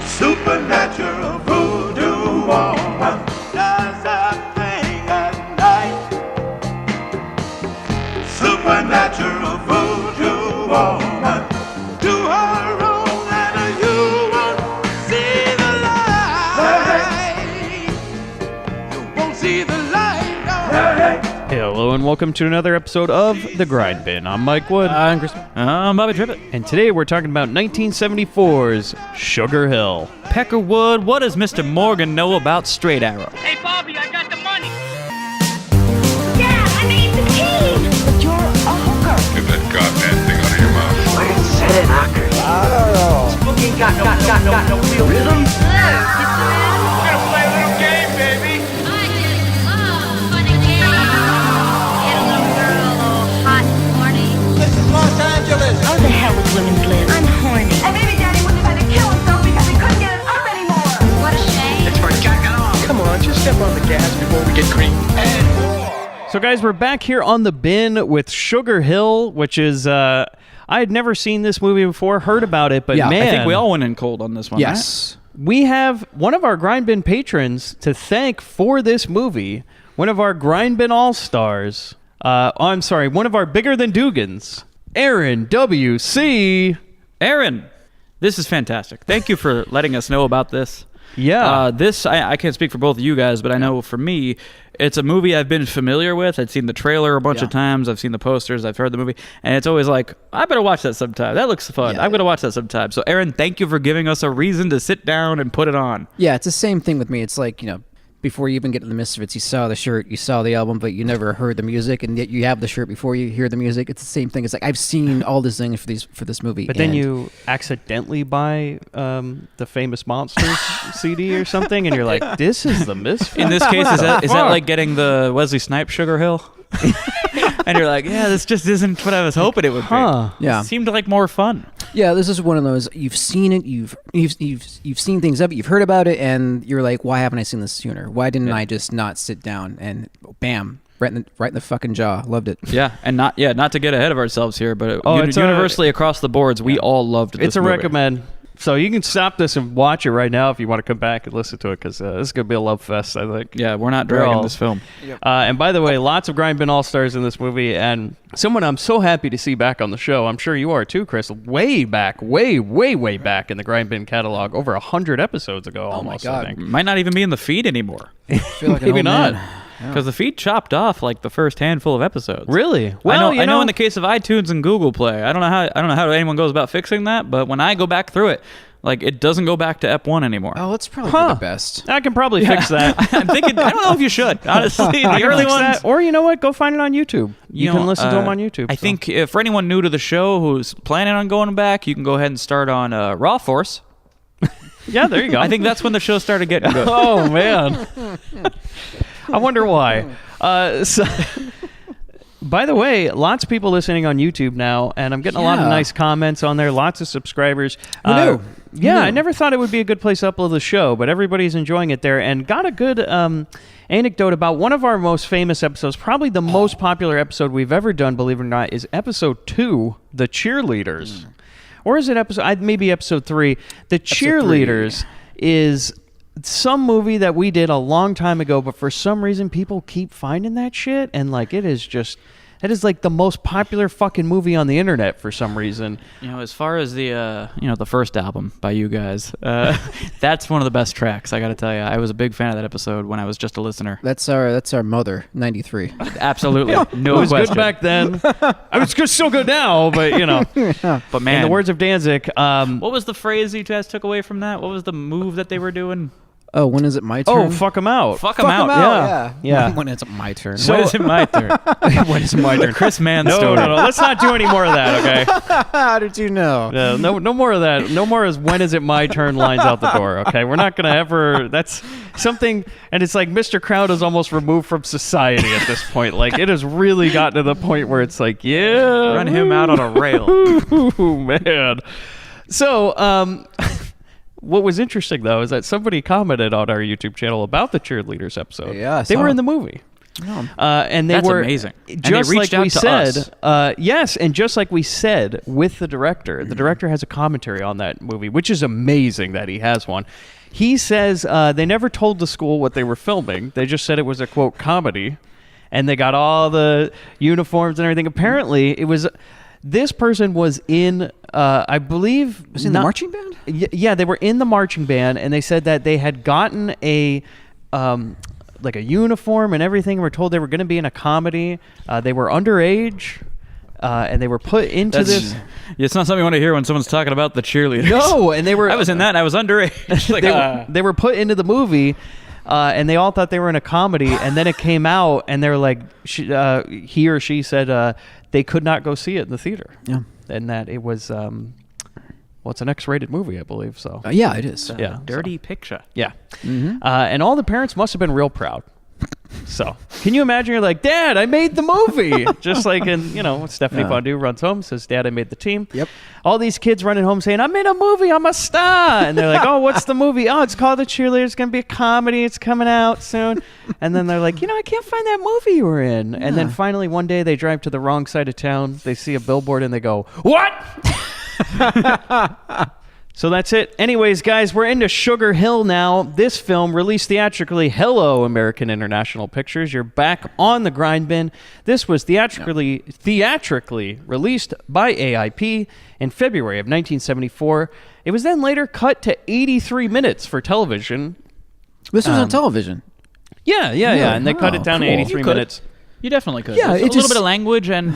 Supernatural voodoo woman does a thing at night. Supernatural voodoo woman do her wrong and you won't see the light. You won't see the light. No. Hello and welcome to another episode of The Grindbin. I'm Mike Wood. I'm Chris. I'm Bobby Trippett. And today we're talking about 1974's Sugar Hill. Peckerwood, what does Mr. Morgan know about Straight Arrow? Hey, Bobby, I got the money. Dad, I made the tea. But you're a hooker. Get that goddamn thing out of your mouth. Where's it, Knocker? I don't know. Spooky got no real rhythm. We're gonna play a little game, baby. I just love funny games. Get a little girl all hot and horny. This is Los Angeles. Oh, the hell with women's live. I'm horny. And maybe Daddy wouldn't have had to kill himself because he couldn't get it up anymore. What a shame. It's for jacking off. Come on, just step on the gas before we get green. And more. So guys, we're back here on the bin with Sugar Hill, which is, I had never seen this movie before, heard about it, but Yeah, man. I think we all went in cold on this one. Yes. We have one of our Grindbin patrons to thank for this movie, one of our Grindbin All-Stars, I'm sorry, one of our Bigger Than Dugans, Aaron W.C. Aaron, this is fantastic. Thank you for letting us know about this. Yeah. This, I can't speak for both of you guys, but I know for me, it's a movie I've been familiar with. I've seen the trailer a bunch of times. I've seen the posters. I've heard the movie. And it's always like, I better watch that sometime. That looks fun. I'm going to watch that sometime. So, Aaron, thank you for giving us a reason to sit down and put it on. Yeah, it's the same thing with me. It's like, before you even get to the Misfits, you saw the shirt, you saw the album, but you never heard the music, and yet you have the shirt before you hear the music. It's the same thing. It's like, I've seen all these things for this movie. But then you accidentally buy the Famous Monsters CD or something, and you're like, this is the Misfits? In this case, is that like getting the Wesley Snipes Sugar Hill? And you're like, yeah, this just isn't what I was hoping it would be. Yeah. It seemed like more fun. Yeah, this is one of those, you've seen it, you've seen things of it, you've heard about it, and you're like, why haven't I seen this sooner? Why didn't I just not sit down and bam, right in the fucking jaw. Loved it. Yeah, and not to get ahead of ourselves here, but it's universally across the boards, we all loved this It's a movie. recommend. So you can stop this and watch it right now if you want to come back and listen to it, because this is going to be a love fest, I think. Yeah, we're not dragging this film. And by the way, lots of Grindbin All-Stars in this movie, and someone I'm so happy to see back on the show. I'm sure you are too, Chris. Way back, way back in the Grindbin catalog, over 100 episodes ago almost, God. I think. Might not even be in the feed anymore. I feel like an Maybe old not. man. Because the feed chopped off like the first handful of episodes. Really? Well, I know in the case of iTunes and Google Play, I don't know how anyone goes about fixing that, but when I go back through it, like it doesn't go back to Ep 1 anymore. Oh, it's probably for the best. I can probably fix that. I'm thinking, I don't know if you should, honestly. I The can early fix ones, that. Or you know what? Go find it on YouTube. You can listen to them on YouTube. I think for anyone new to the show who's planning on going back, you can go ahead and start on Raw Force. Yeah, there you go. I think that's when the show started getting good. Oh, man. I wonder why. By the way, lots of people listening on YouTube now, and I'm getting a lot of nice comments on there, lots of subscribers. Who knew? Yeah, I never thought it would be a good place to upload the show, but everybody's enjoying it there, and got a good anecdote about one of our most famous episodes, probably the most popular episode we've ever done, believe it or not, is episode 2, The Cheerleaders. Or is it maybe episode 3? The Cheerleaders is some movie that we did a long time ago, but for some reason people keep finding that shit, and like it is like the most popular fucking movie on the internet for some reason. As far as the the first album by you guys, that's one of the best tracks. I got to tell you, I was a big fan of that episode when I was just a listener. That's our mother, 93. Absolutely, no it was question. good back then. I mean, it's still good now, but But man, in the words of Danzig, what was the phrase you guys took away from that? What was the move that they were doing? Oh, when is it my turn? oh, fuck them out. Fuck them out. Yeah. When is it my turn? So, when is it my turn? When is my turn? Chris Mann No, story. no, let's not do any more of that, okay? How did you know? No more of that. No more is when is it my turn lines out the door, okay? We're not going to ever... That's something... And it's like Mr. Crowd is almost removed from society at this point. Like, it has really gotten to the point where it's like, yeah... Run him out on a rail. Ooh, man. So, what was interesting, though, is that somebody commented on our YouTube channel about the Cheerleaders episode. Yeah, I they saw were it. in the movie. And they That's were amazing. And they just reached like out we to said. us. Yes, and just like we said with the director has a commentary on that movie, which is amazing that he has one. He says they never told the school what they were filming. They just said it was a, quote, comedy. And they got all the uniforms and everything. Apparently, it was... This person was in, I believe... Was he in the marching band? Yeah, they were in the marching band, and they said that they had gotten a... like a uniform and everything, and were told they were going to be in a comedy. They were underage, and they were put into this... It's not something you want to hear when someone's talking about the cheerleaders. No, and they were... I was in that, and I was underage. Like, they were put into the movie, and they all thought they were in a comedy, and then it came out, and they were like, he or she said they could not go see it in the theater. Yeah. And that it was, it's an X-rated movie, I believe, so. Yeah, it is. Yeah. dirty picture. Yeah. And all the parents must have been real proud. So, can you imagine? You're like, Dad, I made the movie. Just like in, Stephanie Fondue runs home, says, Dad, I made the team. Yep. All these kids running home saying, I'm in a movie, I'm a star. And they're like, oh, what's the movie? Oh, it's called The Cheerleader. It's going to be a comedy. It's coming out soon. And then they're like, I can't find that movie you were in. And then finally one day they drive to the wrong side of town. They see a billboard and they go, what? So that's it. Anyways, guys, we're into Sugar Hill now. This film released theatrically. Hello, American International Pictures. You're back on the Grindbin. This was theatrically released by AIP in February of 1974. It was then later cut to 83 minutes for television. This was on television. Yeah. And they cut it down to cool. 83 You could. minutes. You definitely could. Yeah, There's it a little just- bit of language, and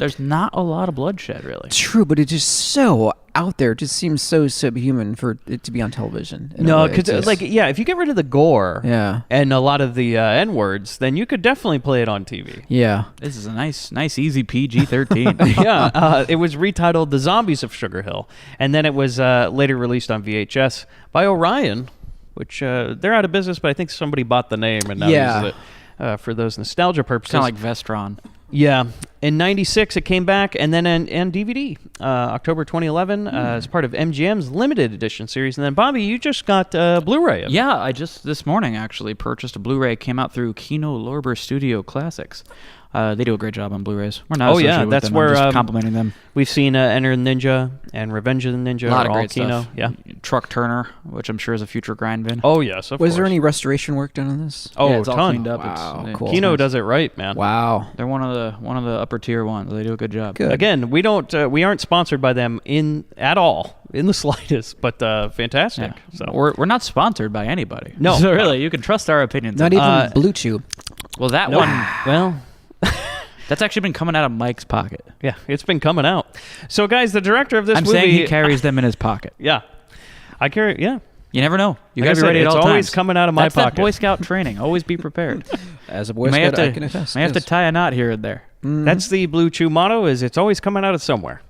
there's not a lot of bloodshed, really. True, but it's just so out there. It just seems so subhuman for it to be on television. in a No, way. because It's just- if you get rid of the gore Yeah. and a lot of the N-words, then you could definitely play it on TV. Yeah. This is a nice, easy PG-13. Yeah, it was retitled The Zombies of Sugar Hill, and then it was later released on VHS by Orion, which they're out of business, but I think somebody bought the name and now Yeah. uses it for those nostalgia purposes. Kind of like Vestron. Yeah. In 96, it came back, and then on DVD, October 2011, as part of MGM's limited edition series. And then, Bobby, you just got Blu-ray of it. Yeah, I just this morning actually purchased a Blu-ray. It came out through Kino Lorber Studio Classics. They do a great job on Blu-rays. We're not associated with that's them. where I'm just complimenting them. We've seen Enter the Ninja and Revenge of the Ninja. A lot are of all great Kino. stuff. Yeah. Truck Turner, which I'm sure is a future Grindbin. Oh, yes, of course. Was there any restoration work done on this? Oh, yeah, it's all ton. cleaned up. Wow, It's, cool. Kino nice. does it right, man. Wow. They're one of the upper tier ones. They do a good job. Good. Again, we aren't sponsored by them at all in the slightest, but fantastic. Yeah. So We're not sponsored by anybody. No. So really, you can trust our opinions. Not on even Blue Chew. Well, that Nope. one, well, that's actually been coming out of Mike's pocket. yeah, it's been coming out. So, guys, the director of this I'm movie, saying he carries them in his pocket. yeah, I carry. Yeah, You never know. You Like I gotta be said, ready at it's all always times. coming out of my That's that pocket. Boy Scout training. Always be prepared. As a Boy You may have Scout, to, I can attest. may have to yes. tie a knot here and there. that's the Blue Chew motto: is it's always coming out of somewhere.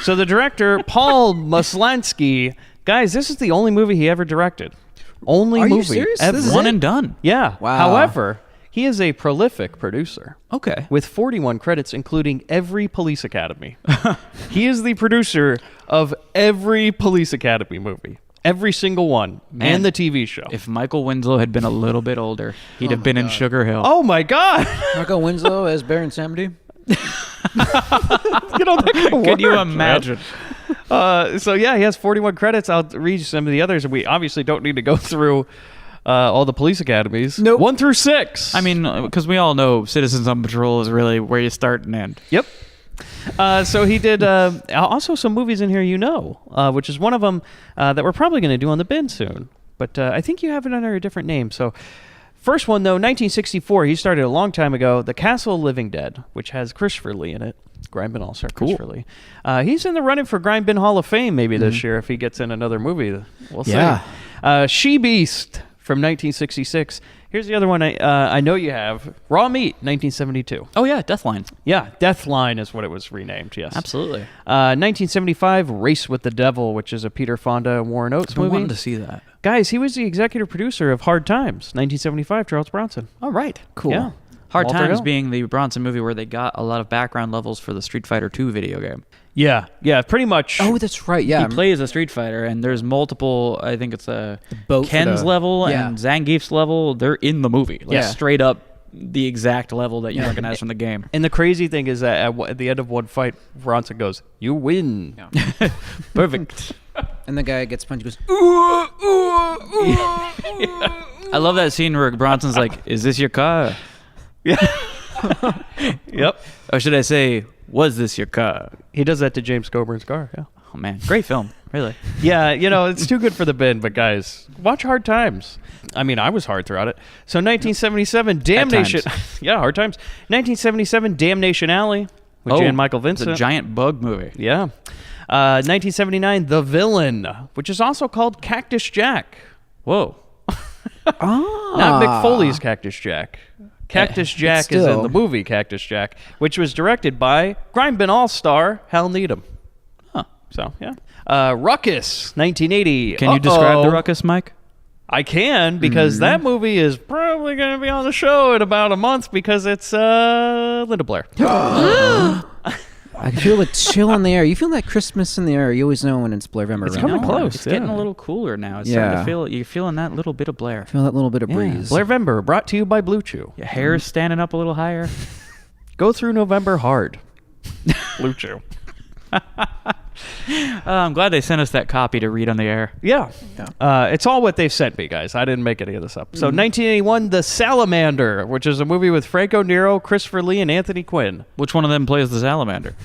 So, the director, Paul Maslansky, guys, this is the only movie he ever directed. Only Are you movie serious? ever. This is One it? and done. Yeah. Wow. However, he is a prolific producer. Okay. With 41 credits, including every Police Academy. He is the producer of every Police Academy movie. Every single one. Man, and the TV show. If Michael Winslow had been a little bit older, he'd have been in Sugar Hill. Oh, my God. Marco Winslow as Baron Samedi. Can you imagine? So, yeah, he has 41 credits. I'll read some of the others. We obviously don't need to go through all the police academies. Nope. 1 through 6. I mean, because we all know Citizens on Patrol is really where you start and end. Yep. So he did also some movies in here, which is one of them that we're probably going to do on the bin soon. But I think you have it under a different name. So first one, though, 1964, he started a long time ago, The Castle of Living Dead, which has Christopher Lee in it. Grindbin All-Star Christopher Lee. He's in the running for Grindbin Hall of Fame maybe this year if he gets in another movie. We'll see. Yeah. She Beast from 1966. Here's the other one I know you have. Raw Meat, 1972. Oh, yeah, Deathline. Yeah, Deathline is what it was renamed, yes. Absolutely. 1975, Race with the Devil, which is a Peter Fonda and Warren Oates I've been movie. wanting to see that. Guys, he was the executive producer of Hard Times, 1975, Charles Bronson. All right. Cool. Yeah. Hard Walter Times Hill. being the Bronson movie where they got a lot of background levels for the Street Fighter II video game. Yeah, pretty much. Oh, that's right. Yeah. He plays a Street Fighter, and there's multiple, I think it's boat for Ken's the- level yeah. and Zangief's level. They're in the movie. Like Yeah. straight up the exact level that you recognize from the game. And the crazy thing is that at the end of one fight, Bronson goes, "You win." Perfect. And the guy gets punched. Goes. I love that scene where Bronson's like, "Is this your car?" Yep. Or should I say, "Was this your car?" He does that to James Coburn's car. Yeah. Oh man, great film, really. Yeah, it's too good for the bin, but guys, watch Hard Times. I mean, I was hard throughout it. So 1977, Damnation. Yeah, Hard Times. 1977, Damnation Alley with Jan Michael Vincent. It's a giant bug movie. Yeah. 1979, The Villain, which is also called Cactus Jack. Whoa. Not Mick Foley's Cactus Jack. Cactus Jack is in still. the movie Cactus Jack, which was directed by Grindbin All-Star Hal Needham. Huh. So, yeah. Ruckus, 1980. Can you describe the ruckus, Mike? I can, because that movie is probably going to be on the show in about a month because it's Linda Blair. I feel the chill in the air. You feel that Christmas in the air. You always know when it's November. It's around coming the close. corner. It's getting a little cooler now. It's starting to feel. You're feeling that little bit of Blair. Feel that little bit of breeze. Blairvember, brought to you by Blue Chew. Your hair's standing up a little higher. Go through November hard. Blue Chew. I'm glad they sent us that copy to read on the air. Yeah. It's all what they sent me, guys. I didn't make any of this up. So 1981, The Salamander, which is a movie with Franco Nero, Christopher Lee, and Anthony Quinn. Which one of them plays the salamander?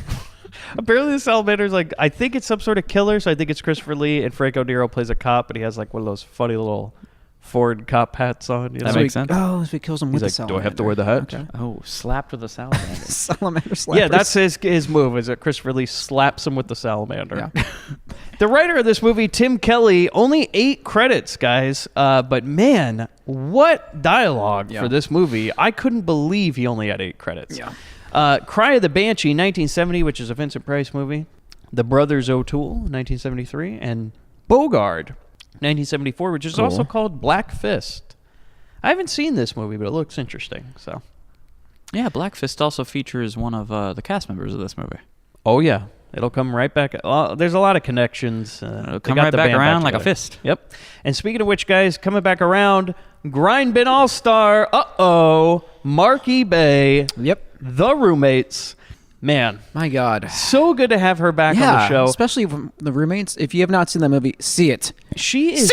Apparently the Salamander's I think it's some sort of killer, so I think it's Christopher Lee, and Franco Nero plays a cop, but he has one of those funny little Ford cop hats on. That makes sense. Oh, so he kills him with He's the like, do I salamander. have to wear the hat? Okay. Oh, slapped with a salamander. Salamander slappers. Yeah, that's his move, is that Christopher Lee slaps him with the salamander. Yeah. The writer of this movie, Tim Kelly, only 8 credits, guys. But man, what dialogue for this movie. I couldn't believe he only had 8 credits. Yeah. Cry of the Banshee, 1970, which is a Vincent Price movie. The Brothers O'Toole, 1973. And Bogard, 1974, which is also called Black Fist. I haven't seen this movie, but it looks interesting. So, Yeah, Black Fist also features one of the cast members of this movie. oh yeah, it'll come right back. There's a lot of connections. It'll They come got right the back band around like a together. fist. Yep. And speaking of which, guys, coming back around, Grindbin All-Star. Marky Bay. Yep. The Roommates. Man, My God. so good to have her back on the show. Especially from the roommates. If you have not seen that movie, see it. She is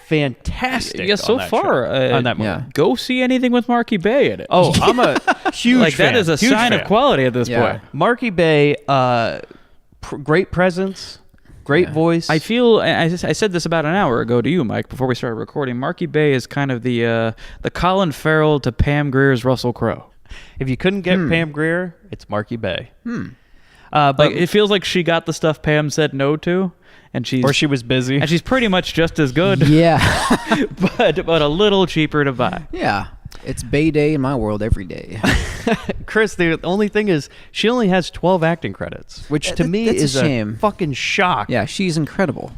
fantastic. Yeah, so on that far, show, on that movie. yeah. Go see anything with Marky Bay in it. Oh, I'm a huge like fan. that is a Huge sign fan. of quality at this Yeah. point. Marky Bay, great presence, great voice. I feel I said this about an hour ago to you, Mike, before we started recording. Marky Bay is kind of the Colin Farrell to Pam Grier's Russell Crowe. If you couldn't get Pam Grier, it's Marky Bay. But Like it feels like she got the stuff Pam said no to, and or she was busy. she's pretty much just as good, Yeah. but a little cheaper to buy. Yeah. It's Bay Day in my world every day. Chris, the only thing is she only has 12 acting credits, which to me that's a is shame. fucking shock. Yeah, she's incredible.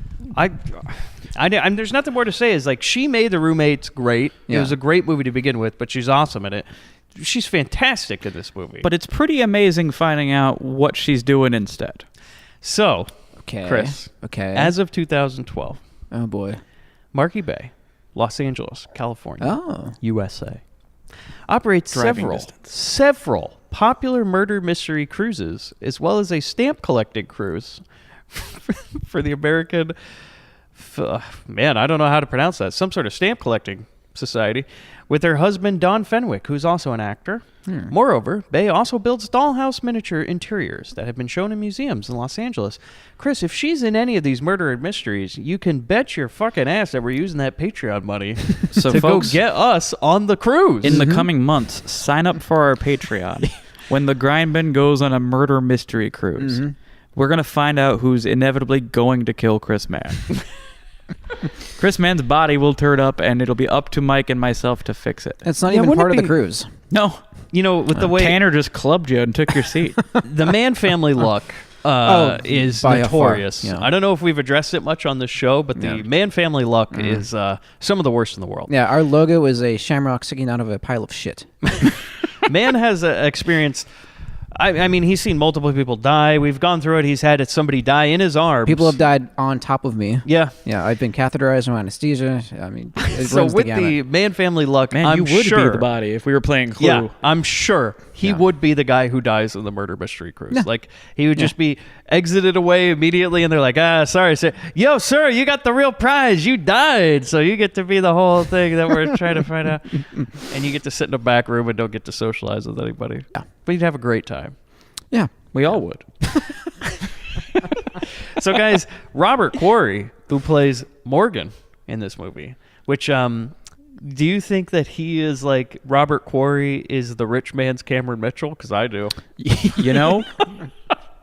There's nothing more to say. Is like she made The Roommates great. It Yeah. was a great movie to begin with, but she's awesome in it. She's fantastic in this movie. But it's pretty amazing finding out what she's doing instead. So, Okay. Chris, Okay. as of 2012, oh, boy. Marky Bay, Los Angeles, California, Oh. USA, operates Driving several popular murder mystery cruises, as well as a stamp collecting cruise for the American, I don't know how to pronounce that, some sort of stamp collecting society, with her husband Don Fenwick, who's also an actor. Moreover, Bay also builds dollhouse miniature interiors that have been shown in museums in Los Angeles. Chris, if she's in any of these murder mysteries, you can bet your fucking ass that we're using that Patreon money So to folks, go get us on the cruise. in the coming months, sign up for our Patreon. When the Grindbin goes on a murder mystery cruise, we're gonna find out who's inevitably going to kill Chris Mann. Chris Mann's body will turn up, and it'll be up to Mike and myself to fix it. It's not Yeah, even wouldn't part it of the be- cruise. No, with the way Tanner just clubbed you and took your seat. the Mann family luck is by a far, notorious. yeah. I don't know if we've addressed it much on this show, but the Mann family luck is some of the worst in the world. Yeah, our logo is a shamrock sticking out of a pile of shit. Mann has experienced I mean, he's seen multiple people die. We've gone through it. He's had somebody die in his arms. People have died on top of me. Yeah. Yeah, I've been catheterized with anesthesia. I mean, it So runs with the the gamut. Man Family Luck, Man, I'm you would sure, be the body if we were playing Clue. Yeah, I'm sure he would be the guy who dies in the murder mystery cruise. Like, he would just be exited away immediately, and they're like, sorry, sir. Yo, sir, you got the real prize. You died, so you get to be the whole thing that we're trying to find out. And you get to sit in a back room and don't get to socialize with anybody. Yeah. But you'd have a great time. Yeah. We all would. So, guys, Robert Quarry, who plays Morgan in this movie, which, do you think that he is like Robert Quarry is the rich man's Cameron Mitchell? Because I do. You know,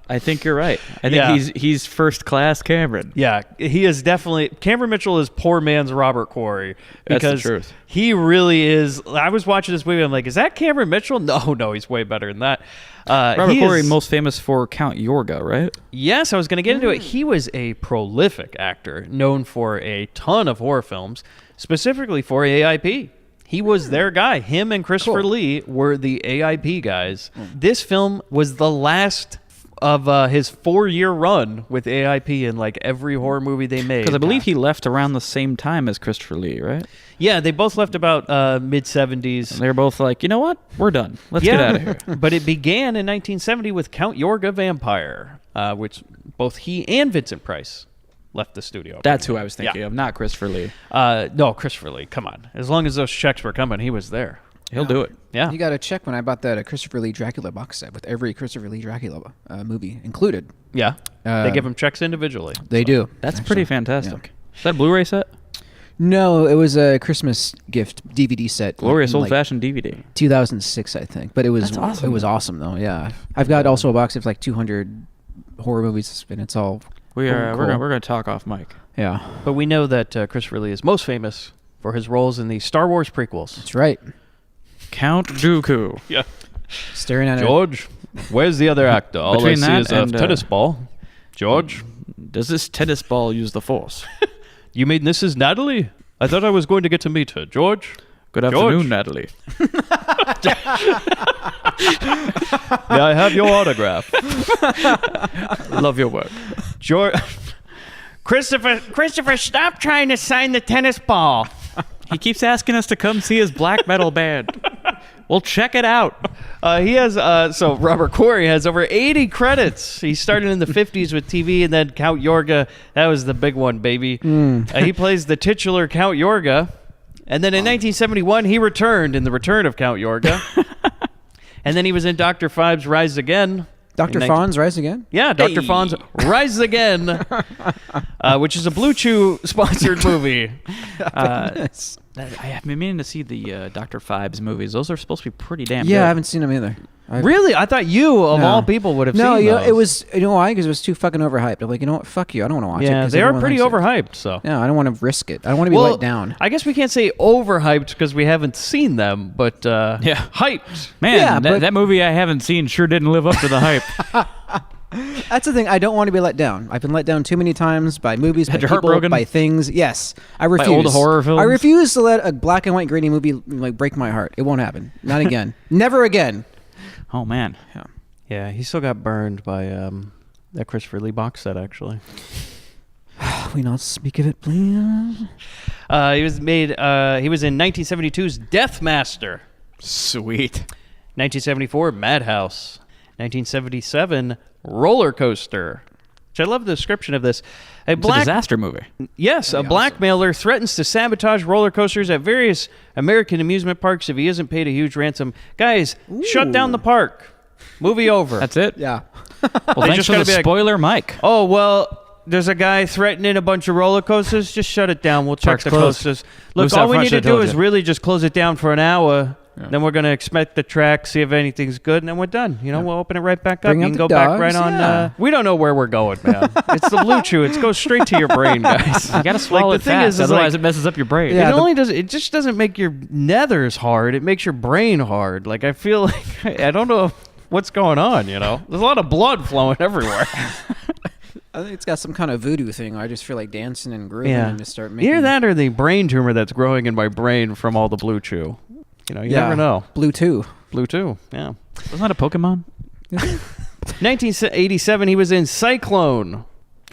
I think you're right. I think he's first class Cameron. Yeah, he is definitely. Cameron Mitchell is poor man's Robert Quarry. That's the Because truth. he really is. I was watching this movie. I'm like, is that Cameron Mitchell? No, he's way better than that. Robert Quarry, most famous for Count Yorga, right? Yes, I was going to get into it. He was a prolific actor, known for a ton of horror films, specifically for AIP. He was their guy. Him and Christopher Lee were the AIP guys. This film was the last of his 4-year run with AIP in like every horror movie they made. Because I believe he left around the same time as Christopher Lee, right? Yeah, they both left about mid-70s. They were both like, you know what? We're done. Let's get out of here. But it began in 1970 with Count Yorga Vampire, which both he and Vincent Price left the studio. That's who I was thinking of, not Christopher Lee. No, Christopher Lee, come on. As long as those checks were coming, he was there. He'll do it. Yeah. You got to check when I bought that Christopher Lee Dracula box set with every Christopher Lee Dracula movie included. Yeah. They give him checks individually. They do. That's pretty fantastic. Is that a Blu-ray set? No, it was a Christmas gift DVD set. Glorious in, old-fashioned DVD. 2006, I think. But it was That's awesome. It was awesome though. Yeah, I've got also a box of like 200 horror movies, and it's all. We're cool. gonna talk off mic. Yeah, But we know that Christopher Lee is most famous for his roles in the Star Wars prequels. that's right. Count Dooku. Yeah. Staring at George, where's the other actor? All Between I see that is a and, tennis ball. George, Does this tennis ball use the Force? you mean this is Natalie? I thought I was going to get to meet her. George? Good George. afternoon, Natalie. May I have your autograph? Love your work. George. Christopher, stop trying to sign the tennis ball. He keeps asking us to come see his black metal band. We'll check it out. He has so Robert Quarry has over 80 credits. He started in the 50s with TV, and then Count Yorga, that was the big one, baby. He plays the titular Count Yorga, and then in 1971 he returned in The Return of Count Yorga, and then he was in Dr. Phibes Rise Again. Dr. Fawn's Rise Again. Yeah, Dr. Fawn's Rise Again, which is a Blue Chew sponsored movie. I've been meaning to see the Dr. Phibes movies. Those are supposed to be pretty damn good. Yeah, I haven't seen them either. Really? I thought you, of all people, would have no, seen you know, those. it was. You know why? Because it was too fucking overhyped. I'm like, you know what? Fuck you. I don't want to watch it. Yeah, 'cause they are everyone pretty likes it. overhyped, so. Yeah, I don't want to risk it. I don't want to be let down. I guess we can't say overhyped because we haven't seen them, but hyped. Man, Yeah, but- that movie I haven't seen sure didn't live up to the hype. That's the thing. I don't want to be let down. I've been let down too many times by movies, by Had your people, heart broken? by things. Yes, I refuse. old horror films? I refuse to let a black and white grainy movie like break my heart. It won't happen. Not again. Never again. Oh, man. Yeah, he still got burned by that Christopher Lee box set, actually. We not speak of it, please. He was in 1972's Death Master. Sweet. 1974, Madhouse. 1977, Roller Coaster. Which I love the description of this. It's a disaster movie. Yes, a blackmailer threatens to sabotage roller coasters at various American amusement parks if he isn't paid a huge ransom. Guys, shut down the park. Movie over. That's it? Yeah. Well, thanks just for gotta the be like- spoiler, Mike. Oh, well, there's a guy threatening a bunch of roller coasters. Just shut it down. We'll check Park's the closed. coasters. Moose Look, out all we front need to should've do told is you. really just close it down for an hour. Then we're going to inspect the track, see if anything's good, and then we're done. You know, we'll open it right back up. Bring You out can the go back dogs, right on. yeah. We don't know where we're going, man. It's the Blue Chew. It goes straight to your brain, guys. You gotta swallow the it thing fast, is otherwise like, it messes up your brain. Yeah. it just doesn't make your nethers hard. It makes your brain hard. Like, I feel like, I don't know what's going on, you know? There's a lot of blood flowing everywhere. I think it's got some kind of voodoo thing. I just feel like dancing and grooving and just start making. Either that or the brain tumor that's growing in my brain from all the Blue Chew. You know, you never know. Blue 2. Blue Chew, yeah. Wasn't that a Pokemon? 1987, he was in Cyclone.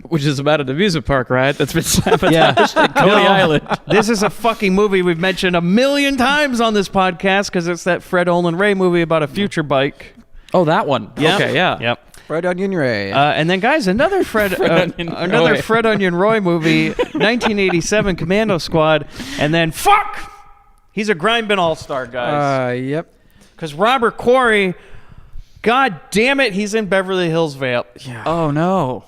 Which is about an amusement park ride that's been sabotaged Yeah. at Coney Island. This is a fucking movie we've mentioned a million times on this podcast because it's that Fred Olin Ray movie about a future bike. Oh, that one. Yep. Okay, yeah. Yep. Fred Onion Ray. And then, guys, another Fred Onion Roy movie, 1987, Commando Squad, and then he's a Grindbin all-star, guys. Yep. Because Robert Quarry, god damn it, he's in Beverly Hills Vamp. Yeah. Oh, no.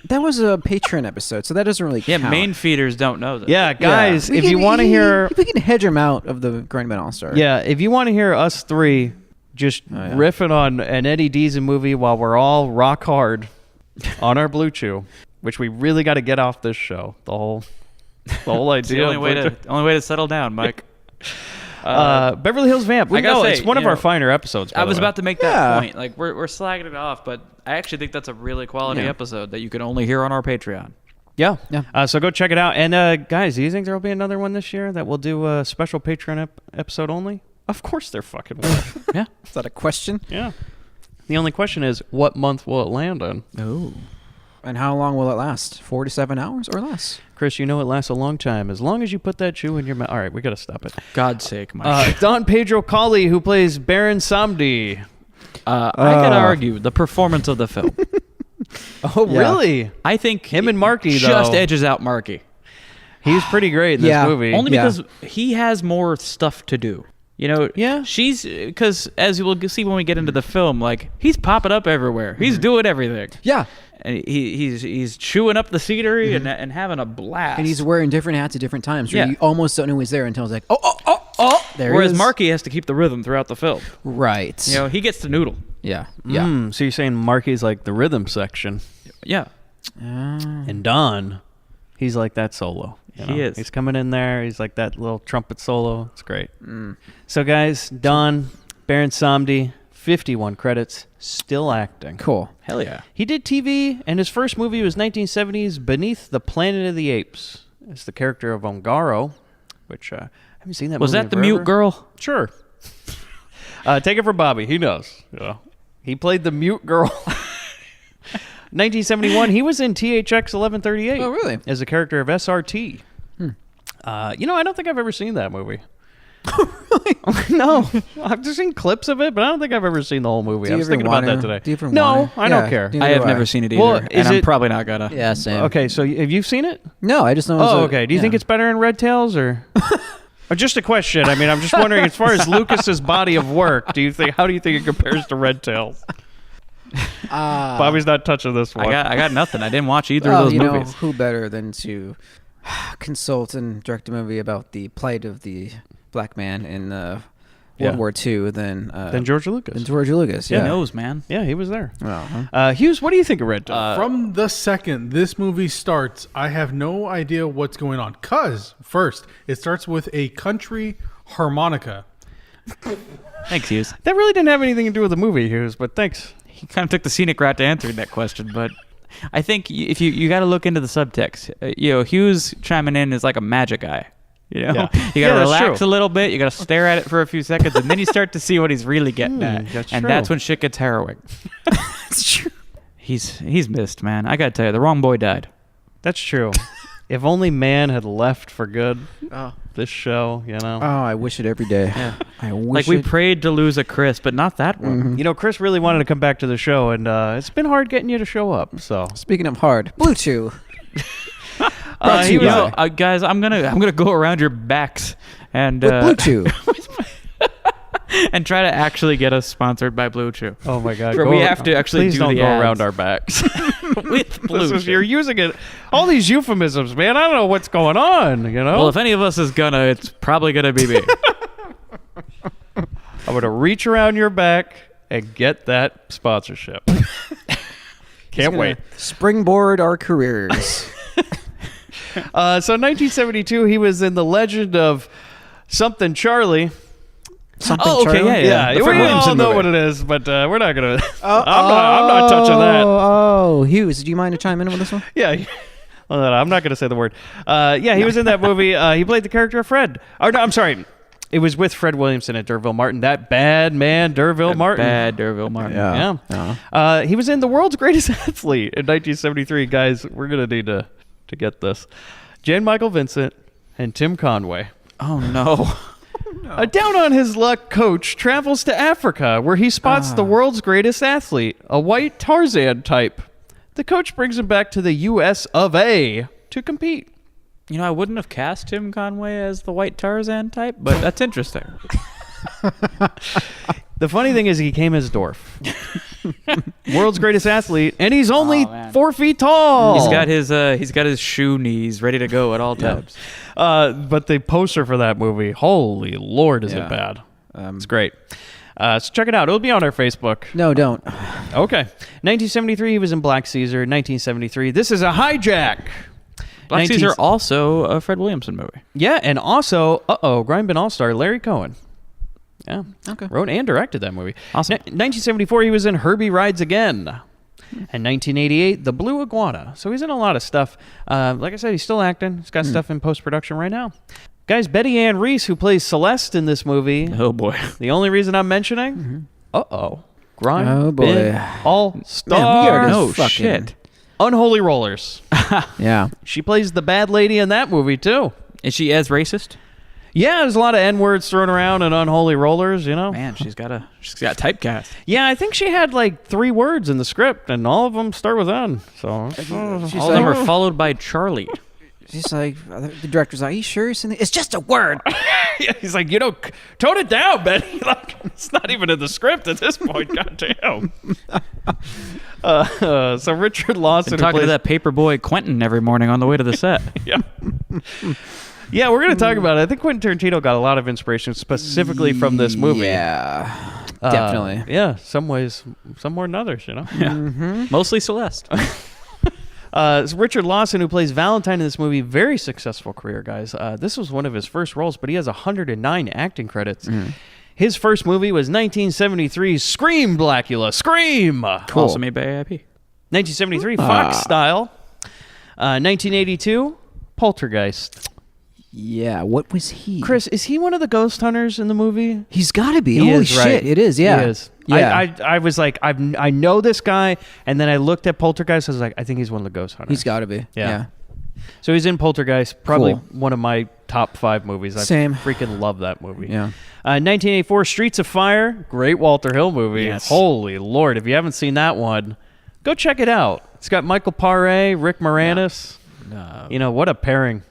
That was a Patreon episode, so that doesn't really Yeah, count. main feeders don't know this. Yeah, guys, We if can- you want to hear, we can hedge him out of the Grindbin All-Star. yeah, if you want to hear us three just riffing on an Eddie Deason movie while we're all rock hard on our Blue Chew, which we really got to get off this show. The whole It's idea. the only way to settle down, Mike. Beverly Hills Vamp. We I gotta know say, it's one of you our know, finer episodes. by I the was way. about to make that Yeah. point. Like we're slagging it off, but I actually think that's a really quality Yeah. episode that you can only hear on our Patreon. Yeah. Yeah. So go check it out. And guys, do you think there will be another one this year that will do a special Patreon episode only? Of course there fucking will. Yeah. Is that a question? Yeah. The only question is, what month will it land in? Oh. And how long will it last? 4 to 7 hours or less? Chris, you know it lasts a long time. As long as you put that chew in your mouth. All right, we got to stop it. God's sake, Mike. Don Pedro Colley, who plays Baron Samdi. I could argue the performance of the film. Oh, Yeah. really? I think Him and Marky, just though. edges out Marky. He's pretty great in this Yeah. movie. Only Yeah. because he has more stuff to do. You know, Yeah. she's because as we'll see when we get into the film, like he's popping up everywhere. He's doing everything. Yeah. And he's chewing up the scenery and having a blast. And he's wearing different hats at different times. So Yeah. you almost don't know he's there until it's like, there Whereas he is. Marky has to keep the rhythm throughout the film. Right. You know, he gets to noodle. Yeah. Yeah. So you're saying Marky's like the rhythm section. Yeah. And Don, he's like that solo. you He know? is. He's coming in there. He's like that little trumpet solo. It's great. So, guys, Don, Baron Samdi, 51 credits, still acting. Cool. Hell yeah. He did TV, and his first movie was 1970's Beneath the Planet of the Apes. It's the character of Ongaro, which I haven't seen that Was movie that the in mute forever. girl? Sure. Take it from Bobby. He knows. He played the mute girl. 1971, he was in THX 1138. Oh, really? As a character of SRT. I don't think I've ever seen that movie. No. I've just seen clips of it, but I don't think I've ever seen the whole movie. Do I you was ever thinking about wanna- that today. do you ever No, wanna? I don't Yeah, care. neither I have do never seen it either. Well, and is I'm it- probably not gonna. Yeah, same. Okay, so have you seen it? No, I just know it's Oh, a- okay. Do you think yeah. it's better in Red Tails or? Or just a question. I mean, I'm just wondering, as far as Lucas's body of work, how do you think it compares to Red Tails? Bobby's not touching this one. I got nothing. I didn't watch either Well, of those you know, movies. who better than to consult and direct a movie about the plight of the black man in Yeah. World War II than George Lucas. than George Lucas. He Yeah. knows, man. Yeah, he was there. Well, Hughes, what do you think of Red Tails? From the second this movie starts, I have no idea what's going on. Cause first, it starts with a country harmonica. Thanks, Hughes. That really didn't have anything to do with the movie, Hughes, but thanks. He kind of took the scenic route to answering that question, but I think if you got to look into the subtext. Hughes chiming in is like a magic eye. You know, Yeah. you Yeah, got to that's relax true. a little bit. You got to stare at it for a few seconds, and then you start to see what he's really getting at. that's and true. that's when shit gets harrowing. it's true. He's missed, man. I got to tell you, the wrong boy died. That's true. If only man had left for good. This show, Oh, I wish it every day. Yeah. I wish Like we it. prayed to lose a Chris, but not that one. Chris really wanted to come back to the show, and it's been hard getting you to show up. So, Speaking of hard, Blue Chew. he you was- by- Guys, I'm gonna go around your backs and With Blue Chew. and try to actually get us sponsored by Blue Chew. Oh my God! Where we have to actually please do don't the go ads. around our backs. With Blue Chew. You're using it. All these euphemisms, man. I don't know what's going on. Well, if any of us is gonna, it's probably gonna be me. I'm gonna reach around your back and get that sponsorship. Can't wait. Springboard our careers. So 1972, he was in The Legend of Something Charlie. Something Oh, okay, Charlie? yeah. Yeah, The we Fred all Williamson know movie. what it is, but we're not gonna. I'm not touching that. Oh, Hughes, do you mind to chime in with this one? Yeah. Well, no, I'm not going to say the word. He was in that movie. He played the character of Fred. Or no, I'm sorry. It was with Fred Williamson and D'Urville Martin. That bad man, D'Urville Martin. Bad D'Urville Martin. Yeah. He was in The World's Greatest Athlete in 1973. Guys, we're going to need to get this. Jan Michael Vincent and Tim Conway. Oh, no. A down-on-his-luck coach travels to Africa, where he spots the world's greatest athlete, a white Tarzan type. The coach brings him back to the U.S. of A. to compete. You know, I wouldn't have cast Tim Conway as the white Tarzan type, but that's interesting. The funny thing is he came as Dorf. World's greatest athlete, and he's only 4 feet tall. He's got his shoe knees ready to go at all times. But the poster for that movie, holy Lord, is it bad. It's great. So check it out. It'll be on our Facebook. No, don't. Okay. 1973, he was in Black Caesar. 1973, this is a hijack. Black Caesar, also a Fred Williamson movie. Yeah, and also, Grindbin All-Star Larry Cohen. Yeah. Okay. Wrote and directed that movie. Awesome. 1974, he was in Herbie Rides Again. And 1988, The Blue Iguana. So he's in a lot of stuff. Like I said, he's still acting. He's got stuff in post-production right now. Guys, Betty Ann Reese, who plays Celeste in this movie. Oh, boy. The only reason I'm mentioning, Grindbin boy. All-Star. Man, we are No just fucking... shit. Unholy Rollers. Yeah. She plays the bad lady in that movie, too. Is she as racist? Yeah, there's a lot of N-words thrown around in Unholy Rollers, you know? Man, she's got typecast. Yeah, I think she had like 3 words in the script, and all of them start with N. So All of them are followed by Charlie. She's like, the director's like, are you sure it's just a word? Yeah, he's like, tone it down, Betty. Like, it's not even in the script at this point. Goddamn. So Richard Lawson, Been talking to that paper boy Quentin every morning on the way to the set. Yeah. Yeah, we're going to talk about it. I think Quentin Tarantino got a lot of inspiration specifically from this movie. Yeah, definitely. Yeah, some ways, some more than others, you know? Yeah. Mostly Celeste. It's Richard Lawson, who plays Valentine in this movie. Very successful career, guys. This was one of his first roles, but he has 109 acting credits. His first movie was 1973's Scream, Blackula. Scream! Cool. Also made by AIP. 1973, Fox Style. 1982, Poltergeist. Yeah, what was he? Chris, is he one of the ghost hunters in the movie? He's got to be. He Holy is, shit, right? it is, yeah. He is. Yeah. I was like, I know this guy, and then I looked at Poltergeist, I was like, I think he's one of the ghost hunters. He's got to be. Yeah. So he's in Poltergeist, probably Cool. one of my top 5 movies. I Same. freaking love that movie. Yeah. 1984, Streets of Fire, great Walter Hill movie. Yes. Holy Lord, if you haven't seen that one, go check it out. It's got Michael Paré, Rick Moranis. No. You know, what a pairing.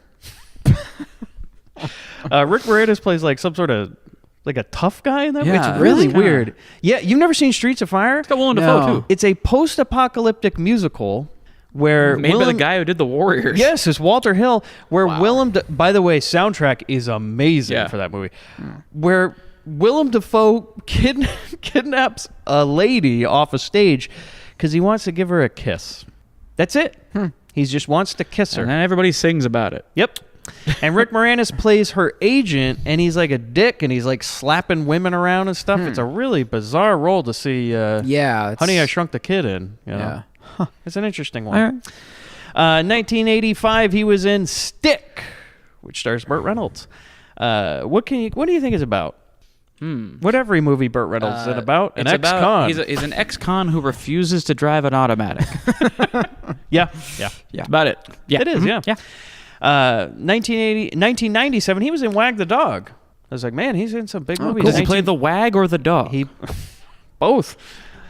Rick Moranis plays like some sort of like a tough guy in that movie. Yeah, It's really kinda- weird. Yeah, you've never seen Streets of Fire? It's got Willem No. Dafoe, too. It's a post-apocalyptic musical where Made by the guy who did The Warriors. Yes, it's Walter Hill. Where by the way, soundtrack is amazing for that movie. Where Willem Dafoe kidnaps a lady off a stage because he wants to give her a kiss. That's it. He just wants to kiss her. And then everybody sings about it. Yep. And Rick Moranis plays her agent, and he's like a dick, and he's like slapping women around and stuff. It's a really bizarre role to see. Yeah. It's, Honey, I Shrunk the Kid in. You know? Yeah. It's an interesting one. 1985, he was in Stick, which stars Burt Reynolds. What do you think it's about? What every movie Burt Reynolds is it about? An ex-con. He's an ex-con who refuses to drive an automatic. Yeah. That's about it. Yeah. It is, yeah. 1997, he was in Wag the Dog. I was like, man, he's in some big movies. Does he play the wag or the dog? He both.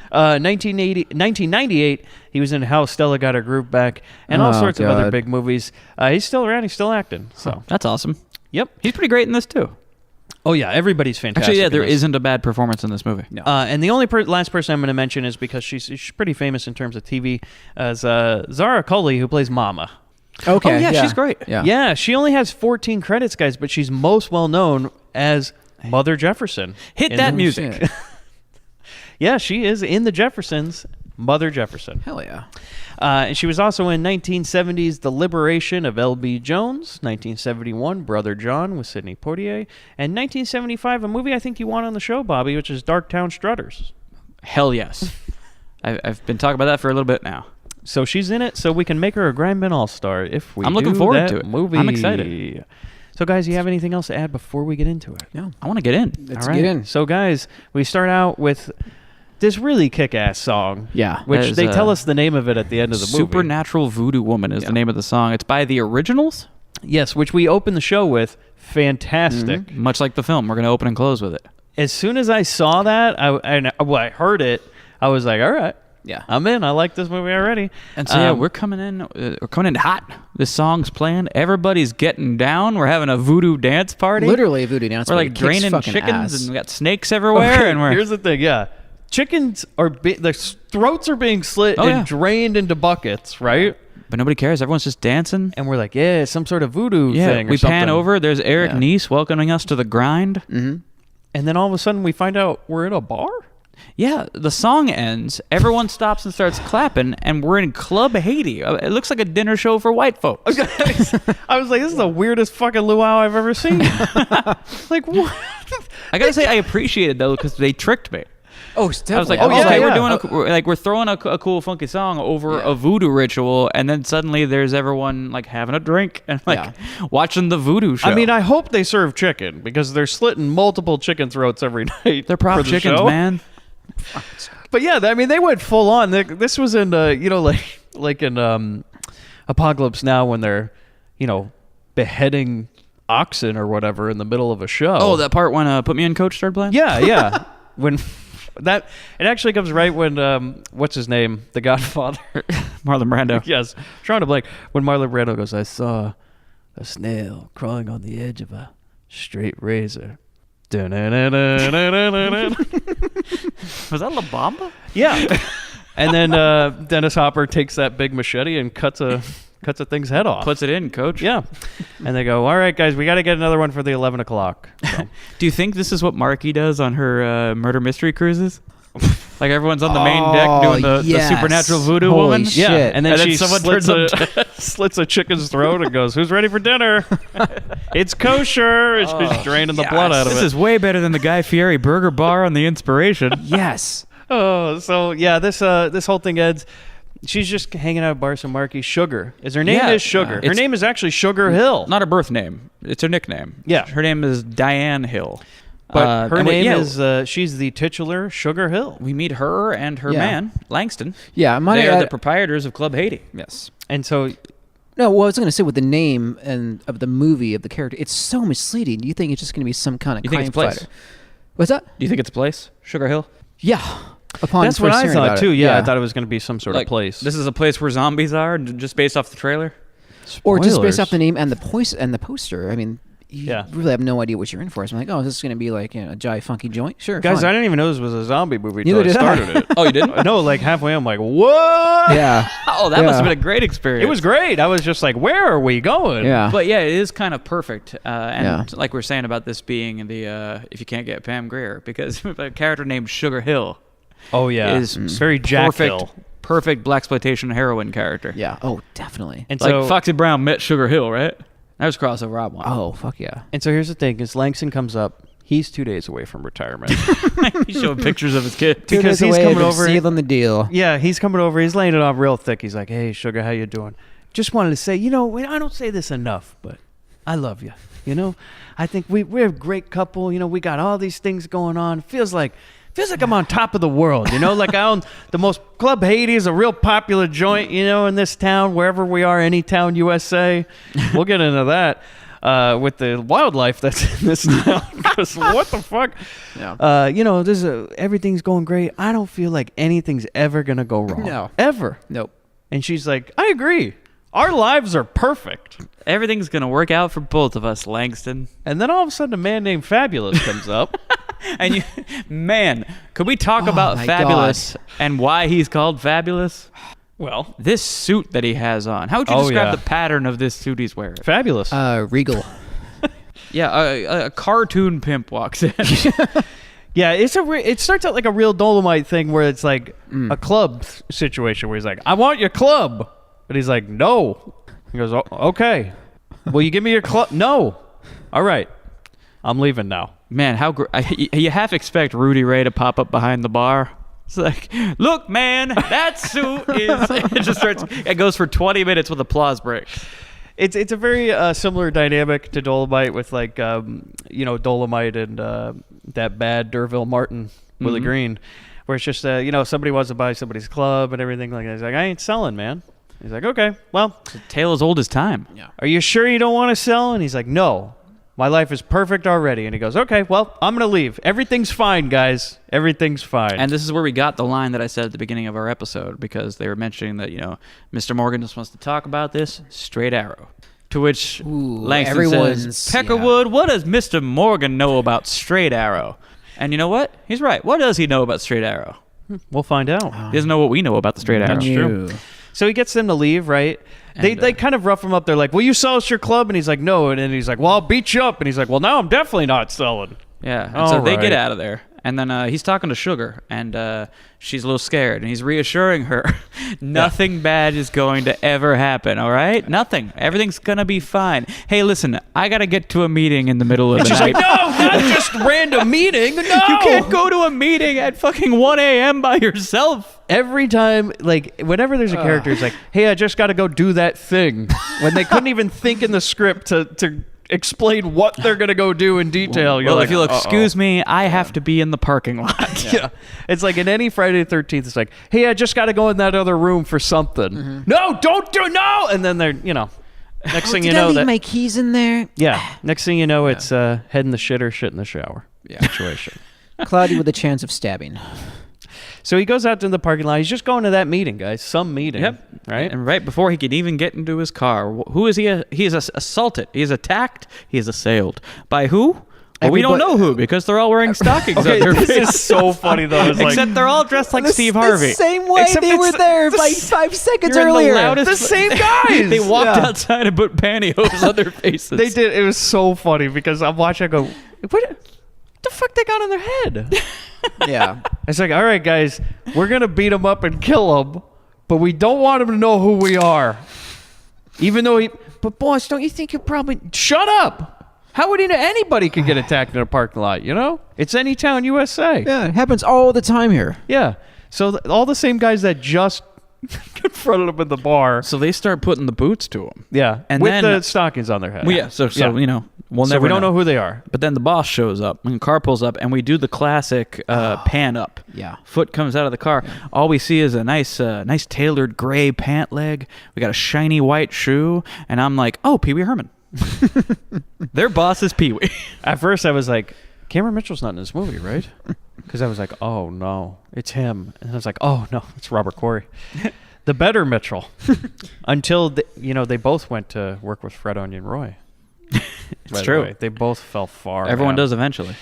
1998, he was in How Stella Got Her Groove Back and all sorts of other big movies. He's still around. He's still acting. So That's awesome. Yep. He's pretty great in this, too. Oh, yeah. Everybody's fantastic. Actually, yeah, there in this. isn't a bad performance in this movie. No. And the only last person I'm going to mention is because she's pretty famous in terms of TV, as Zara Cully, who plays Mama. Okay. Oh, yeah, she's great. Yeah. Yeah, she only has 14 credits, guys, but she's most well known as Mother Jefferson. Hit in that the- music. Shit. Yeah, she is in The Jeffersons, Mother Jefferson. Hell yeah. And she was also in 1970's The Liberation of L.B. Jones, 1971 Brother John with Sidney Poitier, and 1975 a movie I think you want on the show, Bobby, which is Darktown Strutters. Hell yes. I've been talking about that for a little bit now. So she's in it, so we can make her a Grindbin All-Star if we I'm looking do forward that to it. movie. I'm excited. So, guys, you have anything else to add before we get into it? No. I want to get in. Let's All right. get in. So, guys, we start out with this really kick-ass song. Yeah. Which That is, they tell us the name of it at the end of the movie. Supernatural Voodoo Woman is the name of the song. It's by the Originals. Yes, which we open the show with. Fantastic. Much like the film, we're going to open and close with it. As soon as I saw that, I heard it, I was like, all right. Yeah. I'm in. I like this movie already. And so we're coming in hot. This song's playing. Everybody's getting down. We're having a voodoo dance party. Literally a voodoo dance. We're party. like Kicks draining fucking chickens, ass. and we got snakes everywhere. Okay, and we're here's the thing, yeah. Chickens are their throats are being slit Oh, and yeah. drained into buckets, right? but nobody cares. Everyone's just dancing. And we're like, yeah, some sort of voodoo thing. Or we pan something. over. There's Eric Yeah. Neese welcoming us to the grind. and then all of a sudden we find out we're in a bar. Yeah, the song ends. Everyone stops and starts clapping, and we're in Club Haiti. It looks like a dinner show for white folks. I was like, this is the weirdest fucking luau I've ever seen. Like, what? I gotta say, I appreciated though because they tricked me. Oh, I was like, Oh, yeah, okay, yeah. we're throwing a cool funky song over a voodoo ritual, and then suddenly there's everyone like having a drink and like watching the voodoo show. I mean, I hope they serve chicken because they're slitting multiple chicken throats every night. they're prop for the chickens, show. man. But yeah, I mean, they went full on. This was in, like in Apocalypse Now when they're, beheading oxen or whatever in the middle of a show. Oh, that part when Put Me in Coach started playing? Yeah. When it actually comes right when what's his name, the Godfather, Marlon Brando. yes, trying to blank, when Marlon Brando goes, I saw a snail crawling on the edge of a straight razor. Dun-dun-dun-dun-dun-dun-dun. Was that La Bamba? Yeah. And then Dennis Hopper takes that big machete and cuts a thing's head off. Puts it in, Coach. Yeah. And they go, all right, guys, we got to get another one for the 11 o'clock. So. Do you think this is what Marky does on her murder mystery cruises? Like everyone's on the main deck doing the supernatural voodoo Holy woman? shit. Yeah. And then she someone slits a chicken's throat and goes, who's ready for dinner? It's kosher. It's just draining the blood out of This it. is way better than the Guy Fieri Burger Bar on the Inspiration. Yes. Oh, so yeah, this whole thing ends. She's just hanging out at Bar Some Marky. Sugar. Her name Yeah, is Sugar. Her it's- name is actually Sugar Hill. Not her birth name. It's her nickname. Yeah. Her name is Diane Hill. But her and name is, she's the titular Sugar Hill. We meet her and her Yeah. man, Langston. Yeah, They are the proprietors of Club Haiti. yes. And so, No, well, I was going to say with the name and of the movie of the character, it's so misleading. You think it's just going to be some kind of You think crime it's a place? fighter? What's that? Do you think it's a place? Sugar Hill? Yeah. Upon that's what first I hearing thought about too. it. Yeah, I thought it was going to be some sort of place. This is a place where zombies are, just based off the trailer? Or just Spoilers. based off the name and the poster. I mean, you Yeah. really have no idea what you're in for. So I'm like, oh, this is going to be like a jolly funky joint. Sure, Guys, fine. I didn't even know this was a zombie movie Neither until I did I. started it. Oh, you didn't? No, like halfway, I'm like, what? Yeah. Oh, that must Yeah. have been a great experience. It was great. I was just like, where are we going? Yeah. But yeah, it is kind of perfect. And Yeah. like we're saying about this being the if you can't get Pam Grier, because a character named Sugar Hill Oh yeah. is very Jack Hill. perfect blaxploitation heroine character. Yeah. Oh, definitely. And Like so, Foxy Brown met Sugar Hill, right? That was crossover I want. Oh, fuck yeah. and so here's the thing: is Langston comes up. He's 2 days away from retirement. He's showing pictures of his kid. Two Because days he's away coming from over- sealing the deal. Yeah, he's coming over. He's laying it on real thick. He's like, "Hey, Sugar, how you doing? Just wanted to say, I don't say this enough, but I love you. I think we're a great couple. We got all these things going on. Feels like I'm on top of the world. Like I own the most. Club Haiti is a real popular joint. In this town, wherever we are, any town, USA. We'll get into that." With the wildlife that's in this town, because what the fuck? Yeah. Everything's going great. I don't feel like anything's ever gonna go wrong. No. Ever. Nope. And she's like, I agree. Our lives are perfect. Everything's gonna work out for both of us, Langston. And then all of a sudden, a man named Fabulous comes up. And could we talk about my Fabulous and why he's called Fabulous? Well, This suit that he has on. How would you Oh, describe yeah. the pattern of this suit he's wearing? Fabulous. Regal. Yeah, a cartoon pimp walks in. Yeah, it starts out like a real Dolomite thing where it's like a club situation where he's like, I want your club. But he's like, no. He goes, okay. Will you give me your club? No. All right. I'm leaving now. Man, you half expect Rudy Ray to pop up behind the bar. It's like, look, man, that suit is. It goes for 20 minutes with applause breaks. It's a very similar dynamic to Dolomite with like Dolomite and that bad D'Urville Martin Willie Green, where it's just somebody wants to buy somebody's club and everything like that. He's like, I ain't selling, man. He's like, okay, well, It's a tale as old as time. Yeah. are you sure you don't want to sell? And he's like, no, my life is perfect already. And he goes, okay, well, I'm gonna leave. Everything's fine, guys. Everything's fine. And this is where we got the line that I said at the beginning of our episode, because they were mentioning that, Mr. Morgan just wants to talk about this straight arrow. To which Langston everyone's- says, Peckerwood, what does Mr. Morgan know about straight arrow? And you know what? He's right. What does he know about straight arrow? we'll find out. He doesn't know what we know about the straight arrow. That's true. So he gets them to leave, right? They kind of rough him up. They're like, will you sell us your club? And he's like, no. And then he's like, well, I'll beat you up. And he's like, well, now I'm definitely not selling. Yeah. And so they All get right. out of there. And then he's talking to Sugar, and she's a little scared, and he's reassuring her nothing bad is going to ever happen, all right? Nothing. Everything's going to be fine. Hey, listen, I got to get to a meeting in the middle of the She's night. like, no, not just random meeting. No. You can't go to a meeting at fucking 1 a.m. by yourself. Every time, like, whenever there's a character, it's like, hey, I just got to go do that thing. When they couldn't even think in the script to explain what they're going to go do in detail. You're Well, like, if you'll excuse me, I have to be in the parking lot. Yeah. It's like in any Friday the 13th, it's like, hey, I just got to go in that other room for something. No, don't do no. And then they're, next thing you know, that my keys in there? next thing you know, it's head in the shitter, shit in the shower situation. Cloudy with a chance of stabbing. So he goes out to the parking lot. He's just going to that meeting, guys. Some meeting. Yep. Right? And right before he could even get into his car, who is he? He is assaulted. He is attacked. He is assailed. By who? Well, we don't know who, because they're all wearing stockings Okay, on their this face. is so funny, though. It's like, Except they're all dressed like Steve Harvey. The same way Except they were it's there the like s- 5 seconds You're in the earlier. loudest- the same guys. They walked Yeah. outside and put pantyhose on their faces. They did. It was so funny because I'm watching. I go, what the fuck they got in their head? Yeah. It's like, all right, guys, we're gonna beat him up and kill him, but we don't want him to know who we are. Even though he, but boss, don't you think you probably shut up? How would he know anybody could get attacked in a parking lot? It's any town, USA. Yeah, it happens all the time here. Yeah. So all the same guys that just confronted him in the bar. So they start putting the boots to him. Yeah, And with then- the stockings on their head. Well, yeah. So we'll So never we don't know who they are. But then the boss shows up, and the car pulls up, and we do the classic pan up. Yeah. Foot comes out of the car. All we see is a nice tailored gray pant leg. We got a shiny white shoe, and I'm like, oh, Pee Wee Herman. Their boss is Pee Wee. At first, I was like, Cameron Mitchell's not in this movie, right? Because I was like, oh, no, it's him. And I was like, oh, no, it's Robert Corey. The better Mitchell. Until, they both went to work with Fred Onion Roy. It's true. They both fell far. Everyone man. does eventually.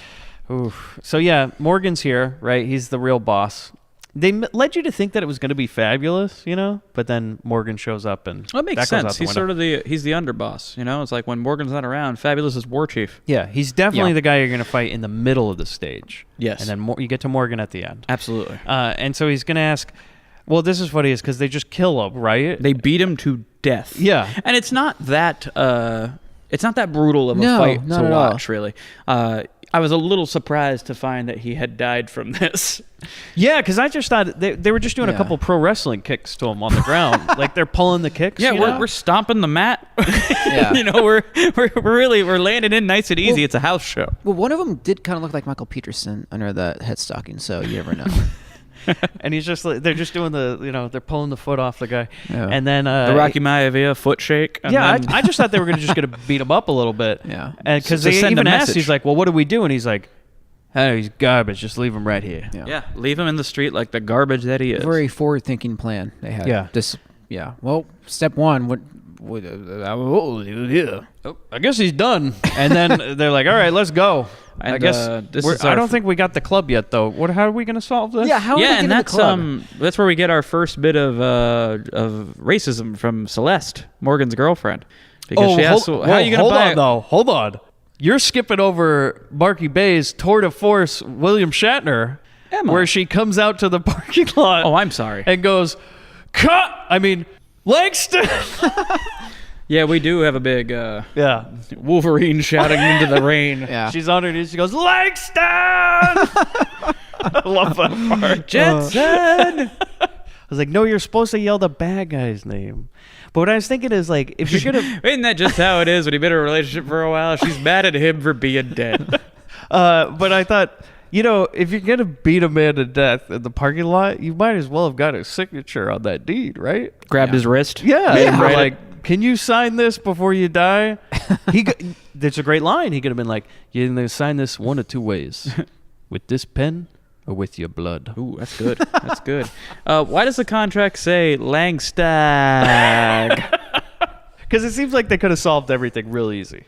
Oof. So, yeah, Morgan's here, right? He's the real boss. They led you to think that it was going to be fabulous, but then Morgan shows up and Well, that makes goes out sense. the He's window. sort of he's the underboss. It's like when Morgan's not around, Fabulous is war chief. Yeah, he's definitely Yeah. the guy you're going to fight in the middle of the stage. Yes. And then you get to Morgan at the end. Absolutely. And so he's going to ask, well, this is what he is, because they just kill him, right? They beat him to death. Yeah. And it's not that brutal of a No, fight not to at all. watch, really. I was a little surprised to find that he had died from this. Yeah, because I just thought they were just doing a Yeah. couple pro wrestling kicks to him on the ground. Like they're pulling the kicks. Yeah, you know? we're stomping the mat. Yeah. we're landing in nice and easy. Well- It's a house show. Well, one of them did kind of look like Michael Peterson under the head stocking, so you never know. And he's just they're just doing they're pulling the foot off the guy. Yeah. And then The Rocky Maivia foot shake. And Yeah, then- I just thought they were just going to beat him up a little bit. Yeah. And because To they send a even asked, message. he's like, well, what do we do? And he's like, oh, he's garbage. Just leave him right here. Yeah. yeah, leave him in the street like the garbage that he is. Very forward-thinking plan they had. Yeah. Yeah. Well, step one, Oh, I guess he's done. And then they're like, all right, let's go. And, I guess this is I our don't think we got the club yet, though. How are we going to solve this? Yeah, how are Yeah, they and getting that's the club? that's where we get our first bit of racism from Celeste, Morgan's girlfriend, because she asks, "How are you going to buy?" Hold on. You're skipping over Marky Bay's tour de force William Shatner, Am I? where she comes out to the parking lot Oh, I'm sorry. and goes, Langston! Yeah, we do have a big Yeah. Wolverine shouting into the rain. Yeah. She's on her knees. She goes, Langston! I love that part. Jetson. was like, no, you're supposed to yell the bad guy's name. But what I was thinking is like, if you're gonna, Isn't that just how it is when you've been in a relationship for a while? She's mad at him for being dead. but I thought, if you're gonna beat a man to death in the parking lot, you might as well have got his signature on that deed, right? Grabbed his wrist. Yeah, Made him and write it. like, can you sign this before you die? There's a great line. He could have been like, you can sign this one of two ways, with this pen or with your blood. Ooh, that's good. That's good. Why does the contract say Langstag? Because it seems like they could have solved everything real easy.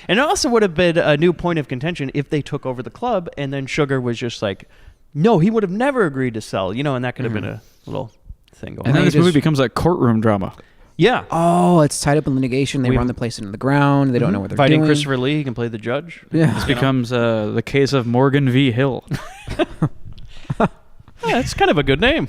And it also would have been a new point of contention if they took over the club and then Sugar was just like, no, he would have never agreed to sell, and that could have been a little thing going And on. then this movie becomes a courtroom drama. Yeah. Oh, it's tied up in litigation. They run the place into the ground. They don't know what they're Fighting doing. Christopher Lee, he can play the judge. Yeah. This becomes the case of Morgan v. Hill. Yeah, it's kind of a good name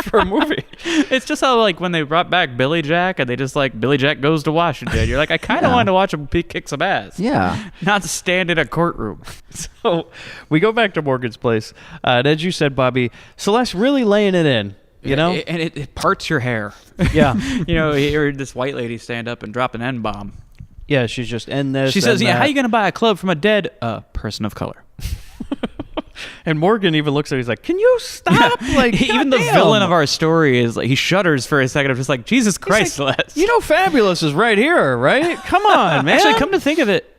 for a movie. It's just how, like, when they brought back Billy Jack and they just, like, Billy Jack Goes to Washington. You're like, I kind of wanted to watch him kick some ass. Yeah. Not stand in a courtroom. So we go back to Morgan's place. And as you said, Bobby, Celeste really laying it in, And it parts your hair. Yeah. You hear this white lady stand up and drop an N-bomb. Yeah, she's just in this. She says, and yeah, how that. you going to buy a club from a dead person of color? And Morgan even looks at her, he's like, can you stop? Like, Even the goddamn. villain of our story is like, he shudders for a second. I'm just like, Jesus Christ, Celeste. Fabulous is right here, right? Come on, man. Actually, come to think of it,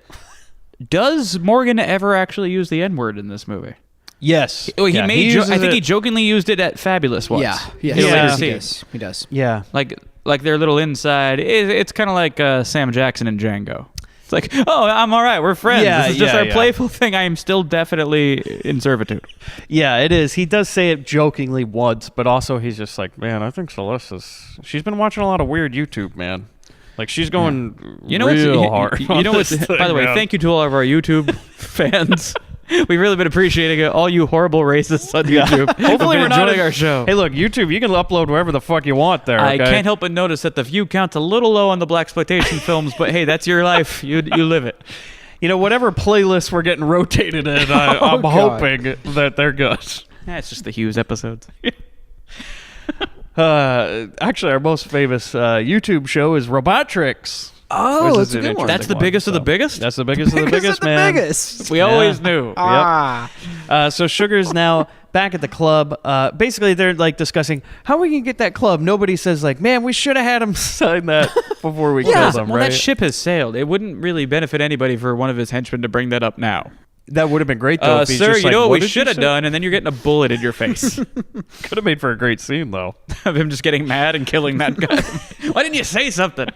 does Morgan ever actually use the N-word in this movie? Yes. Well, Yeah, I uses think it- he jokingly used it at Fabulous once. Yeah. Yeah. In a Yeah. later He scene. does. He does. Yeah. Like their little inside. It's kind of like Sam Jackson and Django. It's like, oh, I'm all right. We're friends. Yeah, This is just yeah, our yeah. playful thing. I am still definitely in servitude. Yeah, it is. He does say it jokingly once, but also he's just like, man, I think she's been watching a lot of weird YouTube, man. Like, she's going real hard. You know what's? By the way, thank you to all of our YouTube fans. We've really been appreciating it. All you horrible racists on YouTube. Hopefully have we're been not enjoying our show. Hey, look, YouTube, you can upload wherever the fuck you want there. I Okay? can't help but notice that the view count's a little low on the blaxploitation films, but hey, that's your life. You live it. Whatever playlist we're getting rotated in, I'm God. hoping that they're good. It's just the Hughes episodes. Actually, our most famous YouTube show is Robotrix. Oh, Which that's is a an good one. That's the interesting biggest of the so. biggest? That's the biggest of the biggest, man. biggest. We always knew. Ah. So Sugar's now back at the club. Basically, they're like discussing how we can get that club. Nobody says like, man, we should have had him sign that before we killed him, Well, right? that ship has sailed. It wouldn't really benefit anybody for one of his henchmen to bring that up now. That would have been great though. If he's Sir, just you like, know what we did should have say?" done, and then you're getting a bullet in your face Could have made for a great scene though. of him just getting mad and killing that guy. Why didn't you say something?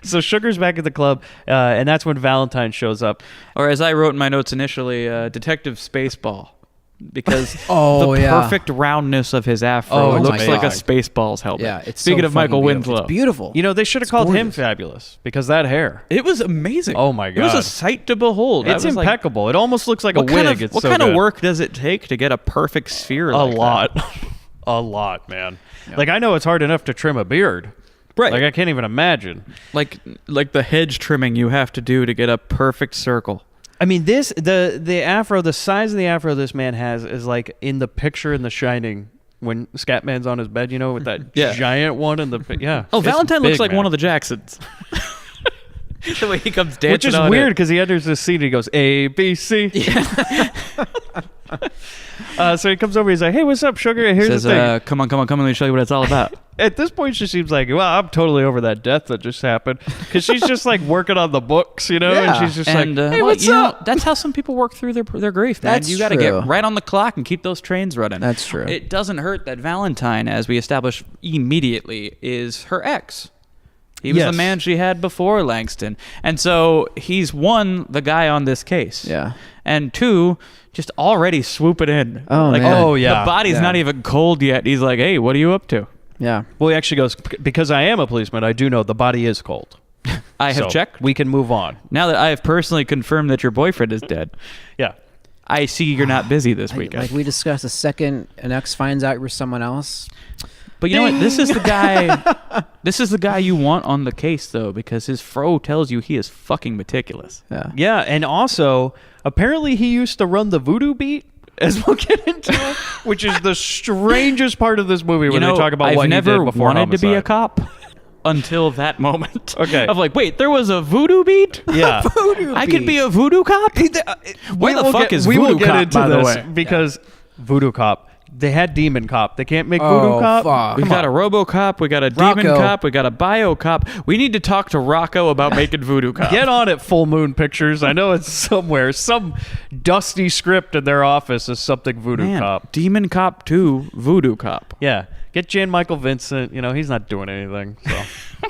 So Sugar's back at the club, and that's when Valentine shows up. Or as I wrote in my notes initially, Detective Spaceball. Because Oh, the yeah. perfect roundness of his afro Oh, looks my like a God. Spaceball's helmet. Yeah. It's Speaking so of Michael fucking beautiful. Winslow. It's beautiful. They should have called him gorgeous. Fabulous because that hair. It was amazing. Oh, my It was a God. sight to behold. I It's was like, impeccable. It almost looks like what a kind wig. of, It's what so kind of good. work does it take to get a perfect sphere A like that? lot. A lot, man. Like, I know it's hard enough to trim a beard. Right. Like, I can't even imagine. Like the hedge trimming you have to do to get a perfect circle. I mean, the afro, the size of the afro this man has is like in the picture in The Shining when Scatman's on his bed, with that Yeah. giant one in the yeah. Oh, It's Valentine looks big, like man. one of the Jacksons. The way he comes dancing Which is on weird it. because he enters this scene and he goes A B C. So he comes over. He's like, "Hey, what's up, Sugar? Here's Says, the thing." come on, let me show you what it's all about. At this point, she seems like, "Well, I'm totally over that death that just happened," because she's just like working on the books, and Yeah. she's just And like, "Hey, well, what's you know, up?" that's how some people work through their grief, man. That's You got to true. get right on the clock and keep those trains running. That's true. It doesn't hurt that Valentine, as we establish immediately, is her ex. He was Yes. the man she had before Langston. And so he's one, the guy on this case. Yeah. And two, just already swooping in. Oh, like, man. Oh, yeah. The body's Yeah. not even cold yet. He's like, hey, what are you up to? Yeah. Well, he actually goes, "Because I am a policeman, I do know the body is cold. I have So checked. We can move on." Now that I have personally confirmed that your boyfriend is dead, Yeah. I see you're not busy this weekend. Like we discussed, the second an ex finds out you're someone else. But you know what? This is the guy. This is the guy you want on the case, though, because his fro tells you he is fucking meticulous. Yeah. Yeah, and also apparently he used to run the Voodoo Beat as we'll get into, which is the strangest part of this movie when they talk about I've what never he did before wanted to be a homicide. cop until that moment. Okay. Of like, wait, there was a voodoo beat? Yeah. I could be a voodoo cop? Where the fuck is we will voodoo get cop, into by the this way? because voodoo cop. They had demon cop. They can't make Oh, voodoo cop. fuck. We've got a RoboCop, we got a demon Rocco. cop, we got a bio cop. We need to talk to Rocco about making voodoo cop. Get on it, Full Moon Pictures. I know it's somewhere. Some dusty script in their office is something voodoo Man, cop. Demon Cop 2, Voodoo Cop. Yeah. Get Jan Michael Vincent. He's not doing anything. So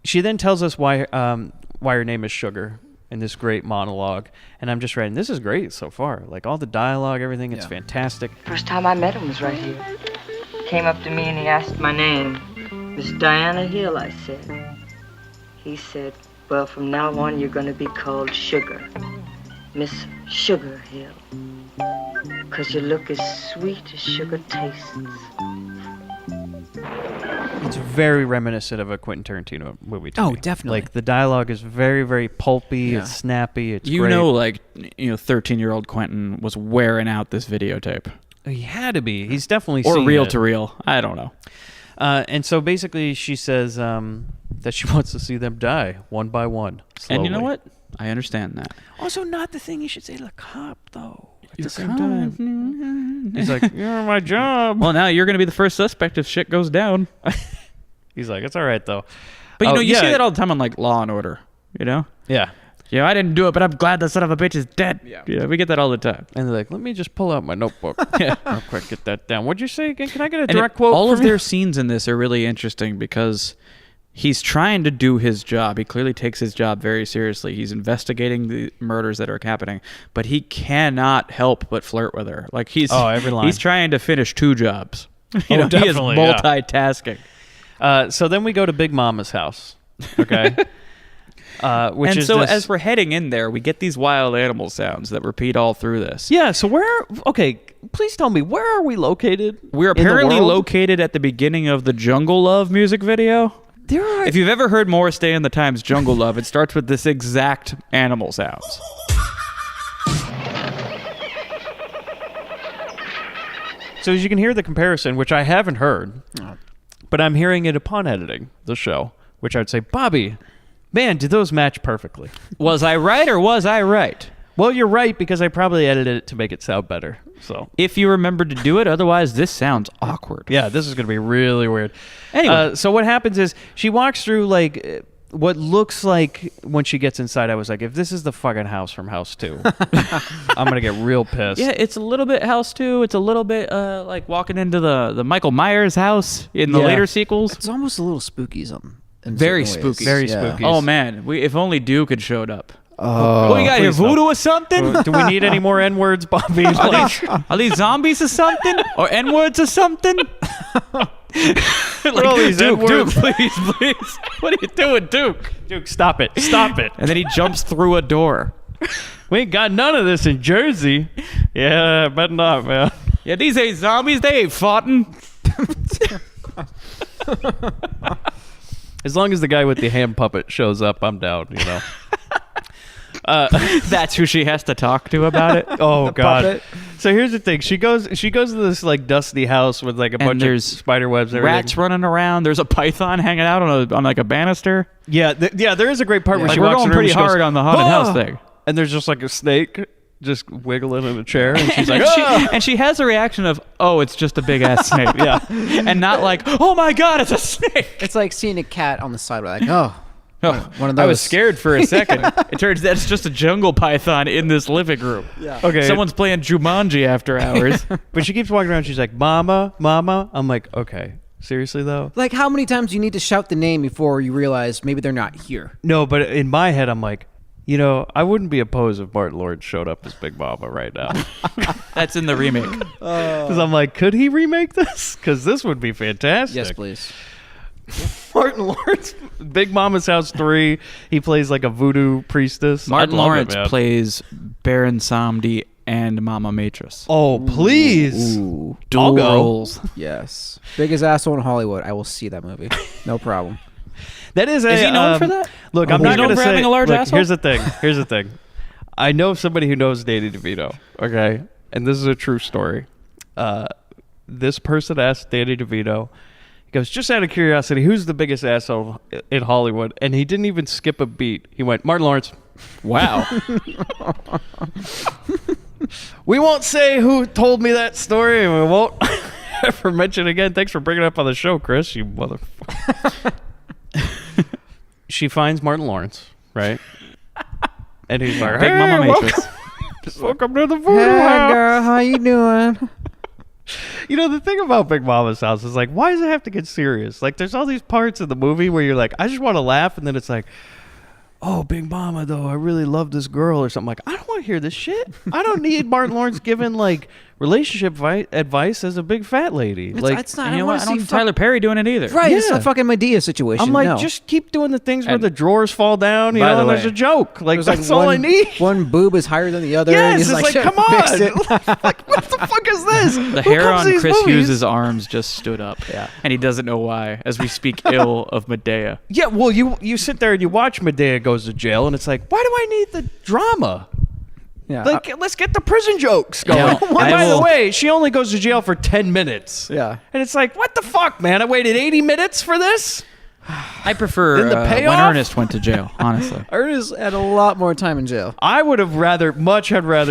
she then tells us why her name is Sugar in this great monologue. And I'm just writing, this is great so far. Like all the dialogue, everything, it's fantastic. First time I met him was right here. Came up to me and he asked my name. Miss Diana Hill, I said. He said, well, from now on you're going to be called Sugar. Miss Sugar Hill. 'Cause you look as sweet as sugar tastes. It's very reminiscent of a Quentin Tarantino movie to Oh, me. definitely. Like the dialogue is very, very pulpy. Yeah. It's snappy. It's You great. know, 13-year-old Quentin was wearing out this videotape. He had to be. He's definitely Or seen reel it. to reel. I don't know. And so basically she says that she wants to see them die one by one. And you know slowly. what? I understand that. Also, not the thing you should say to the cop, though. At You're the same time. kind He's like, you're my job. Well, now you're going to be the first suspect if shit goes down. He's like, it's all right, though. But Oh, you yeah. see that all the time on like Law and Order, Yeah. Yeah, I didn't do it, but I'm glad the son of a bitch is dead. Yeah, we get that all the time. And they're like, let me just pull out my notebook. Real quick, get that down. What'd you say again? Can I get a And direct quote? all from of you? their scenes in this are really interesting because he's trying to do his job. He clearly takes his job very seriously. He's investigating the murders that are happening, but he cannot help but flirt with her. Like every line. He's trying to finish two jobs. He is definitely, yeah. multitasking. So then we go to Big Mama's house. Okay. Which And is so this- as we're heading in there, we get these wild animal sounds that repeat all through this. Yeah, so please tell me, where are we located? We're in the apparently world? located at the beginning of the Jungle Love music video. There are If you've ever heard Morris Day and the Times Jungle Love, it starts with this exact animal sounds. So as you can hear the comparison, which I haven't heard, but I'm hearing it upon editing the show, which I'd say, Bobby, man, did those match perfectly? Was I right or was I right? Well, you're right, because I probably edited it to make it sound better. So If you remembered to do it, otherwise this sounds awkward. yeah, this is going to be really weird. Anyway. So what happens is she walks through like what looks like when she gets inside, I was like, if this is the fucking house from House 2, I'm going to get real pissed. Yeah, it's a little bit House 2. It's a little bit like walking into the Michael Myers house in the Yeah. later sequels. It's almost a little spooky. Very spooky. Very spooky. Oh, man. If only Duke had showed up. Oh, What do you got here, please don't. voodoo or something? Do we need any more N-words, Bobby? Are these zombies or something? Or N-words or something? all these Duke, N-words. please. What are you doing, Duke? Duke, stop it. Stop it. And then he jumps through a door. We ain't got none of this in Jersey. Yeah, bet not, man. Yeah, these ain't zombies. They ain't fighting. As long as the guy with the hand puppet shows up, I'm down, That's who she has to talk to about it. Oh God! puppet. So here's the thing: she goes to this like dusty house with like a bunch of there's spider webs. And everything. Rats running around. There's a python hanging out on like a banister. Yeah, there is a great part where Like she we're walks going in the room pretty and she goes, hard on the haunted house "Ah!" thing. and there's just like a snake just wiggling in a chair, and she's like, And "Ah!" and she has a reaction of, oh, it's just a big ass snake. Yeah. And not like, oh my God, it's a snake. It's like seeing a cat on the side. We're like, oh, one of those. I was scared for a second. It turns out it's just a jungle python in this living room. Yeah. Okay. Someone's playing Jumanji after hours. But she keeps walking around. She's like, "Mama, Mama." I'm like, okay, seriously though. Like, how many times do you need to shout the name before you realize maybe they're not here? No, but in my head, I'm like, I wouldn't be opposed if Martin Lawrence showed up as Big Mama right now. That's in the remake. Because I'm like, could he remake this? Because this would be fantastic. Yes, please. Martin Lawrence, Big Mama's House 3. He plays like a voodoo priestess. Martin I'd love it, Lawrence man. plays Baron Samedi and Mama Matris. Oh, please. Ooh. Dual I'll go. roles. Yes. Biggest asshole in Hollywood. I will see that movie. No problem. That is Is he known for that? Look, I'm He's not known going to for say. having a large look, asshole? Here's the thing. I know somebody who knows Danny DeVito. Okay, and this is a true story. This person asked Danny DeVito, he goes, just out of curiosity, who's the biggest asshole in Hollywood? And he didn't even skip a beat. He went, Martin Lawrence. Wow. We won't say who told me that story, and we won't ever mention it again. Thanks for bringing it up on the show, Chris, you motherfucker. She finds Martin Lawrence, right? And he's like, Big Mama Matrix. Welcome to the voodoo Hey, house. girl, how you doing? You know, the thing about Big Mama's house is like, why does it have to get serious? Like, there's all these parts of the movie where you're like, I just want to laugh, and then it's like, oh, Big Mama, though, I really love this girl or something. Like, I don't want to hear this shit. I don't need Martin Lawrence giving, like, relationship advice as a big fat lady. Like, It's not. And I you know don't what? I want don't to see need Tyler Perry doing it either. Right, it's Yeah. a fucking Medea situation. I'm like, no. just keep doing the things where And- the drawers fall down, you By know, the and there's way, a joke. Like, There's that's like all one, I need. One boob is higher than the other. and Yes, he's it's like, "Shit, come fix it." on. Like, what the fuck is this? The hair on Chris movies? Hughes' arms just stood up. Yeah. And he doesn't know why, as we speak ill of Medea. Yeah, well, you sit there and you watch Medea goes to jail, and it's like, why do I need the drama? Yeah, Like, let's get the prison jokes going. Yeah, And I by the will- way, she only goes to jail for 10 minutes. Yeah. And it's like, what the fuck, man? I waited 80 minutes for this? I prefer Then the when payoff? Ernest went to jail, honestly. Ernest had a lot more time in jail. I would have rather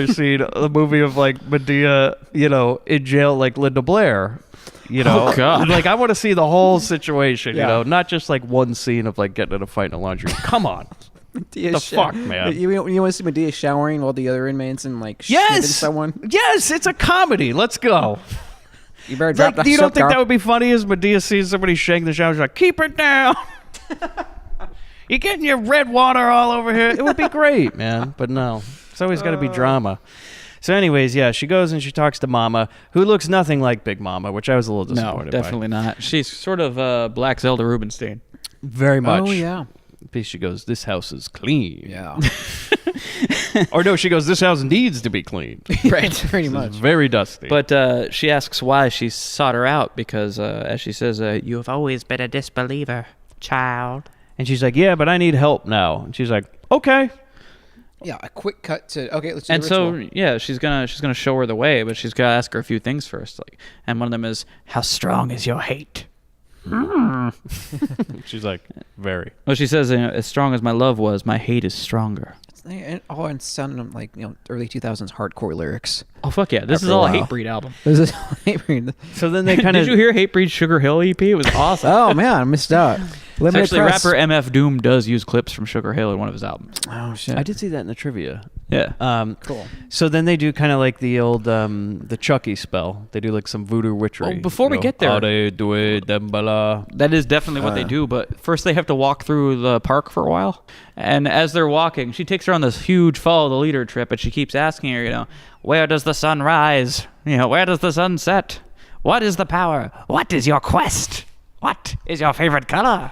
seen a movie of, like, Medea, you know, in jail like Linda Blair. You know, Oh, God. like, I want to see the whole situation, Yeah. you know, not just, like, one scene of, like, getting in a fight in a laundry room. Come on. Medea fuck, man? You want to see Medea showering while the other inmates and like shitting Yes! someone? Yes, it's a comedy. Let's go. You better drop Like, that you don't soap, think girl. that would be funny as Medea sees somebody shaking the shower? She's like, keep it down. You're getting your red water all over here. It would be great, man. But no, it's always got to be drama. So anyways, yeah, she goes and she talks to Mama, who looks nothing like Big Mama, which I was a little No, disappointed definitely not. She's sort of Black Zelda Rubinstein. by. Very much. Oh yeah, She goes, this house is clean. yeah. Or no, she goes, this house needs to be cleaned. Right, pretty It's much. very dusty. But she asks why she sought her out because, as she says, you have always been a disbeliever, child. and she's like, yeah, but I need help now. And she's like, okay. Yeah, a quick cut to okay. Let's do And the so ritual. yeah, she's gonna show her the way, but she's gotta ask her a few things first. Like, and one of them is, how strong is your hate? She's like, very. Well, she says, as strong as my love was, my hate is stronger. And sounding like early 2000s hardcore lyrics. Oh fuck yeah, this After is a all a while. Hatebreed album. This is So then they kind of. Did you hear Hatebreed Sugar Hill EP? It was awesome. oh man, I missed out. Limited Actually, press. rapper MF Doom does use clips from Sugar Hill in one of his albums. Oh shit. I did see that in the trivia. Yeah. Cool. So then they do kind of like the old the Chucky spell. They do like some voodoo witchery. Oh, before we get there- How they do it, Dembala. That is definitely what they do, but first they have to walk through the park for a while. And as they're walking, she takes her on this huge follow the leader trip, and she keeps asking her, where does the sun rise? Where does the sun set? What is the power? What is your quest? What is your favorite color?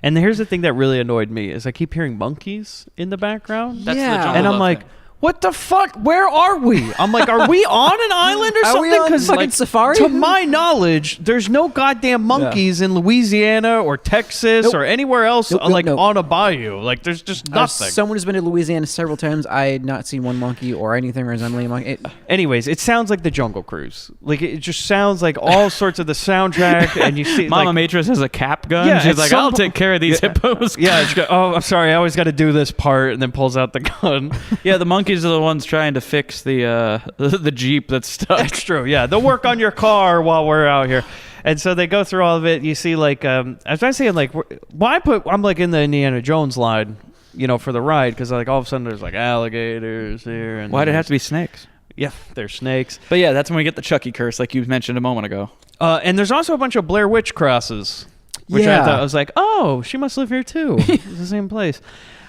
And here's the thing that really annoyed me is I keep hearing monkeys in the background. That's the Yeah. Jungle And I'm Love like, thing. what the fuck? Where are we? I'm like, are we on an island or Are we something? on fucking safari? to my knowledge, there's no goddamn monkeys in Louisiana or Texas Nope. or anywhere else Nope, like nope. on a bayou. Like there's just nothing. Someone who's been to Louisiana several times. I had not seen one monkey or anything resembling a monkey. Anyways, it sounds like the Jungle Cruise. Like it just sounds like all sorts of the soundtrack, and you see Mama like, Matrix has a cap gun. Yeah, She's at like, some I'll po- take care of these hippos. Yeah, she go, oh, I'm sorry, I always got to do this part, and then pulls out the gun. Yeah, the monkeys are the ones trying to fix the Jeep that's stuck. That's true. Yeah, they'll work on your car while we're out here, and so they go through all of it. You see, like, as I was saying, like, I'm like in the Indiana Jones line, for the ride because like all of a sudden there's like alligators here, and Why'd it have to be snakes? Yeah, there's snakes, But yeah, that's when we get the Chucky curse, like you mentioned a moment ago. and there's also a bunch of Blair Witch crosses, which Yeah. I thought I was like, oh, she must live here too. It's the same place,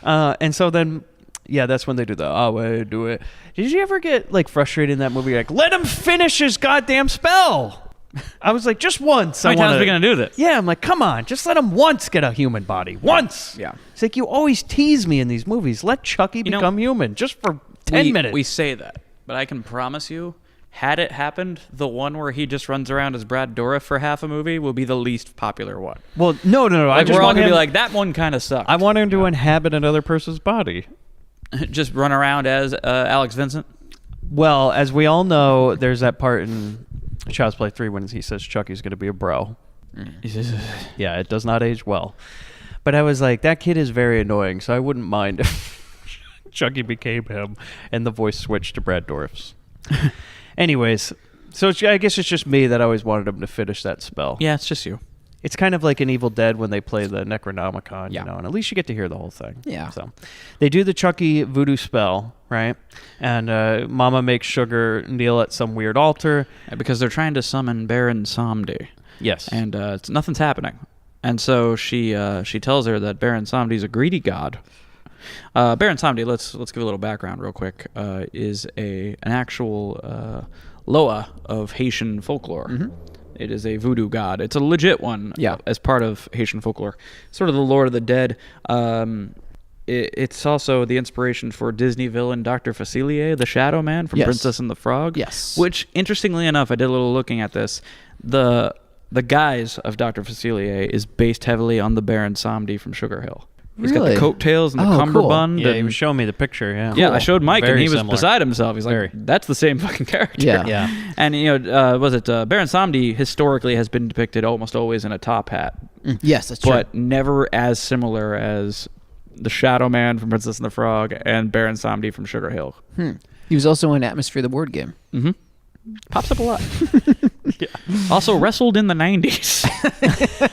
and so then. Yeah, that's when they do the way do it. Did you ever get like frustrated in that movie? Like, let him finish his goddamn spell. I was like, just once. How many times are we gonna do this? Yeah, I'm like, come on, just let him once get a human body. Once. Yeah. It's like you always tease me in these movies. Let Chucky know, become human just for 10 minutes. We say that, but I can promise you, had it happened, the one where he just runs around as Brad Dourif for half a movie will be the least popular one. Well, no. I Like, just we're all want gonna him, be like, that one kind of sucked. I want him to inhabit another person's body. just run around as Alex Vincent. Well, as we all know, there's that part in Child's Play 3 when he says Chucky's going to be a bro. Yeah, it does not age well. But I was like, that kid is very annoying, so I wouldn't mind if Chucky became him and the voice switched to Brad Dourif's. Anyways, so I guess it's just me that always wanted him to finish that spell. Yeah, it's just you. It's kind of like an Evil Dead when they play the Necronomicon, Yeah. you know, and at least you get to hear the whole thing. Yeah. So they do the Chucky voodoo spell, right? And Mama makes Sugar kneel at some weird altar. Because they're trying to summon Baron Samedi. Yes. And nothing's happening. And so she tells her that Baron Samedi is a greedy god. Baron Samedi, let's give a little background real quick, is an actual Loa of Haitian folklore. Mm-hmm. It is a voodoo god. It's a legit one. Yeah. As part of Haitian folklore. Sort of the Lord of the Dead. It's also the inspiration for Disney villain Dr. Facilier, the Shadow Man from Yes. Princess and the Frog. Yes. Which, interestingly enough, I did a little looking at this. The guise of Dr. Facilier is based heavily on the Baron Samedi from Sugar Hill. He's got Really? the coattails and the Oh, cool. cummerbund. Yeah, he and- was showing me the picture, yeah. yeah, I showed Mike, and Very he was similar. beside himself. He's like, Very. that's the same fucking character. Yeah. Yeah. And, Baron Samedi historically has been depicted almost always in a top hat, Yes, that's true. but never as similar as the Shadow Man from Princess and the Frog and Baron Samedi from Sugar Hill. He was also in Atmosphere, the board game. Pops up a lot. Also wrestled in the 90s.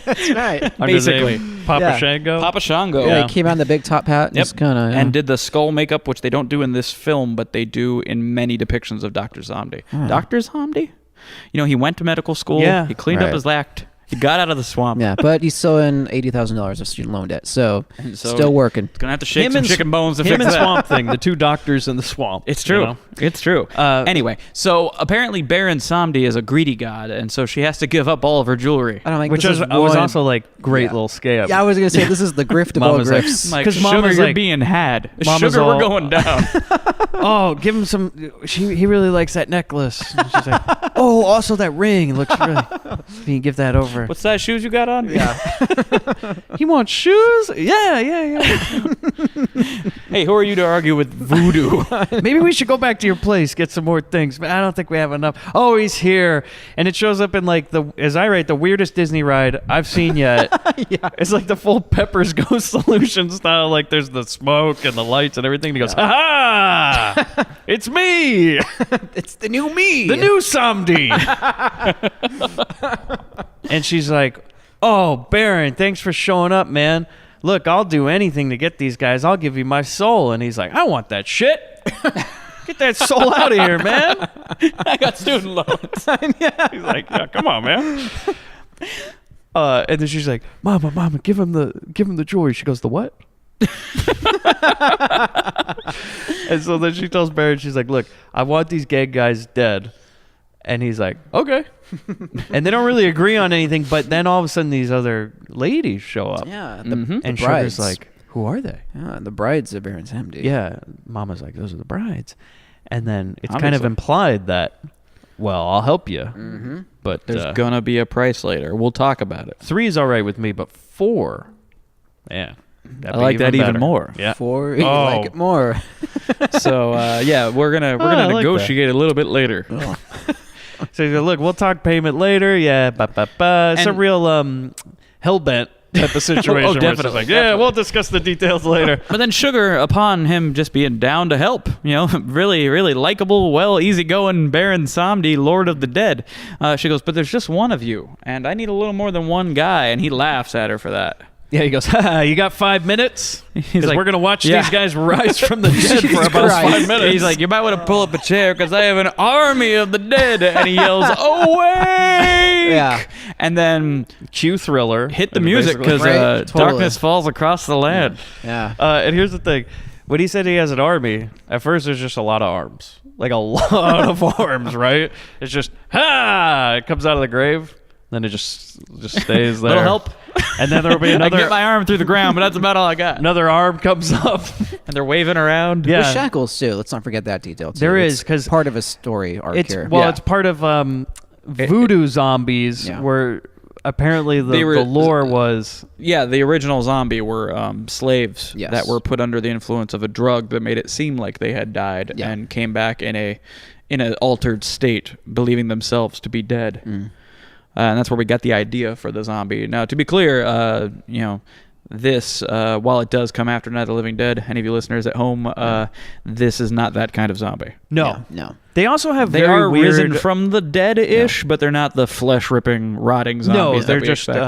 That's right. Under the Basically. name Papa Yeah. Shango. Papa Shango. Yeah, he came out in the big top hat. And just kind of And did the skull makeup, which they don't do in this film, but they do in many depictions of Dr. Samedi. Dr. Samedi? You know, he went to medical school. Yeah. He cleaned up Right. his act. He got out of the swamp. Yeah, but he's still in $80,000 of student loan debt, so still working. He's gonna have to shake some chicken bones to him fix and that. Swamp Thing, the two doctors in the swamp. It's true. you know? It's true. Anyway, so apparently Baron Samedi is a greedy god, and so she has to give up all of her jewelry. I don't like Which this was is one- also like great Yeah. little scam. Yeah, I was gonna say this is the grift of all Mama's like, grifts. Like, 'Cause Sugar, Mama's you're like- being had. Mama's Sugar, we're all- going down. Oh, give him some. He really likes that necklace. And she's like, oh, also that ring looks really. Can you give that over? What size shoes you got on? Yeah. He wants shoes? Yeah. Hey, who are you to argue with voodoo? Maybe we should go back to your place, get some more things. But I don't think we have enough. Oh, he's here, and it shows up in like as I write, the weirdest Disney ride I've seen yet. Yeah, it's like the full Pepper's Ghost Solution style. Like there's the smoke and the lights and everything. And he goes, ha ha! It's me, It's the new me. the new Samdi. And she's like, oh, Baron, thanks for showing up, man. Look, I'll do anything to get these guys. I'll give you my soul. And he's like, I want that shit. Get that soul out of here, man. I got student loans. He's like, yeah, come on, man. And then she's like, Mama, give him the jewelry. She goes, the what? And so then she tells Baron, she's like, look, I want these gang guys dead. And he's like, okay. And they don't really agree on anything, but then all of a sudden these other ladies show up. Yeah, And brides. Sugar's like, who are they? Yeah, the brides of Baron Samedi. Yeah. Mama's like, those are the brides. And then it's kind of Obviously. implied that, well, I'll help you. Mm-hmm. But There's gonna be a price later. We'll talk about it. 3 is all right with me, but 4, yeah. I like that even better. more. Yeah. 4, you Oh. like it more. So yeah, we're gonna I like negotiate a little bit later. So he's like, look, we'll talk payment later. Yeah, It's a And- real hellbent type of situation. where it's just definitely, like, yeah, we'll discuss the details later. But then Sugar, upon him just being down to help, really, really likable, easygoing Baron Samedi, Lord of the Dead, she goes, but there's just one of you, and I need a little more than one guy, and he laughs at her for that. Yeah, he goes, you got 5 minutes? Because like, we're going to watch yeah. these guys rise from the dead for Jesus about Christ. 5 minutes. He's like, you might want to pull up a chair because I have an army of the dead, and he yells, awake! Yeah. And then Q Thriller. hit the And music basically- because Right, totally. darkness falls across the land. Yeah. And here's the thing. When he said he has an army, at first there's just a lot of arms. Like a lot of arms, right? It's just, it comes out of the grave. Then it just stays there. Little help. And then there'll be I can another get my arm through the ground, but that's about all I got. another arm comes up. And they're waving around. Yeah. There's shackles too. Let's not forget that detail too. There It's is, 'cause part of a story arc It's here. well, Yeah. it's part of voodoo zombies Yeah. where apparently the lore was the original zombie were slaves Yes. that were put under the influence of a drug that made it seem like they had died and came back in an altered state, believing themselves to be dead. And that's where we got the idea for the zombie. Now, to be clear, this, while it does come after Night of the Living Dead, any of you listeners at home, this is not that kind of zombie. no. No. They also have They very are weird. risen from the dead-ish, but they're not the flesh-ripping, rotting zombies. No, that they're we just expect.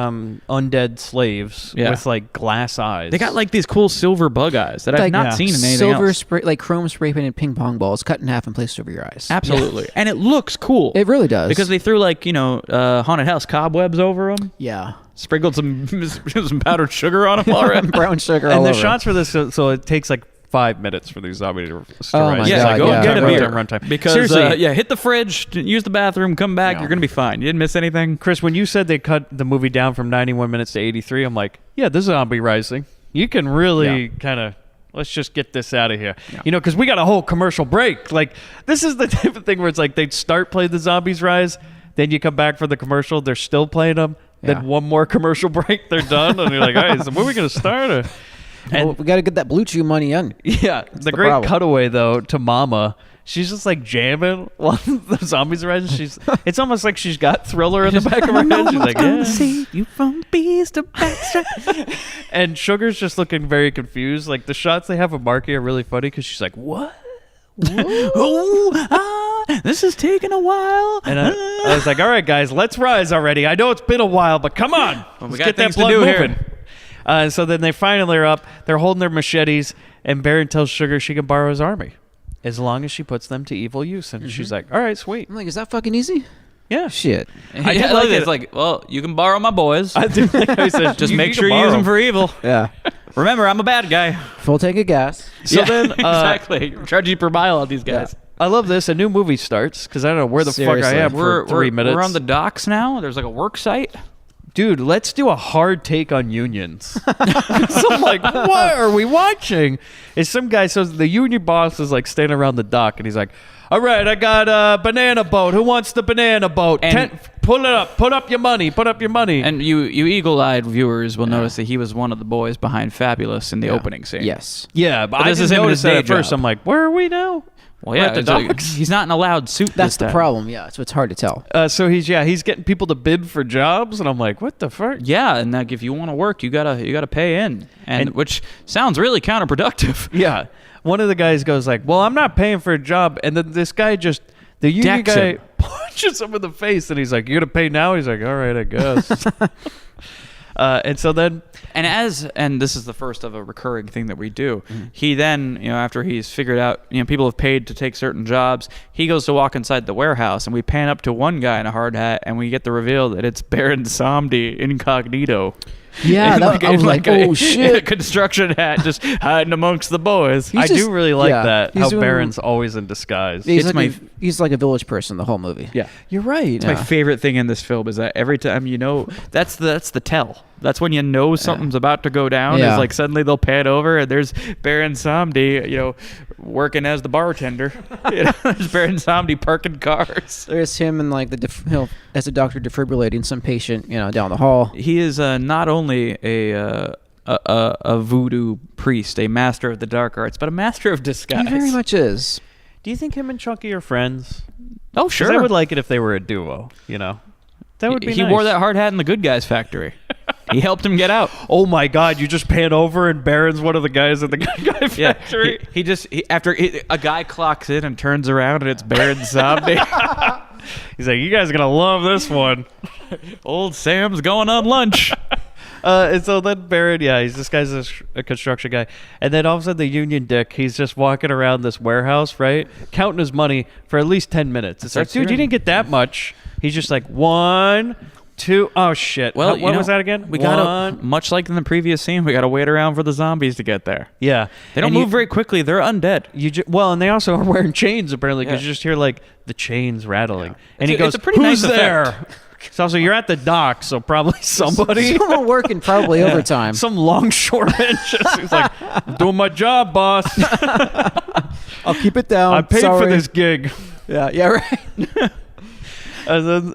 undead slaves with like glass eyes. They got like these cool silver bug eyes that I've not seen in anything silver else. spray, like chrome spray painted ping pong balls cut in half and placed over your eyes. Absolutely, and it looks cool. It really does. Because they threw like haunted house cobwebs over them. Yeah. Sprinkled some powdered sugar on them already. Brown sugar and all the over. shots for this, so it takes like 5 minutes for these zombies to Oh my rise. God, Go yeah. get a beer. Runtime. Because Seriously, hit the fridge, use the bathroom, come back. You're gonna be fine. You didn't miss anything. Chris, when you said they cut the movie down from 91 minutes to 83, I'm like, yeah, this is zombie rising. You can really kind of, let's just get this out of here. Because we got a whole commercial break. Like, this is the type of thing where it's like they'd start playing the zombies rise, then you come back for the commercial, they're still playing them, then one more commercial break, they're done, and you're like, all right, is the movie going to start? Or? And we got to get that Blue Chew money in. Yeah, the great problem. cutaway though to Mama. She's just like jamming while the zombies are rising. It's almost like she's got Thriller in the back of her head. She's like, yeah. Save you from beast of backstrap. And Sugar's just looking very confused. Like the shots they have of Marky are really funny because she's like, what? This is taking a while. And I was like, all right, guys, let's rise already. I know it's been a while, but come on. Let's got get that things to blood do here. moving. So then they finally are up. They're holding their machetes, and Baron tells Sugar she can borrow his army as long as she puts them to evil use. And she's like, all right, sweet. I'm like, is that fucking easy? Yeah. Shit. I did like like it. it. It's like, well, you can borrow my boys. I do like how he said, Just you make can sure you borrow use them for evil. Yeah. Remember, I'm a bad guy. Full tank of gas. So then, exactly. Charge you per mile on these guys. I love this. A new movie starts because I don't know where the fuck I Seriously. am for 3 minutes. We're on the docks now. There's like a work site. Dude, let's do a hard take on unions. So I'm like, what are we watching? Is some guy, so the union boss is like standing around the dock and he's like, all right, I got a banana boat. Who wants the banana boat? And- Pull it up. Put up your money. Put up your money. And you eagle-eyed viewers will notice that he was one of the boys behind Fabulous in the opening scene. Yes. yeah, but I this is didn't him in notice his that day at first. job. I'm like, where are we now? Well, yeah, at the it's like- docks. he's not in a loud suit. That's this the time. problem. Yeah. So it's hard to tell. So he's getting people to bid for jobs, and I'm like, what the fuck? Yeah, and like if you want to work, you gotta pay in, and which sounds really counterproductive. Yeah. One of the guys goes like, well, I'm not paying for a job. And then this guy the union Decks guy him. punches him in the face. And he's like, you're going to pay now? He's like, all right, I guess. And so then, And this is the first of a recurring thing that we do. He then, after he's figured out, people have paid to take certain jobs, he goes to walk inside the warehouse, and we pan up to one guy in a hard hat, and we get the reveal that it's Baron Samdi incognito. Yeah. In I was in like, a oh, shit. construction hat, just hiding amongst the boys. He's I just- do really like yeah, that, he's how doing- Baron's always in disguise. He's It's like he's like a village person the whole movie. Yeah. You're right. It's my favorite thing in this film is that every time that's the tell. That's when you know something's about to go down. Yeah. Is like suddenly they'll pan over and there's Baron Samdi, working as the bartender. There's Baron Samdi parking cars. There's him and like as a doctor defibrillating some patient, down the hall. He is not only a voodoo priest, a master of the dark arts, but a master of disguise. He very much is. Do you think him and Chunky are friends? Oh, 'Cause sure. I would like it if they were a duo, That would be He nice. wore that hard hat in the Good Guys factory. He helped him get out. Oh my God! You just pan over and Baron's one of the guys at the guy Yeah, factory. after a guy clocks in and turns around and it's Baron Samdi. He's like, "You guys are gonna love this one." Old Sam's going on lunch. And so then Baron, he's this guy's a construction guy, and then all of a sudden the union dick, he's just walking around this warehouse, right, counting his money for at least 10 minutes. It's like, dude, you didn't get that much. He's just like 1, 2. Oh shit! Well, what was that again? We got much like in the previous scene. We got to wait around for the zombies to get there. Yeah, They don't And move very quickly. They're undead. And they also are wearing chains apparently because Yeah. you just hear like the chains rattling, and he It's goes, a pretty "Who's nice there?" effect. So also you're at the dock, so probably somebody. Someone working probably overtime. Some longshoreman just he's like, "I'm doing my job, boss. I'll keep it down. I paid for Sorry. this gig." Yeah, right. And then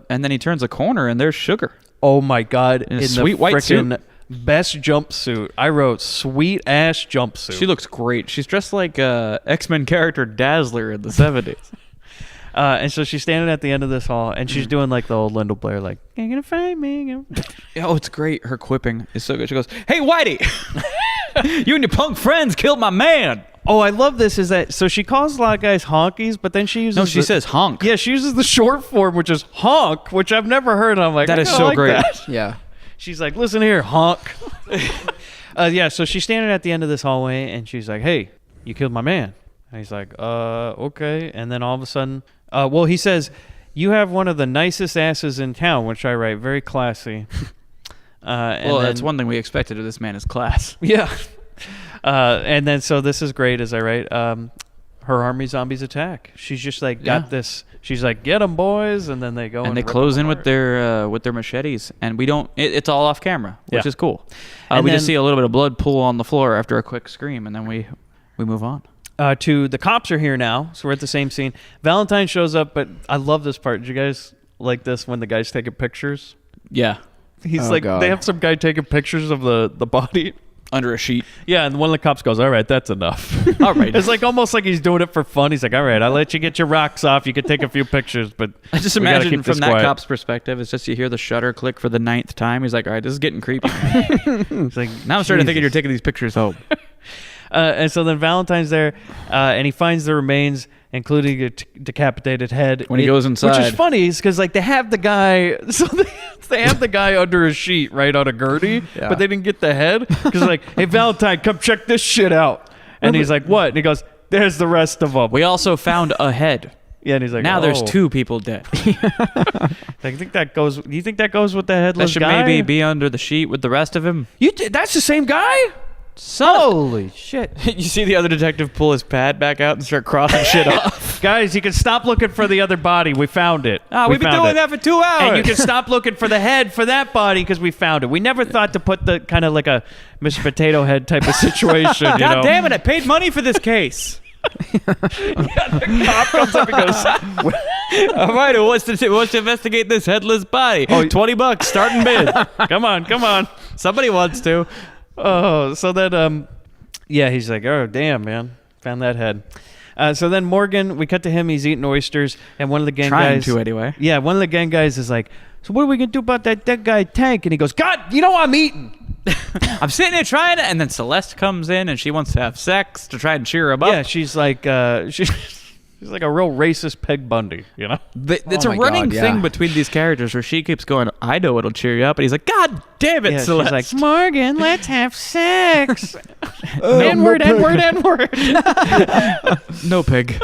And then he turns a corner and there's Sugar. oh my God, In a the sweet white frickin' suit. best jumpsuit. I wrote sweet ass jumpsuit. She looks great. She's dressed like X-Men character Dazzler in the 70s. And so she's standing at the end of this hall, and she's doing like the old Lyndall Blair, like, "You're gonna find me." Oh, it's great. Her quipping is so good. She goes, "Hey, Whitey, you and your punk friends killed my man." Oh, I love this. Is that so? She calls a lot of guys honkies, but then she uses No, she says honk. Yeah, she uses the short form, which is honk, which I've never heard. I'm like, That I is kinda so like great. that. Yeah. She's like, "Listen here, honk." Yeah, so she's standing at the end of this hallway, and she's like, "Hey, you killed my man." And he's like, okay. And then all of a sudden, well, he says, "You have one of the nicest asses in town," which I write very classy. Well, that's one thing we expected of this man is class. Yeah. And then, so this is great, as I write, her army zombies attack. She's just like got this. She's like, "Get them, boys!" And then they go And they rip close them in with apart. their machetes, and we don't. It's all off camera, which Yeah. is cool. And We just then- see a little bit of blood pool on the floor after a quick scream, and then we move on. To the cops are here now, so we're at the same scene. Valentine shows up, but I love this part. Did you guys like this when the guy's taking pictures? Yeah, He's Oh, like, God. they have some guy taking pictures of the body. under a sheet. Yeah, and one of the cops goes, "All right, that's enough." All right. It's like almost like he's doing it for fun. He's like, "All right, I'll let you get your rocks off. You can take a few pictures, but I just we gotta imagine keep this from that quiet." cop's perspective, it's just you hear the shutter click for the 9th time. He's like, "All right, this is getting creepy." It's like, Now I'm starting to think Jesus. you're taking these pictures home. And so then Valentine's there, and he finds the remains, including a decapitated head. When he goes which inside. is funny, is because like they have the guy, so they have the guy under a sheet, right, on a gurney, Yeah. but they didn't get the head because like, "Hey Valentine, come check this shit out," and he's like, "What?" And he goes, "There's the rest of them." We also found a head. Yeah, and he's like, Now there's "Oh." 2 people dead. I think that goes. Do you think that goes with the headless That should guy? maybe be under the sheet with the rest of him. That's the same guy. Holy shit! You see the other detective pull his pad back out and start crossing shit off. Guys, you can stop looking for the other body. We found it. We've been found doing it. that for 2 hours. And you can stop looking for the head for that body because we found it. We never thought to put the kind of like a Mr. Potato Head type of situation. You God know? damn it! I paid money for this case. The cop comes up and goes, All right, who wants to investigate this headless body? Oh, $20, starting bid. come on. Somebody wants to. Oh, so then, yeah, he's like, "Oh, damn, man. Found that head." So then Morgan, we cut to him. He's eating oysters, and one of the gang Trying guys. to, anyway. Yeah, one of the gang guys is like, "So what are we going to do about that dead guy Tank?" And he goes, "God, you know I'm eating." I'm sitting there trying to, and then Celeste comes in and she wants to have sex to try and cheer him up. Yeah, she's like, she's like a real racist Peg Bundy, you know? It's Oh a my running God, yeah. thing between these characters where she keeps going, "I know it'll cheer you up," and he's like, "God damn it, Yeah, Celeste!" she's like, "Morgan, let's have sex." N-word. "No pig."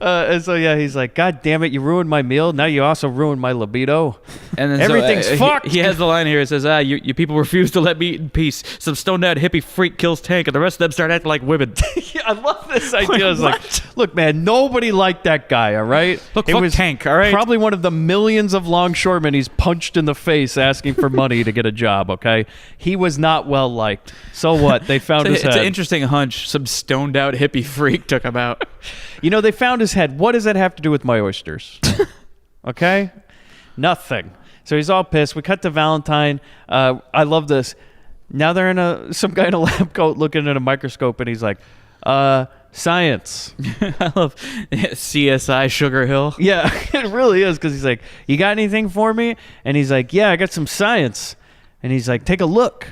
And so yeah, he's like, "God damn it, you ruined my meal. Now you also ruined my libido." And then Everything's fucked. He has the line here. It says, you people refuse to let me eat in peace. Some stoned out hippie freak kills Tank, and the rest of them start acting like women." Yeah, I love this idea. It's like, what? look, man, nobody liked that guy. All right, Look, fuck Tank, all right? Probably one of the millions of longshoremen he's punched in the face asking for money to get a job. Okay, he was not well liked. So what? They found his It's head. an interesting hunch. Some stoned out hippie freak took him out. You know, they found his head. What does that have to do with my oysters? Okay? Nothing. So he's all pissed. We cut to Valentine. I love this. Now they're in some guy in a lab coat looking at a microscope, and he's like, science. I love CSI Sugar Hill. Yeah, it really is, because he's like, "You got anything for me?" And he's like, "Yeah, I got some science." And he's like, "Take a look.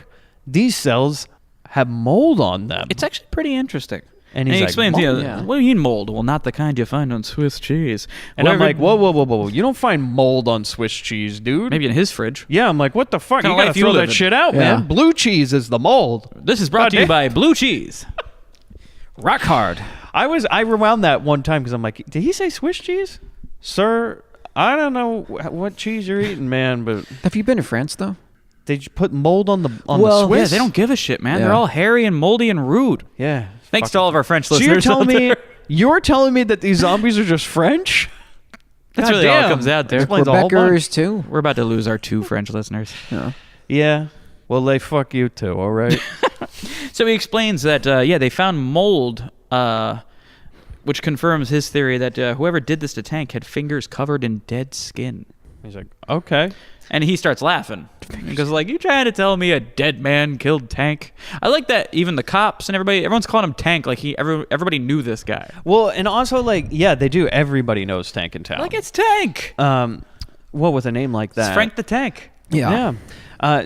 These cells have mold on them." It's actually pretty interesting. And And he's he like, explains, "Mold?" Yeah. what do you mean mold? Well, not the kind you find on Swiss cheese. And I'm Whatever- like, whoa. You don't find mold on Swiss cheese, dude. Maybe in his fridge. Yeah, I'm like, what the fuck? Kinda You gotta life you throw live that in. shit out, Yeah. man. Blue cheese is the mold. This is brought to you Goddamn. by Blue Cheese. Rock hard. I rewound that one time because I'm like, did he say Swiss cheese? Sir, I don't know what cheese you're eating, man, but Have you been to France though? did you put mold on the Well, the Yeah, Swiss? they don't give a shit, man. They're Yeah. all hairy and moldy and rude. Yeah. Thanks to all of our French So listeners. you're telling me that these zombies are just French? That's really all it comes out to. Explains a whole bunch. Quebecers too. We're about to lose our 2 French listeners. Yeah. Yeah. Well, they fuck you too, all right? So he explains that, they found mold, which confirms his theory that whoever did this to Tank had fingers covered in dead skin. He's like, okay. And he starts laughing because, like, you trying to tell me a dead man killed Tank? I like that even the cops and everyone's calling him Tank. Like everybody knew this guy. Well, and also, like, yeah, they do. Everybody knows Tank in town. Like, it's Tank. Well, with a name like that, It's Frank the Tank. Yeah.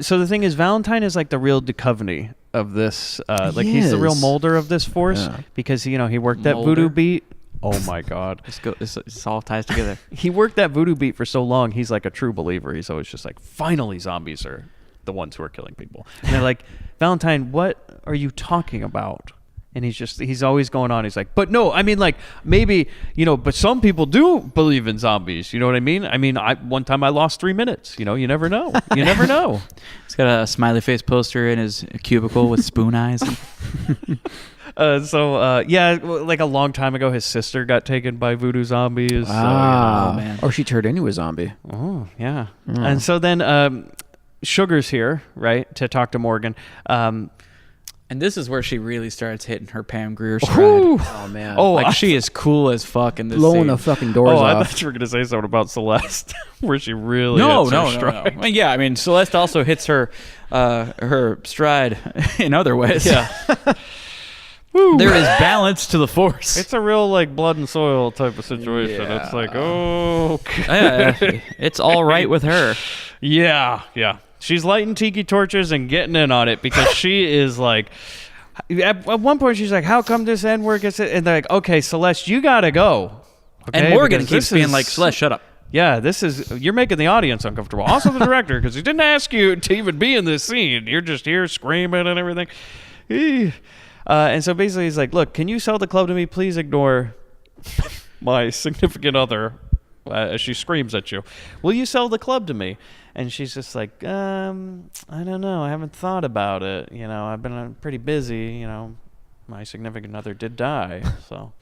So the thing is, Valentine is like the real Duchovny of this. He's the real molder of this force because he worked that voodoo beat. Oh my God! This all ties together. He worked that voodoo beat for so long. He's like a true believer. He's always just like, finally, zombies are the ones who are killing people. And they're like, Valentine, what are you talking about? And he's always going on. He's like, but no, I mean, like, maybe, but some people do believe in zombies. You know what I mean? I mean, one time I lost 3 minutes. You never know. You never know. He's got a smiley face poster in his cubicle with spoon eyes. Like a long time ago, his sister got taken by voodoo zombies. Wow. Oh, man. Or she turned into a zombie. Oh, yeah. And so then Sugar's here, right, to talk to Morgan. And this is where she really starts hitting her Pam Grier stride. Oh, man. Oh, she is cool as fuck in this Blowing scene. the fucking doors I off. thought you were going to say something about Celeste, where she really No. hits her stride. Well, yeah, I mean, Celeste also hits her stride in other ways. Yeah. There is balance to the force. It's a real, like, blood and soil type of situation. Yeah. It's like, okay. Yeah, it's all right with her. Yeah. She's lighting tiki torches and getting in on it because she is like, at one point she's like, how come this N-word gets it? And they're like, okay, Celeste, you gotta go. Okay? And Morgan Because keeps this being is- like, Celeste, shut up. Yeah, you're making the audience uncomfortable. Also the director, because he didn't ask you to even be in this scene. You're just here screaming and everything. And so basically he's like, look, can you sell the club to me? Please ignore my significant other as she screams at you. Will you sell the club to me? And she's just like, I don't know. I haven't thought about it. I've been pretty busy. My significant other did die. So,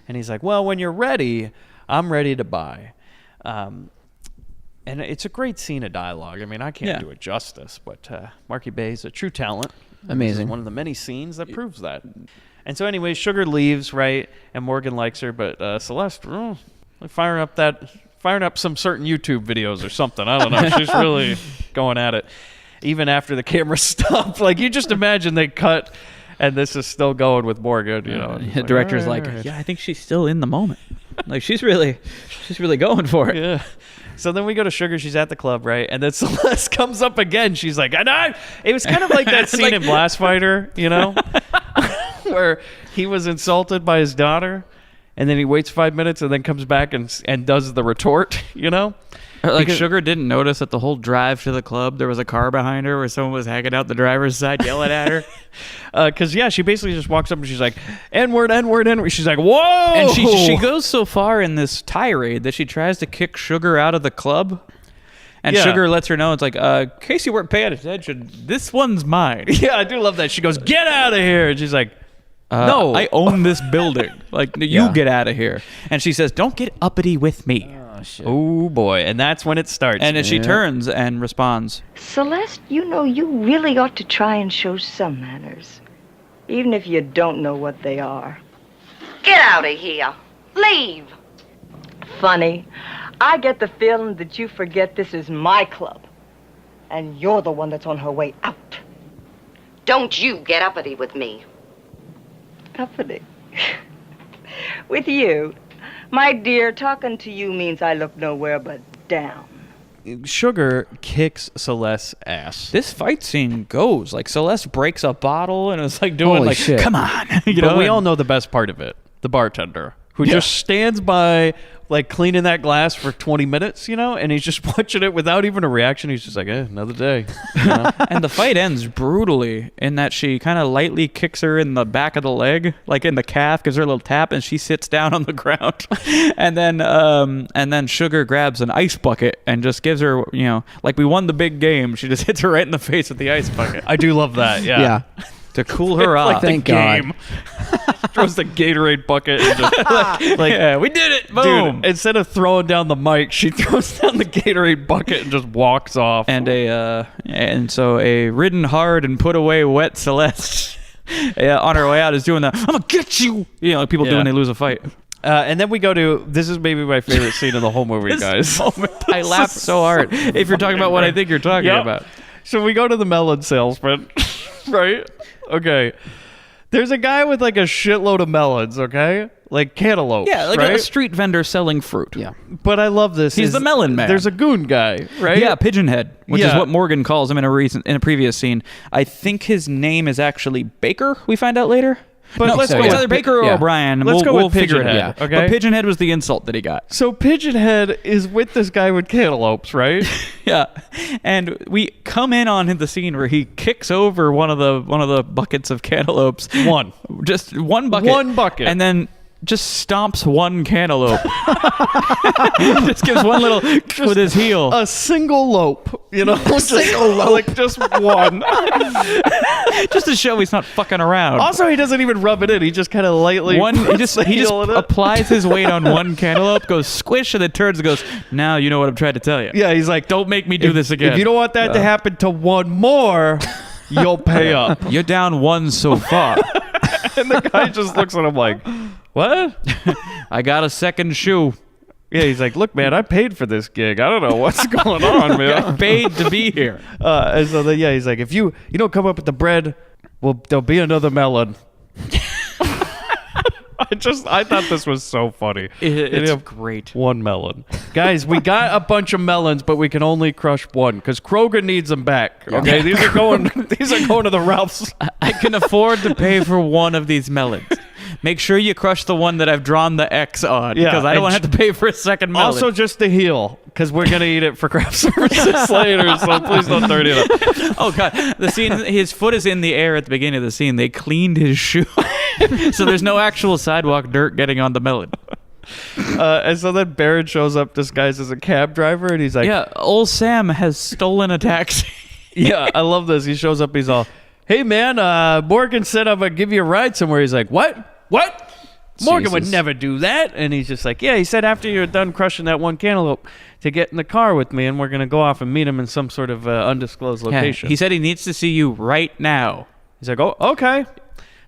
and he's like, well, when you're ready, I'm ready to buy. And it's a great scene of dialogue. I mean, I can't do it justice, but Marky Bay is a true talent. Amazing. This is one of the many scenes that proves that. And so anyway, Sugar leaves, right? And Morgan likes her, but Celeste, firing up some certain YouTube videos or something. I don't know. She's really going at it. Even after the camera stopped. Like, you just imagine they cut and this is still going with Morgan, The director's like, yeah, I think she's still in the moment. Like, she's really going for it. Yeah. So then we go to Sugar. She's at the club, right? And then Celeste comes up again. She's like, it was kind of like that scene in Blast Fighter, where he was insulted by his daughter. And then he waits 5 minutes and then comes back and does the retort, Like, Sugar didn't notice that the whole drive to the club, there was a car behind her where someone was hanging out the driver's side yelling at her. Because, she basically just walks up and she's like, N-word, N-word, N-word. She's like, whoa! And she goes so far in this tirade that she tries to kick Sugar out of the club. And Sugar lets her know, it's like, in case you weren't paying attention, this one's mine. Yeah, I do love that. She goes, get out of here! And she's like, no. I own this building. Like, you get out of here. And she says, don't get uppity with me. Oh, shit. Oh, boy. And that's when it starts. And then she turns and responds, Celeste, you really ought to try and show some manners. Even if you don't know what they are. Get out of here. Leave. Funny. I get the feeling that you forget this is my club. And you're the one that's on her way out. Don't you get uppity with me. Uppity. With you. My dear, talking to you means I look nowhere but down. Sugar kicks Celeste's ass. this fight scene goes. Like, Celeste breaks a bottle and it's like doing, Holy like, shit. come on. But we all know the best part of it. The bartender. Who just stands by, like, cleaning that glass for 20 minutes, and he's just watching it without even a reaction. He's just like, another day. And the fight ends brutally in that she kind of lightly kicks her in the back of the leg, like in the calf, gives her a little tap, and she sits down on the ground. And then Sugar grabs an ice bucket and just gives her, like we won the big game. She just hits her right in the face with the ice bucket I do love that, Yeah. to cool her off. Like the Thank God. game. Throws the Gatorade bucket and just, like, Yeah, we did it. Boom. dude, instead of throwing down the mic, she throws down the Gatorade bucket and just walks off. And so a ridden hard and put away wet Celeste on her way out is doing the I'm gonna get you. Like people do when they lose a fight. And then we go to, this is maybe my favorite scene of the whole movie, guys. I laughed so hard. If you're talking about what I think you're talking Yep. about. So we go to the melon salesman, right? Okay. There's a guy with like a shitload of melons, okay? Like cantaloupes, Yeah, like right? a street vendor selling fruit. Yeah. But I love this. He's the melon man. There's a goon guy, right? Yeah, Pigeonhead, which is Yeah. what Morgan calls him in a previous scene. I think his name is actually Baker. We find out later. But No, let's it's go either with Baker or yeah. O'Brien. Let's go we'll with figure it Pigeonhead, out. okay? But Pigeonhead was the insult that he got. So Pigeonhead is with this guy with cantaloupes, right? Yeah, and we come in on the scene where he kicks over one of the buckets of cantaloupes. Just one bucket. One bucket. and then just stomps one cantaloupe. Just gives one little with his heel. A single lope, you know? Single lope. Like just one. Just to show he's not fucking around. Also, he doesn't even rub it in. He just kind of lightly He just heel in it. applies his weight on one cantaloupe, goes squish, and then turns and goes, now you know what I'm trying to tell you. Yeah, he's like, Don't make me do this again. If you don't want that to happen to one more, you'll pay up. You're down one so far. And the guy just looks at him like, what? I got a second shoe. Yeah, he's like, look, man, I paid for this gig. I don't know what's going on, I man. paid to be here. And so then, yeah, he's like, if you don't come up with the bread, well, there'll be another melon. I thought this was so funny. It's Yeah. great. One melon. Guys, we got a bunch of melons, but we can only crush one because Kroger needs them back. Okay, these are going to the Ralphs. I can afford to pay for one of these melons. Make sure you crush the one that I've drawn the X on, Yeah, because I don't and want to have to pay for a second melon. Also, just the heel because we're gonna eat it for craft services later. So please don't dirty it up. oh god, the scene. His foot is in the air at the beginning of the scene. They cleaned his shoe, so there's no actual sidewalk dirt getting on the melon. And so then Barron shows up disguised as a cab driver, and he's like, Yeah, old Sam has stolen a taxi. yeah, I love this. He shows up, he's all, hey man, Morgan said I'm gonna give you a ride somewhere. He's like, what? Morgan would Jesus. never do that. And he's just like, yeah, he said after you're done crushing that one cantaloupe to get in the car with me, and we're gonna go off and meet him in some sort of undisclosed location. He said he needs to see you right now. He's like, oh, okay.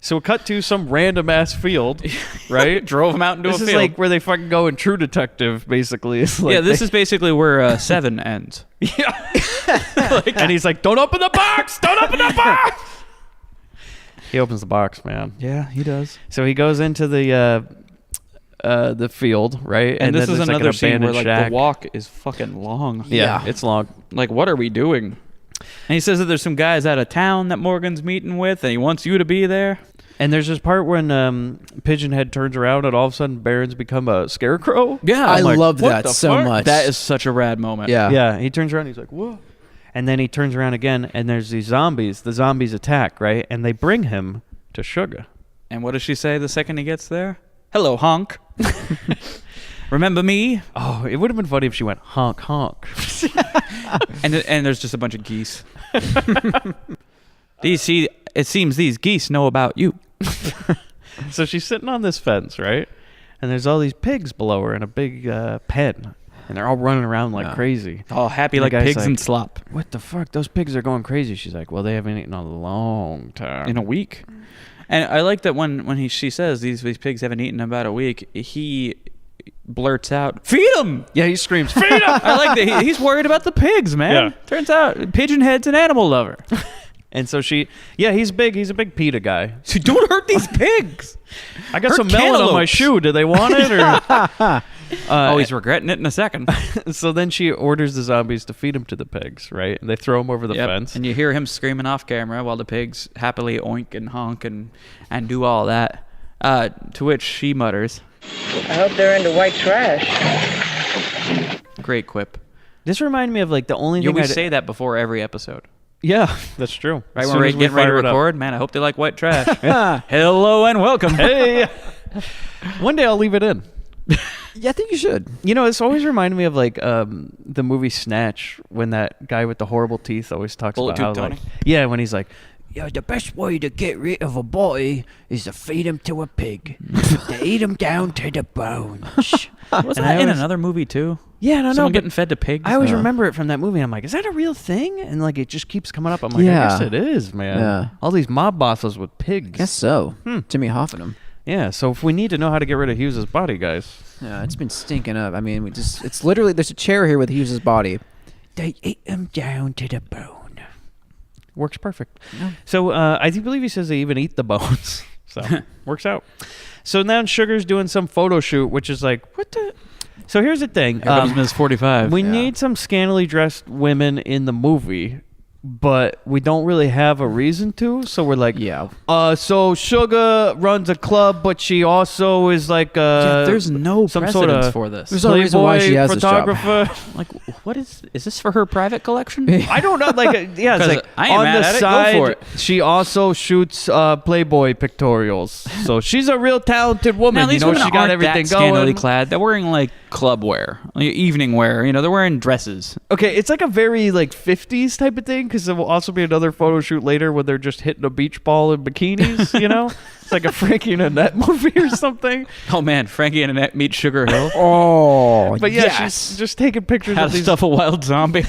So we cut to some random ass field, right? Drove him out into This a is field. like where they fucking go in True Detective, basically. It's like Yeah, this is basically where 7 ends. and he's like, don't open the box! Don't open the box! He opens the box, man. Yeah, he does. So he goes into the field, right? And this then is there's, another like, an scene where abandoned like shack. the walk is fucking long. Yeah, it's long. Like, what are we doing? And he says that there's some guys out of town that Morgan's meeting with, and he wants you to be there. And there's this part when Pigeonhead turns around and all of a sudden Barron's become a scarecrow. Yeah, I I'm like, love what that the so fuck? much. That is such a rad moment. Yeah. Yeah, he turns around, he's like, whoa. And then he turns around again, and there's these zombies. The zombies attack, right? And they bring him to Sugar. And what does she say the second he gets there? Hello, honk. Remember me? Oh, it would have been funny if she went, honk, honk. And there's just a bunch of geese. It seems these geese know about you. So she's sitting on this fence, right? And there's all these pigs below her in a big pen. And they're all running around like crazy. All happy And the like guy's pigs like, in slop. What the fuck? Those pigs are going crazy. She's like, well, they haven't eaten in a long time. In a week. And I like that when she says these pigs haven't eaten in about a week, he blurts out, "Feed them!" Yeah, he screams, feed him! I like that he's worried about the pigs, man. Yeah. Turns out Pigeonhead's an animal lover. And so he's big. He's a big PETA guy. So don't hurt these pigs. I got Hurt some melon on my cantaloupes. shoe. Do they want it? Or He's regretting it in a second. So then she orders the zombies to feed him to the pigs, right? And they throw him over the Yep. fence. And you hear him screaming off camera while the pigs happily oink and honk and do all that. To which she mutters, I hope they're into white trash. great quip. This reminded me of like the only You thing always say that before every episode. Yeah, that's true. Right As when soon we're as we getting ready to fire it up. record, man, I hope they like white trash. Hello and welcome. Hey, one day I'll leave it in. Yeah, I think you should. You know, this always reminded me of like the movie Snatch, when that guy with the horrible teeth always talks Bullet about how Tooth like, Tony? yeah, when he's like, Yeah, the best way to get rid of a body is to feed him to a pig. To eat him down to the bones. Wasn't And that I in always- another movie too? yeah, I don't know. Someone but getting fed to pigs? I always remember it from that movie. And I'm like, is that a real thing? And like, it just keeps coming up. I'm like, Yeah. I guess it is, man. Yeah. All these mob bosses with pigs. Guess so. Jimmy Hoffa him. Yeah, so if we need to know how to get rid of Hughes' body, guys. Yeah, it's been stinking up. I mean, it's literally, there's a chair here with Hughes' body. They eat him down to the bone. Works perfect. Yeah. So I believe he says they even eat the bones. So works out. So now Sugar's doing some photo shoot, which is like, what the... So here's the thing. Here comes Ms. 45. We need some scantily dressed women in the movie, but we don't really have a reason to. So we're like, so Sugar runs a club, but she also is like there's no some precedence sort of for this. There's no reason why she has photographer. this job. Like, what is this for her private collection? I don't know. Like, yeah, it's like I ain't on mad the at it. Go side, for it. she also shoots Playboy pictorials. So she's a real talented woman. Now, these you know, women she got aren't everything that scantily going. clad. They're wearing like club wear, like evening wear. You know, they're wearing dresses. Okay, it's like a very like 50s type of thing because there will also be another photo shoot later where they're just hitting a beach ball in bikinis, you know? It's like a Frankie and Annette movie or something. Oh man, Frankie and Annette meet Sugar Hill. Oh, But yeah, she's just taking pictures How of to these. stuff a wild zombie.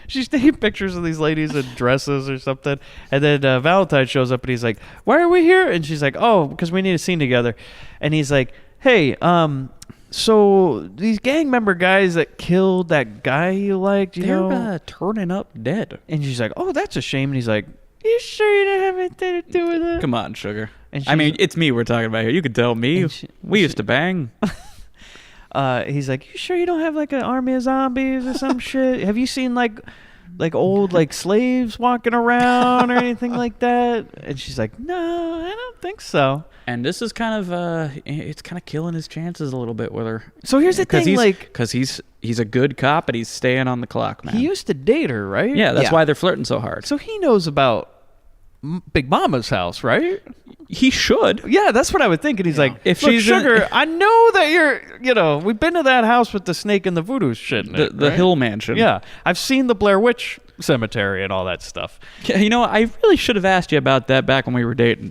She's taking pictures of these ladies in dresses or something. And then Valentine shows up and he's like, "Why are we here?" And she's like, "Oh, because we need a scene together." And he's like, "Hey, so these gang member guys that killed that guy you liked, you know, They're turning up dead." And she's like, "Oh, that's a shame." And he's like, "You sure you didn't have anything to do with it?" Come on, Sugar. And I mean, she's- it's me we're talking about here. You could tell me. We used to bang. He's like, "You sure you don't have like an army of zombies or some shit? Have you seen like old like slaves walking around or anything like that?" And she's like, "No, I don't think so." And this is kind of it's kind of killing his chances a little bit with her. So here's the thing, because he's a good cop and he's staying on the clock, man. he used to date her, right? Yeah, that's why they're flirting so hard. So he knows about Big Mama's house, right? He should. Yeah, that's what I would think. And he's like, If "Look, she's Sugar, I know that you're, we've been to that house with the snake and the voodoo shit in it, the right? Hill Mansion. Yeah, I've seen the Blair Witch Cemetery and all that stuff." Yeah, you know, I really should have asked you about that back when we were dating.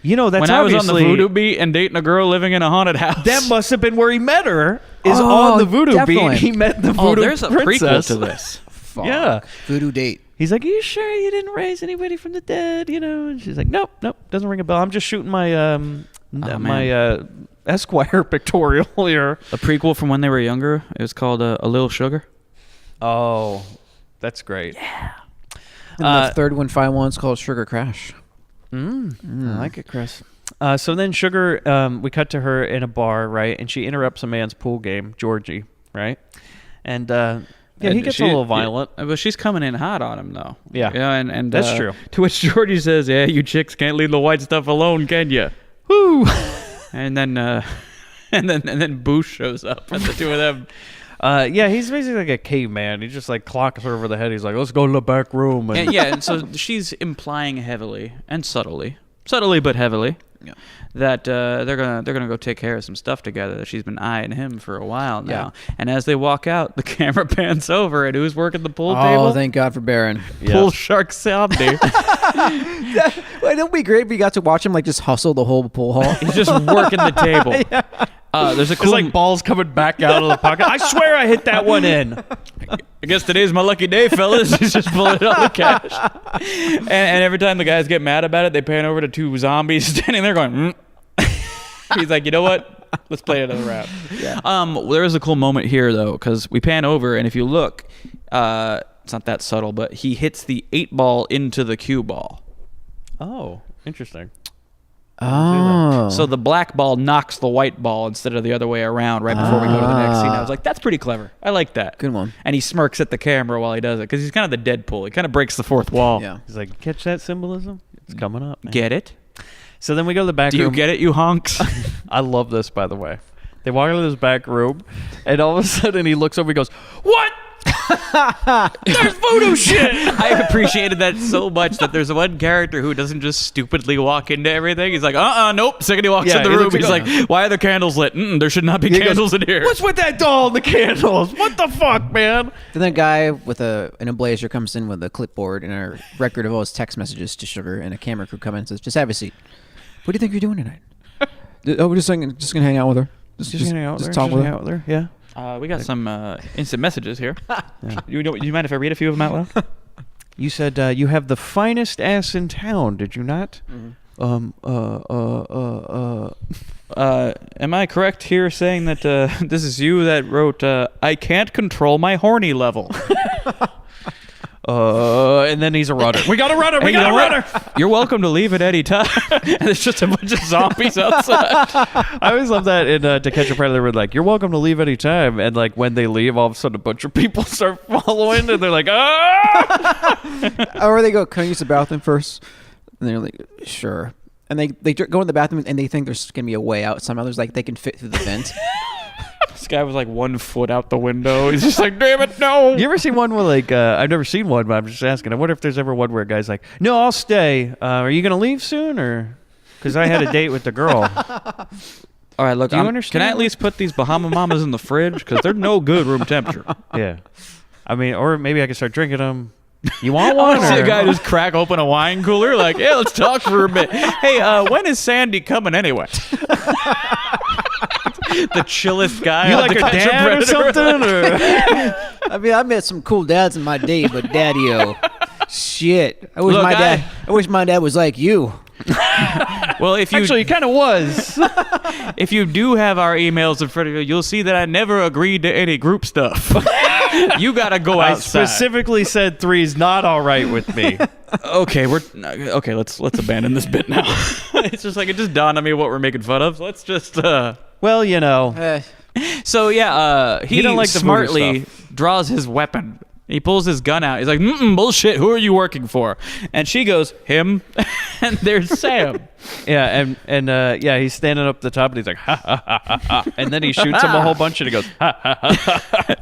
You know, that's when I was on the obviously- voodoo beat and dating a girl living in a haunted house. That must have been where he met her. Is Oh, on the voodoo definitely. beat. He met the voodoo there's a princess. prequel to this. Fuck. Yeah. Voodoo date. He's like, "Are you sure you didn't raise anybody from the dead?" You know, and she's like, "Nope, doesn't ring a bell. I'm just shooting my my Esquire pictorial here." A prequel from when they were younger. It was called A Little Sugar. Oh, that's great. Yeah. And the third one, final one's called Sugar Crash. I like it, Chris. So then Sugar, we cut to her in a bar, right? And she interrupts a man's pool game, Georgie, right? And he gets a little violent. Yeah, but she's coming in hot on him, though. Yeah. And That's true. To which Georgie says, "Yeah, you chicks can't leave the white stuff alone, can you?" Woo! And then and then Boosh shows up, and the two of them. Yeah, he's basically like a caveman. He just like clocks her over the head. He's like, "Let's go to the back room." And And so she's implying heavily and subtly but heavily, that they're gonna go take care of some stuff together. That she's been eyeing him for a while now. And as they walk out, the camera pans over, and who's working the pool table? Oh, thank God for Baron. Pool shark zombie. Well, it'll be great if we got to watch him like just hustle the whole pool hall. He's just working the table. There's a It's cool like balls coming back out of the pocket. I swear I hit that one in. I guess today's my lucky day, fellas. He's just pulling it out of the cash. And every time the guys get mad about it, they pan over to two zombies standing there going, He's like, "You know what? Let's play another round." Yeah. There is a cool moment here, though, because we pan over, and if you look, it's not that subtle, but he hits the 8-ball into the cue ball. Oh, interesting. Oh. So the black ball knocks the white ball instead of the other way around right before we go to the next scene. I was like, that's pretty clever. I like that. Good one. And he smirks at the camera while he does it because he's kind of the Deadpool. He kind of breaks the fourth wall. Yeah. He's like, "Catch that symbolism? It's coming up, man." Get it? So then we go to the back Do room. you get it, you honks? I love this, by the way. They walk into this back room, and all of a sudden he looks over and goes, "What? There's voodoo shit!" I appreciated that so much that there's one character who doesn't just stupidly walk into everything. He's like, nope. Second he walks Yeah, in the he room, looks he's like, like, "Why are the candles lit? There should not be He goes, candles in here." "What's with that doll and the candles? What the fuck, man?" Then that guy with in a blazer comes in with a clipboard and a record of all his text messages to Sugar, and a camera crew comes in and says, "Just have a seat. What do you think you're doing tonight?" "Oh, we're just gonna hang out with her. Just hang out with her. talk Just with hang her." out with her. Yeah. We got some instant messages here. You mind if I read a few of them out loud? You said you have the finest ass in town, did you not? Am I correct here saying that this is you that wrote, I can't control my horny level? And then he's a runner. We got a runner. We got a runner. You're welcome to leave at any time. And there's just a bunch of zombies outside. I always love that in To Catch a Predator. We're like, you're welcome to leave any time. And like when they leave, all of a sudden a bunch of people start following, and they're like, ah! Or they go, can I use the bathroom first? And they're like, sure. And they go in the bathroom and they think there's gonna be a way out somehow. There's like they can fit through the vent. This guy was like 1 foot out the window. He's just like, damn it, no. You ever seen one where like I've never seen one, but I'm just asking. I wonder if there's ever one where a guy's like, "No, I'll stay. Are you gonna leave soon, or because I had a date with the girl?" All right, look, Do you understand? can I at least put these Bahama Mamas in the fridge? Because they're no good room temperature. Yeah, I mean, or maybe I can start drinking them. You want one? I see or- a guy just crack open a wine cooler, like, yeah, let's talk for a bit. Hey, when is Sandy coming anyway? The chillest guy. You on like The her Catch a dad or Predator. something? Or? I mean, I met some cool dads in my day, but daddy-o, shit. I wish Look, I wish my dad was like you. Well, if you Actually, he kind of was. if you do have our emails in front of you, you'll see that I never agreed to any group stuff. You gotta go I outside. specifically said three's not all right with me. Okay, let's abandon this bit now. It's just like it just dawned on me what we're making fun of. Let's just Well, you know, So yeah, he don't like the voodoo smartly draws his weapon. He pulls his gun out. He's like, bullshit, who are you working for? And she goes, him. And there's Sam. yeah, and yeah, he's standing up the top, and he's like, ha ha ha ha ha, and then he shoots him a whole bunch, and he goes, ha ha ha ha.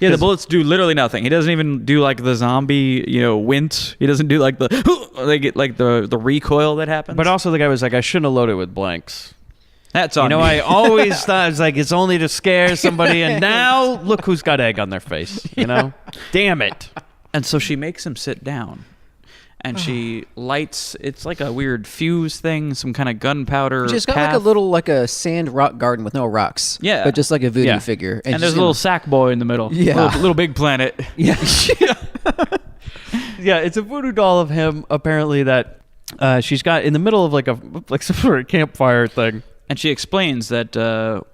Yeah, the bullets do literally nothing. He doesn't even do like the zombie, wince. He doesn't do like they get like the recoil that happens. But also the guy was like, I shouldn't have loaded with blanks. That's on You know, me. I always thought it was like it's only to scare somebody, and now look who's got egg on their face. You know, damn it. And so she makes him sit down, and she lights. It's like a weird fuse thing, some kind of gunpowder. She's got path. like a little, like a sand rock garden with no rocks. Yeah. But just like a voodoo Yeah. figure. And she's there's a gonna- little sack boy in the middle. Yeah. Little big planet. Yeah. Yeah, it's a voodoo doll of him apparently that she's got in the middle of like some sort of campfire thing. And she explains that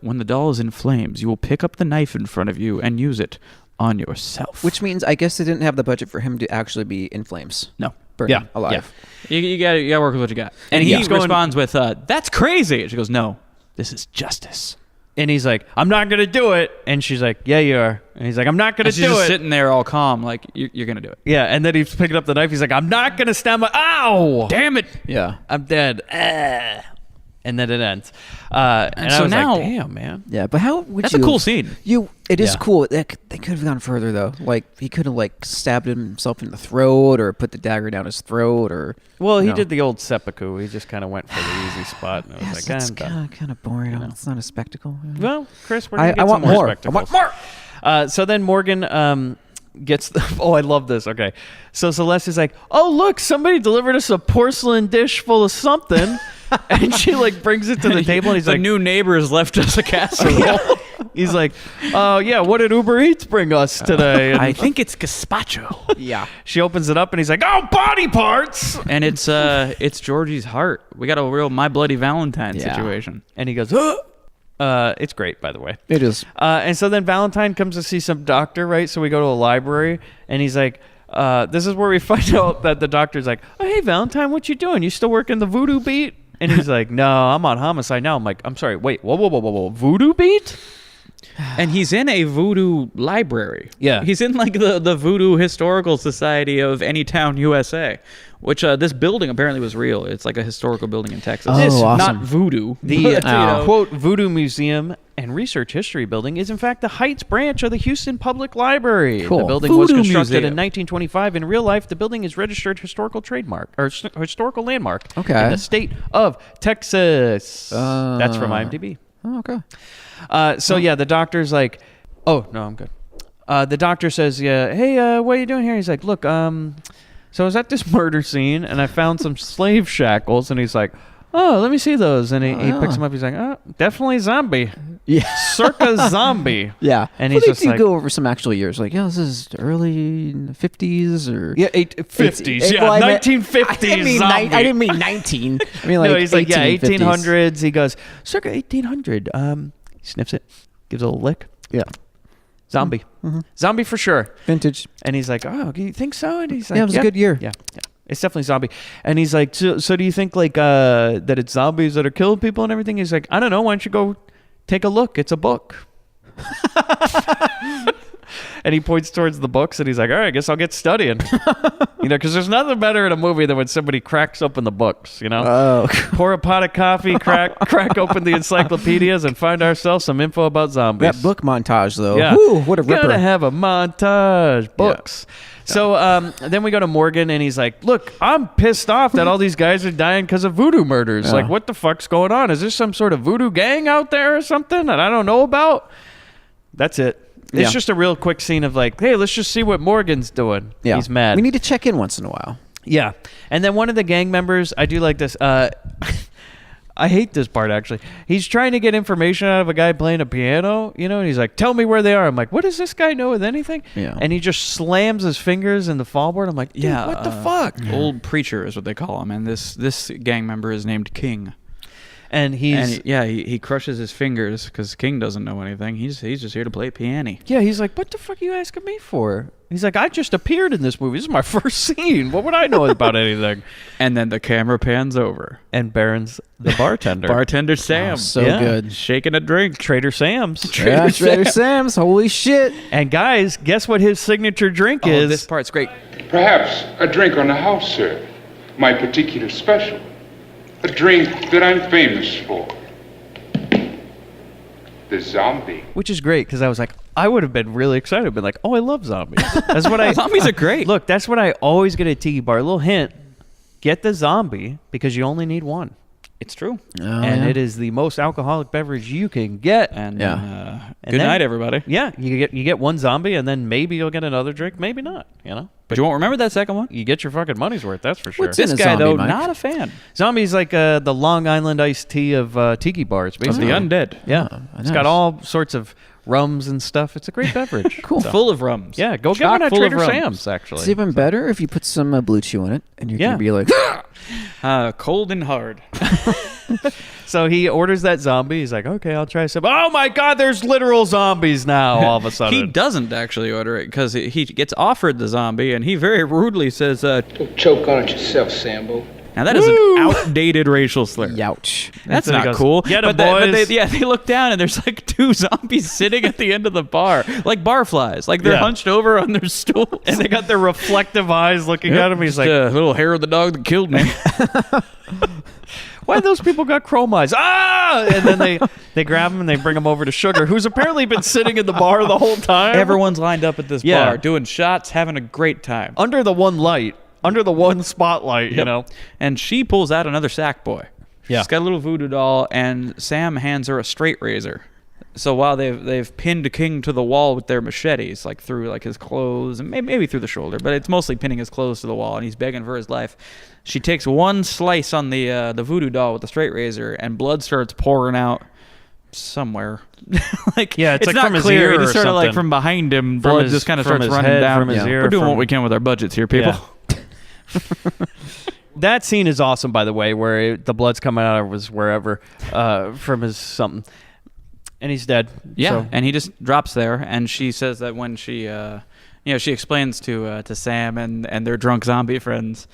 when the doll is in flames, you will pick up the knife in front of you and use it on yourself. Which means I guess they didn't have the budget for him to actually be in flames. no. Burning Yeah. alive. Yeah. You gotta work with what you got. And he he's going- responds with, that's crazy. And she goes, no, this is justice. And he's like, I'm not gonna do it. And she's like, yeah, you are. And he's like, I'm not gonna And she's do just it. sitting there all calm, like, you're gonna do it. Yeah, and then he's picking up the knife. He's like, I'm not gonna stab my. Ow! Damn it. Yeah. I'm dead. And then it ends. And so I was now- like, damn, man. Yeah, but how would That's you... a cool scene. It is Yeah. cool. They could have gone further, though. Like, he could have, like, stabbed himself in the throat or put the dagger down his throat or... Well, he No. did the old seppuku. He just kind of went for the easy spot. And I was Yes, like, it's I'm done. kind of boring. It's not a spectacle. Well, Chris, we're gonna I get want some more more. I spectacles. want more. So then Morgan gets oh, I love this. Okay, so Celeste is like, oh look, somebody delivered us a porcelain dish full of something, and she like brings it to the table, and he's The like, new neighbors left us a casserole. he's like, oh yeah, what did Uber Eats bring us today? And I think it's gazpacho. Yeah. she opens it up, and he's like, oh, body parts, And it's Georgie's heart. We got a real My Bloody Valentine Yeah. situation. and he goes, it's great, by the way. It is. And so then Valentine comes to see some doctor, right? So we go to a library, and he's like, this is where we find out that the doctor's like, oh, hey, Valentine, what you doing? You still working the voodoo beat? And he's like, no, I'm on homicide now. I'm like, I'm sorry, wait, whoa, voodoo beat? And he's in a voodoo library. Yeah. He's in like the Voodoo Historical Society of Anytown, USA, which this building apparently was real. It's like a historical building in Texas. Oh, It's awesome. not voodoo. The but, quote Voodoo Museum and Research History Building is in fact the Heights branch of the Houston Public Library. Cool. The building was Voodoo constructed Museum. in 1925. In real life, the building is registered historical trademark or historical landmark Okay. in the state of Texas. That's from IMDb. Oh, okay. So yeah, the doctor's like, oh no, I'm good. The doctor says, yeah, hey, what are you doing here? He's like, look, so I was at this murder scene and I found some slave shackles, and he's like, oh, let me see those. And he picks them up. He's like, oh, definitely zombie. Yeah. Circa zombie. Yeah. And Well, he's just they do like, go over some actual years. Like, this is early 50s or... yeah, 50s. Yeah, well, I meant- 1950s I didn't mean zombie. I didn't mean 19. I mean, like, no, he's like, yeah, 1850s. 1800s. He goes, circa 1800. He sniffs it, gives it a little lick. Yeah. Zombie. Zombie for sure. Vintage. And he's like, oh, do you think so? And he's like, Yeah, it was a good year. Yeah. It's definitely zombie. And he's like, so do you think like that it's zombies that are killing people and everything? He's like, I don't know. Why don't you go take a look? It's a book. And he points towards the books and he's like, all right, I guess I'll get studying. Because there's nothing better in a movie than when somebody cracks open the books, Oh. Pour a pot of coffee, crack open the encyclopedias and find ourselves some info about zombies. That book montage, though. Yeah. Woo, what a ripper. Gotta have a montage. Books. Yeah. So then we go to Morgan and he's like, look, I'm pissed off that all these guys are dying because of voodoo murders. Like, what the fuck's going on? Is there some sort of voodoo gang out there or something that I don't know about? That's it. It's just a real quick scene of like, hey, let's just see what Morgan's doing. Yeah. He's mad. We need to check in once in a while. Yeah. And then one of the gang members, I do like this. I hate this part, actually. He's trying to get information out of a guy playing a piano, and he's like, tell me where they are. I'm like, what does this guy know with anything? Yeah. And he just slams his fingers in the fallboard. I'm like, dude, what the fuck? Old preacher is what they call him, and this gang member is named King. And he crushes his fingers because King doesn't know anything. He's just here to play piano. Yeah, he's like, what the fuck are you asking me for? He's like, I just appeared in this movie. This is my first scene. What would I know about anything? And then the camera pans over. And Baron's the bartender. Bartender Sam. Oh, so good. Shaking a drink. Trader Sam's. Trader Sam's. Holy shit. And guys, guess what his signature drink is? This part's great. Perhaps a drink on the house, sir. My particular special. A drink that I'm famous for. The zombie. Which is great because I was like, I would have been really excited. Been like, oh, I love zombies. That's what Zombies are great. Look, that's what I always get at Tiki Bar. A little hint: get the zombie because you only need one. It's true. And it is the most alcoholic beverage you can get. And good night, everybody. Yeah, you get one zombie, and then maybe you'll get another drink, maybe not. But you won't remember that second one? You get your fucking money's worth, that's for sure. What's in This a guy, zombie, though, Mike? not a fan. Zombie's like the Long Island iced tea of tiki bars, Of basically. the undead. Yeah, nice. it's got all sorts of rums and stuff. It's a great beverage. Cool. Full of rums. Yeah, go get Chock one at full of Trader rums. Sam's, actually. It's even better if you put some Blue Chew in it, and you're gonna be like, Cold and hard. So he orders that zombie. He's like, okay, I'll try some. Oh my God, there's literal zombies now all of a sudden. He doesn't actually order it because he gets offered the zombie, and he very rudely says, Don't choke on it yourself, Sambo. now that is an outdated racial slur. "Youch." That's And so he not goes, cool. "Get 'em, but boys." they look down and there's like two zombies sitting at the end of the bar, like barflies, like they're Yeah. hunched over on their stools. And they got their reflective eyes looking at him. He's like, a little hair of the dog that killed me. why those people got chrome eyes? Ah! And then they grab him and they bring him over to Sugar, who's apparently been sitting in the bar the whole time. Everyone's lined up at this Yeah. bar, doing shots, having a great time. Under the one light, under the one spotlight, you know. And she pulls out another sack boy. Yeah. She's got a little voodoo doll, and Sam hands her a straight razor. So while they've pinned King to the wall with their machetes, like through like his clothes and maybe through the shoulder, but it's mostly pinning his clothes to the wall, and he's begging for his life. She takes one slice on the voodoo doll with the straight razor, and blood starts pouring out somewhere. Like Yeah, it's like not from his clear. ear It or is sort of like something. from behind him. From Blood his- just kind of from starts his running head, down. from his ear, We're doing from- what we can with our budgets here, people. Yeah. That scene is awesome, by the way, where the blood's coming out of his wherever from his something. And he's dead. Yeah, So- and he just drops there, and she says that when she, she explains to Sam and their drunk zombie friends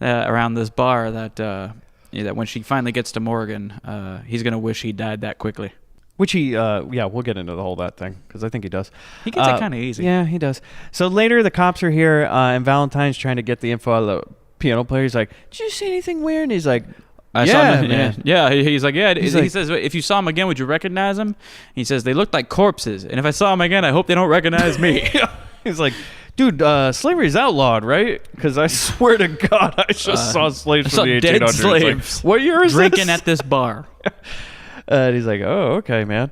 around this bar that that when she finally gets to Morgan, he's gonna wish he died that quickly. Which he, we'll get into the whole that thing, because I think he does. He gets it kind of easy. Yeah, he does. So later, the cops are here, and Valentine's trying to get the info out of the piano player. He's like, did you see anything weird? And he's like, I saw him. Yeah. He's like, yeah. He's he like- says, if you saw him again, would you recognize him? He says, they look like corpses, and if I saw him again, I hope they don't recognize me. he's like, dude, slavery's outlawed, right? Because I swear to God, I just saw slaves I from saw the 1800s. dead Like, slaves what year is drinking this? at this bar. And he's like, oh, okay, man.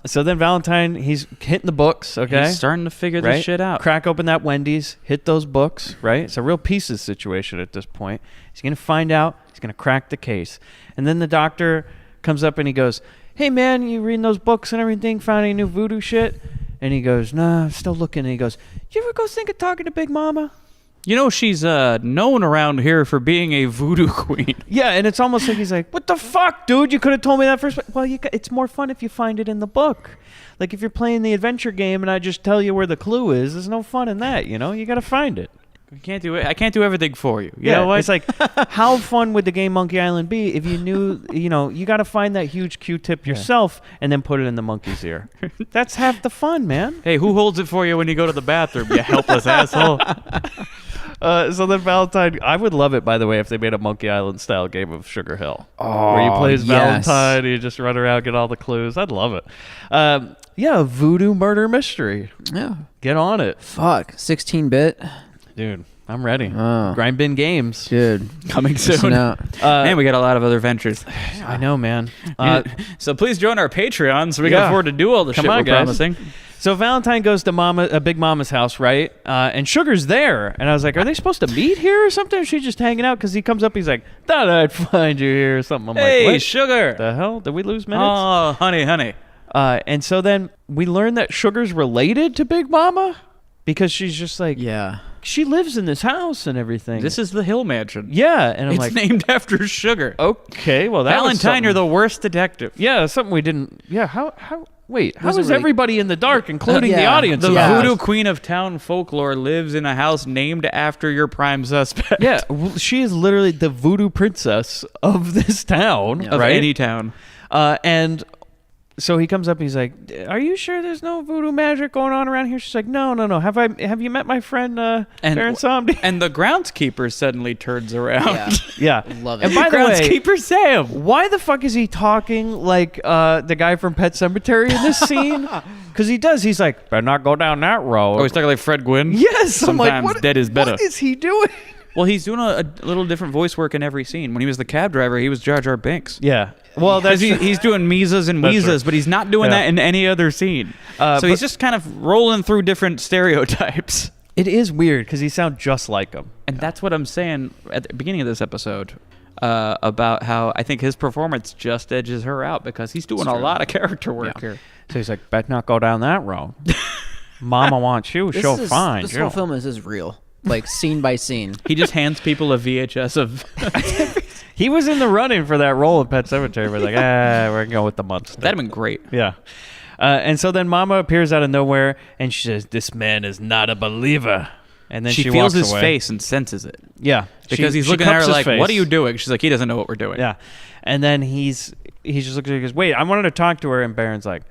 So then Valentine, he's hitting the books, okay? He's starting to figure right? this shit out. Crack open that Wendy's, hit those books, right? It's a real pieces situation at this point. He's going to find out. He's going to crack the case. And then the doctor comes up and he goes, hey, man, you reading those books and everything? Found any new voodoo shit? And he goes, nah, I'm still looking. And he goes, you ever go think of talking to Big Mama? You know, she's known around here for being a voodoo queen. Yeah, and it's almost like he's like, what the fuck, dude? You could have told me that first. Well, it's more fun if you find it in the book. Like if you're playing the adventure game and I just tell you where the clue is, there's no fun in that, you know? You got to find it. I can't do it. I can't do everything for you. You know what? It's like, how fun would the game Monkey Island be if you knew, you know, you got to find that huge Q-tip yourself and then put it in the monkey's ear. That's half the fun, man. Hey, who holds it for you when you go to the bathroom, you helpless asshole? So then Valentine, I would love it, by the way, if they made a Monkey Island style game of Sugar Hill. Where you play as Valentine, and you just run around, get all the clues. I'd love it. Yeah, voodoo murder mystery. Yeah. Get on it. Fuck. 16-bit. Dude, I'm ready. Grindbin Games. Dude. Coming soon. Man, we got a lot of other ventures. I know, man. So please join our Patreon so we can afford to do all the shit we're promising. So Valentine goes to Big Mama's house, right? And Sugar's there. And I was like, are they supposed to meet here or something? Or is she just hanging out? Because he comes up, he's like, thought I'd find you here or something. I'm hey, like, what? Sugar. The hell? Did we lose minutes? Oh, honey. And so then we learn that Sugar's related to Big Mama because she's just like, yeah, she lives in this house and everything. This is the Hill Mansion. Yeah, and I'm it's like, named after Sugar. Okay, well, that Valentine, you're the worst detective. Yeah, something we didn't. Yeah, how? Wait, how is really- everybody in the dark, including the audience? The about voodoo this? queen of town folklore lives in a house named after your prime suspect. Yeah, she is literally the voodoo princess of this town, Of right? any town. And so he comes up. He's like, "Are you sure there's no voodoo magic going on around here?" She's like, "No. Have you met my friend Baron Somdi?" And the groundskeeper suddenly turns around. Yeah, love it. And by the way, Groundskeeper Sam. why the fuck is he talking like the guy from Pet Cemetery in this scene? Because he does. He's like, "Better not go down that road." Oh, he's talking like Fred Gwynn? Yes. I'm like, Sometimes what, dead is better. What is he doing? Well, he's doing a little different voice work in every scene. When he was the cab driver, he was Jar Jar Binks. Yeah. Well, that's he's doing Misas and That's Weezas, right. but he's not doing Yeah. that in any other scene. So he's just kind of rolling through different stereotypes. It is weird because he sounds just like him. And that's what I'm saying at the beginning of this episode about how I think his performance just edges her out because he's doing a lot of character work here. So he's like, "Bet not go down that road." Mama wants you. She'll find This you. whole film is real, like scene by scene. He just hands people a VHS of... He was in the running for that role in Pet Cemetery. We're like, we're going with the monster. That'd have been great. Yeah. And so then Mama appears out of nowhere, and she says, "This man is not a believer." And then she feels walks his away. face and senses it. Yeah, Because he's looking at her like, what are you doing? She's like, he doesn't know what we're doing. Yeah. And then he just looks at her and goes, "Wait, I wanted to talk to her." And Baron's like,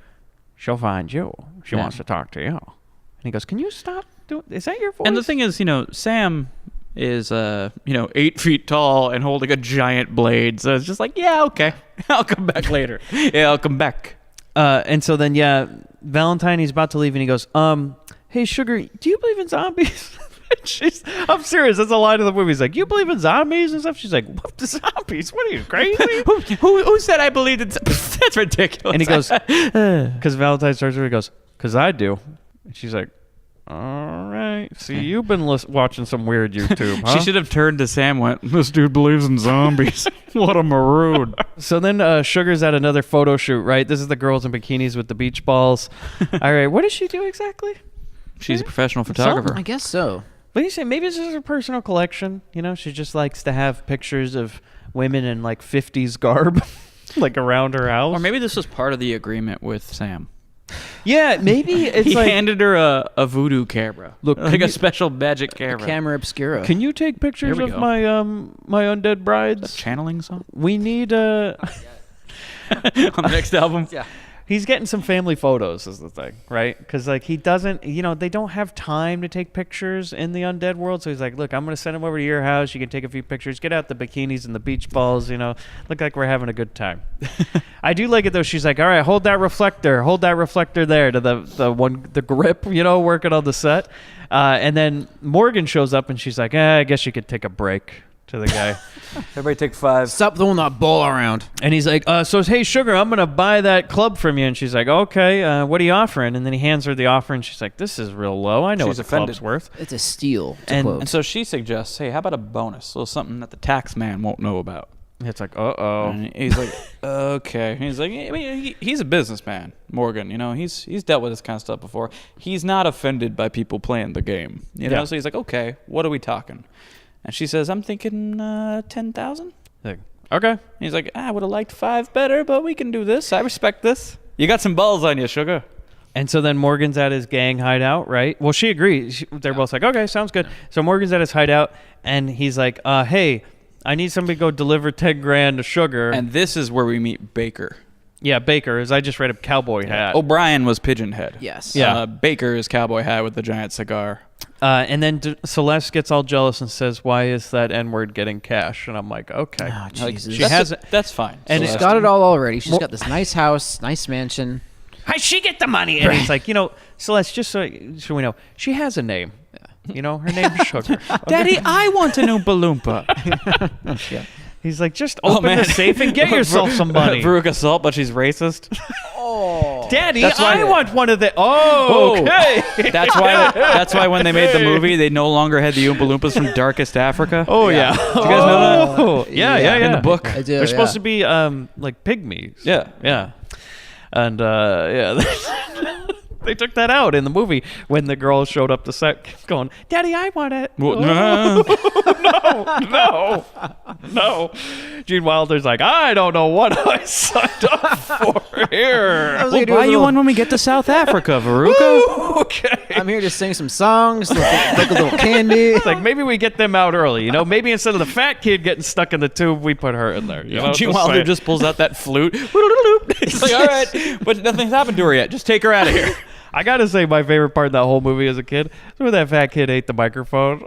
"She'll find you. She wants to talk to you." And he goes, "Can you stop doing? Is that your voice?" And the thing is, Sam is 8 feet tall and holding a giant blade, so it's just like, yeah, okay, I'll come back later. Yeah, I'll come back. And so then Valentine, he's about to leave, and he goes, "Hey, Sugar, do you believe in zombies?" I'm serious. That's a line of the movie. He's like, "You believe in zombies and stuff?" She's like, "What the zombies? What are you, crazy?" who said I believed in? That's ridiculous. And he goes, because Valentine starts her, he goes, "Because I do." And she's like, "All right. See, you've been watching some weird YouTube, huh?" She should have turned to Sam and went, "This dude believes in zombies." What a maroon. So then Sugar's at another photo shoot, right? This is the girls in bikinis with the beach balls. All right. What does she do exactly? She's a professional photographer. I guess so. What do you say? Maybe this is her personal collection. She just likes to have pictures of women in like 50s garb, like around her house. Or maybe this was part of the agreement with Sam. Yeah, maybe it's he like handed her a voodoo camera. Look, like a special magic camera. Camera obscura. Can you take pictures There of we go. my undead brides? A channeling song? We need On the next album? Yeah. He's getting some family photos is the thing, right? Because like he doesn't, they don't have time to take pictures in the undead world. So he's like, "Look, I'm gonna send him over to your house. You can take a few pictures. Get out the bikinis and the beach balls. Look like we're having a good time." I do like it though. She's like, "All right, hold that reflector there to the grip, working on the set." And then Morgan shows up and she's like, "I guess you could take a break." to the guy. Everybody take 5. Stop throwing that ball around. And he's like, so hey, Sugar, I'm going to buy that club from you. And she's like, okay, what are you offering? And then he hands her the offer, and she's like, this is real low. I know what the club's worth. It's a steal, to And- quote. And so she suggests, hey, how about a bonus? A little something that the tax man won't know about. It's like, uh-oh. And he's like, okay. He's like, I mean, he's a businessman, Morgan. You know, he's dealt with this kind of stuff before. He's not offended by people playing the game. You know, so he's like, okay, what are we talking? And she says, I'm thinking 10,000. Like, okay. He's like, I would have liked 5 better, but we can do this. I respect this. You got some balls on you, Sugar. And so then Morgan's at his gang hideout, right? Well, she agrees. They're both like, okay, sounds good. So Morgan's at his hideout, and he's like, hey, I need somebody to go deliver 10 grand to Sugar. And this is where we meet Baker. Yeah, Baker, as I just read a cowboy hat. O'Brien was Pigeon Head. Yes. Yeah. Baker is cowboy hat with the giant cigar. And then Celeste gets all jealous and says, why is that N-word getting cash? And I'm like, okay. Oh, Like, Jesus. She has that's fine. And She's Celeste. got it all already. She's got this nice house, nice mansion. How she get the money? And he's like, Celeste, just so we know, she has a name. You know, her name's Sugar. Daddy, I want an Oompa Loompa. He's like, just open the safe and get yourself some money. Veruca Salt, but she's racist. Daddy, That's why- I want one of the... Oh, okay. That's why when they made the movie, they no longer had the Oompa Loompas from Darkest Africa. Oh, yeah. Did you guys know that? Oh, yeah. In the book. I do. They're supposed to be like pygmies. Yeah. Yeah. And they took that out in the movie when the girl showed up to set going, Daddy, I want it. Well, No. Gene Wilder's like, I don't know what I signed up for here. We'll buy you one when we get to South Africa, Veruca. Okay. I'm here to sing some songs, look a little candy. It's like, maybe we get them out early, Maybe instead of the fat kid getting stuck in the tube, we put her in there. Gene Wilder just pulls out that flute. He's like, all right, but nothing's happened to her yet. Just take her out of here. I gotta say, my favorite part of that whole movie as a kid is when that fat kid ate the microphone.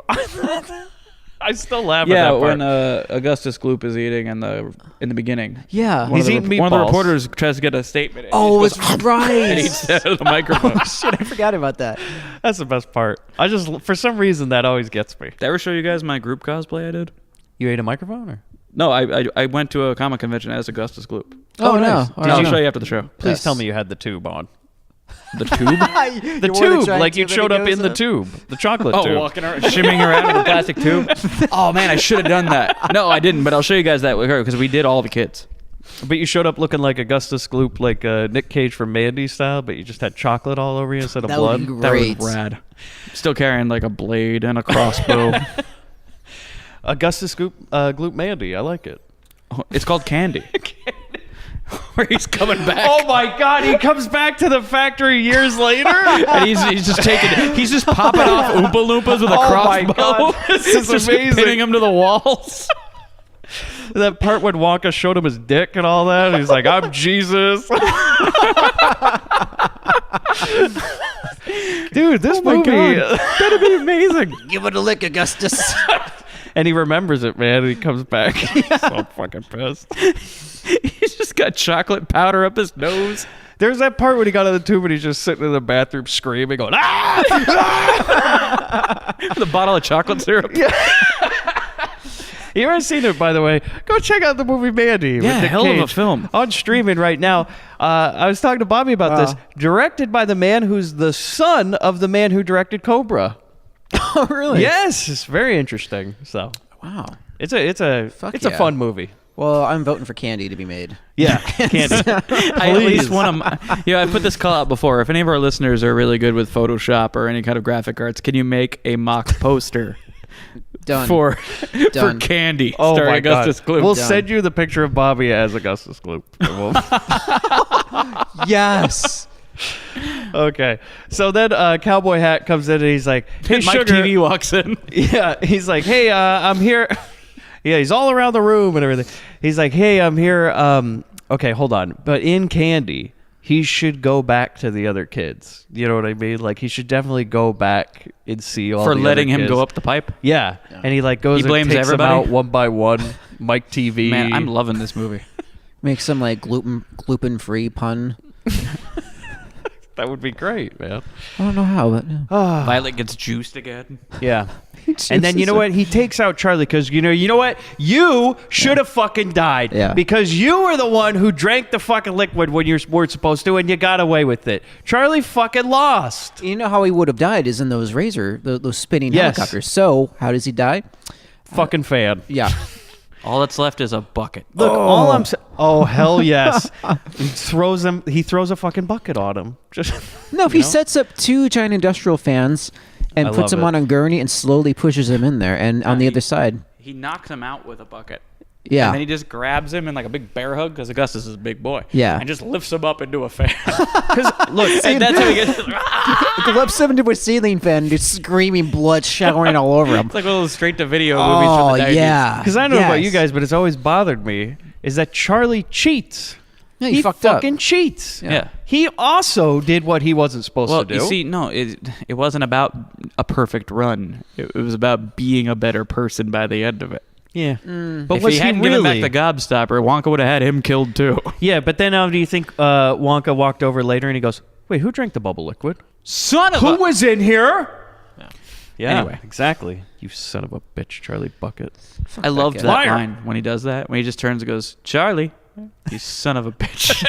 I still laugh at that part. When Augustus Gloop is eating in the beginning. Yeah. He's eating meatballs. One of the reporters tries to get a statement. And Oh, he it's just goes, right. And eats out of the microphone. Shit, I forgot about that. That's the best part. For some reason, that always gets me. Did I ever show you guys my group cosplay I did? You ate a microphone? Or? No, I went to a comic convention as Augustus Gloop. Oh, nice. no. I'll show you after the show. Please tell me you had the tube on. The tube? The tube, like you showed up in the tube, the chocolate tube. Walking around, shimmying around in the plastic tube. Oh man, I should have done that. No, I didn't, but I'll show you guys that with her because we did all the kids. But you showed up looking like Augustus Gloop, like Nick Cage from Mandy style, but you just had chocolate all over you instead of That blood. would be That great. was rad. Still carrying like a blade and a crossbow. Augustus Gloop Mandy, I like it. Oh, it's called Candy. Where he's coming back. Oh my God, he comes back to the factory years later, And he's just popping off Oompa Loompas with a Oh my crossbow. God, this is just amazing. pinning him to the walls. That part when Wonka showed him his dick and all that, he's like, I'm Jesus. Dude, this movie That'd be amazing. Give it a lick, Augustus. and he remembers it, man, and he comes back. He's so fucking pissed. He's just got chocolate powder up his nose. There's that part when he got out of the tube and he's just sitting in the bathroom screaming, going, ah! The bottle of chocolate syrup. You ever seen it, by the way? Go check out the movie Mandy. Yeah, with Nick hell of a Cage film. on streaming right now. I was talking to Bobby about this. Directed by the man who's the son of the man who directed Cobra. Oh, really? Yes, it's very interesting. So Wow. it's a yeah. fun movie. Well, I'm voting for Candy to be made. Yeah, Candy. I at least want to. I put this call out before. If any of our listeners are really good with Photoshop or any kind of graphic arts, can you make a mock poster Done. for Done. Candy? Oh starring my God. Augustus Gloop? We'll Done. send you the picture of Bobby as Augustus Gloop. Yes. Okay. So then Cowboy Hat comes in and he's like, hey, Mike Sugar. TV walks in. Yeah, he's like, hey, I'm here. Yeah, he's all around the room and everything. He's like, hey, I'm here. Okay, hold on. But in Candy, he should go back to the other kids. You know what I mean? Like, he should definitely go back and see all For the letting other him kids. go up the pipe. Yeah. And he like goes He blames and takes everybody? them out one by one. Mike TV. Man, I'm loving this movie. Make some like gluten free pun. That would be great, man. I don't know how, but yeah. Violet gets juiced again. Yeah. And then you know what? He takes out Charlie because you know what? You should have fucking died. Yeah. Because you were the one who drank the fucking liquid when you weren't supposed to, and you got away with it. Charlie fucking lost. You know how he would have died is in those those spinning Yes. helicopters. So how does he die? Fucking fan. Yeah. All that's left is a bucket. Look, all I'm saying. Oh hell yes! He throws a fucking bucket on him. Just No, he sets up 2 giant industrial fans and I puts love them on it. a gurney and slowly pushes him in there. And on the other side, He knocks him out with a bucket. yeah. And then he just grabs him in like a big bear hug because Augustus is a big boy. Yeah. And just lifts him up into a fan. look. And that's how he gets. Clips him into a ceiling fan, just screaming, blood showering all over him. It's like one of those straight-to-video movies Oh from the 90s. yeah. Because I don't know about you Yes. guys, but it's always bothered me is that Charlie cheats. Yeah, He fucked up. fucking cheats. Yeah. He also did what he wasn't supposed Well, to do. you see, no, it wasn't about a perfect run. It was about being a better person by the end of it. yeah. But If was he hadn't really? given back the gobstopper, Wonka would have had him killed too. Yeah, but then do you think Wonka walked over later and he goes, "Wait, who drank the bubble liquid? Son of Who a... was in here?" Yeah. Anyway. exactly. You son of a bitch, Charlie Bucket. I loved guy. that Liar. line when he does that. When he just turns and goes, "Charlie, you son of a bitch."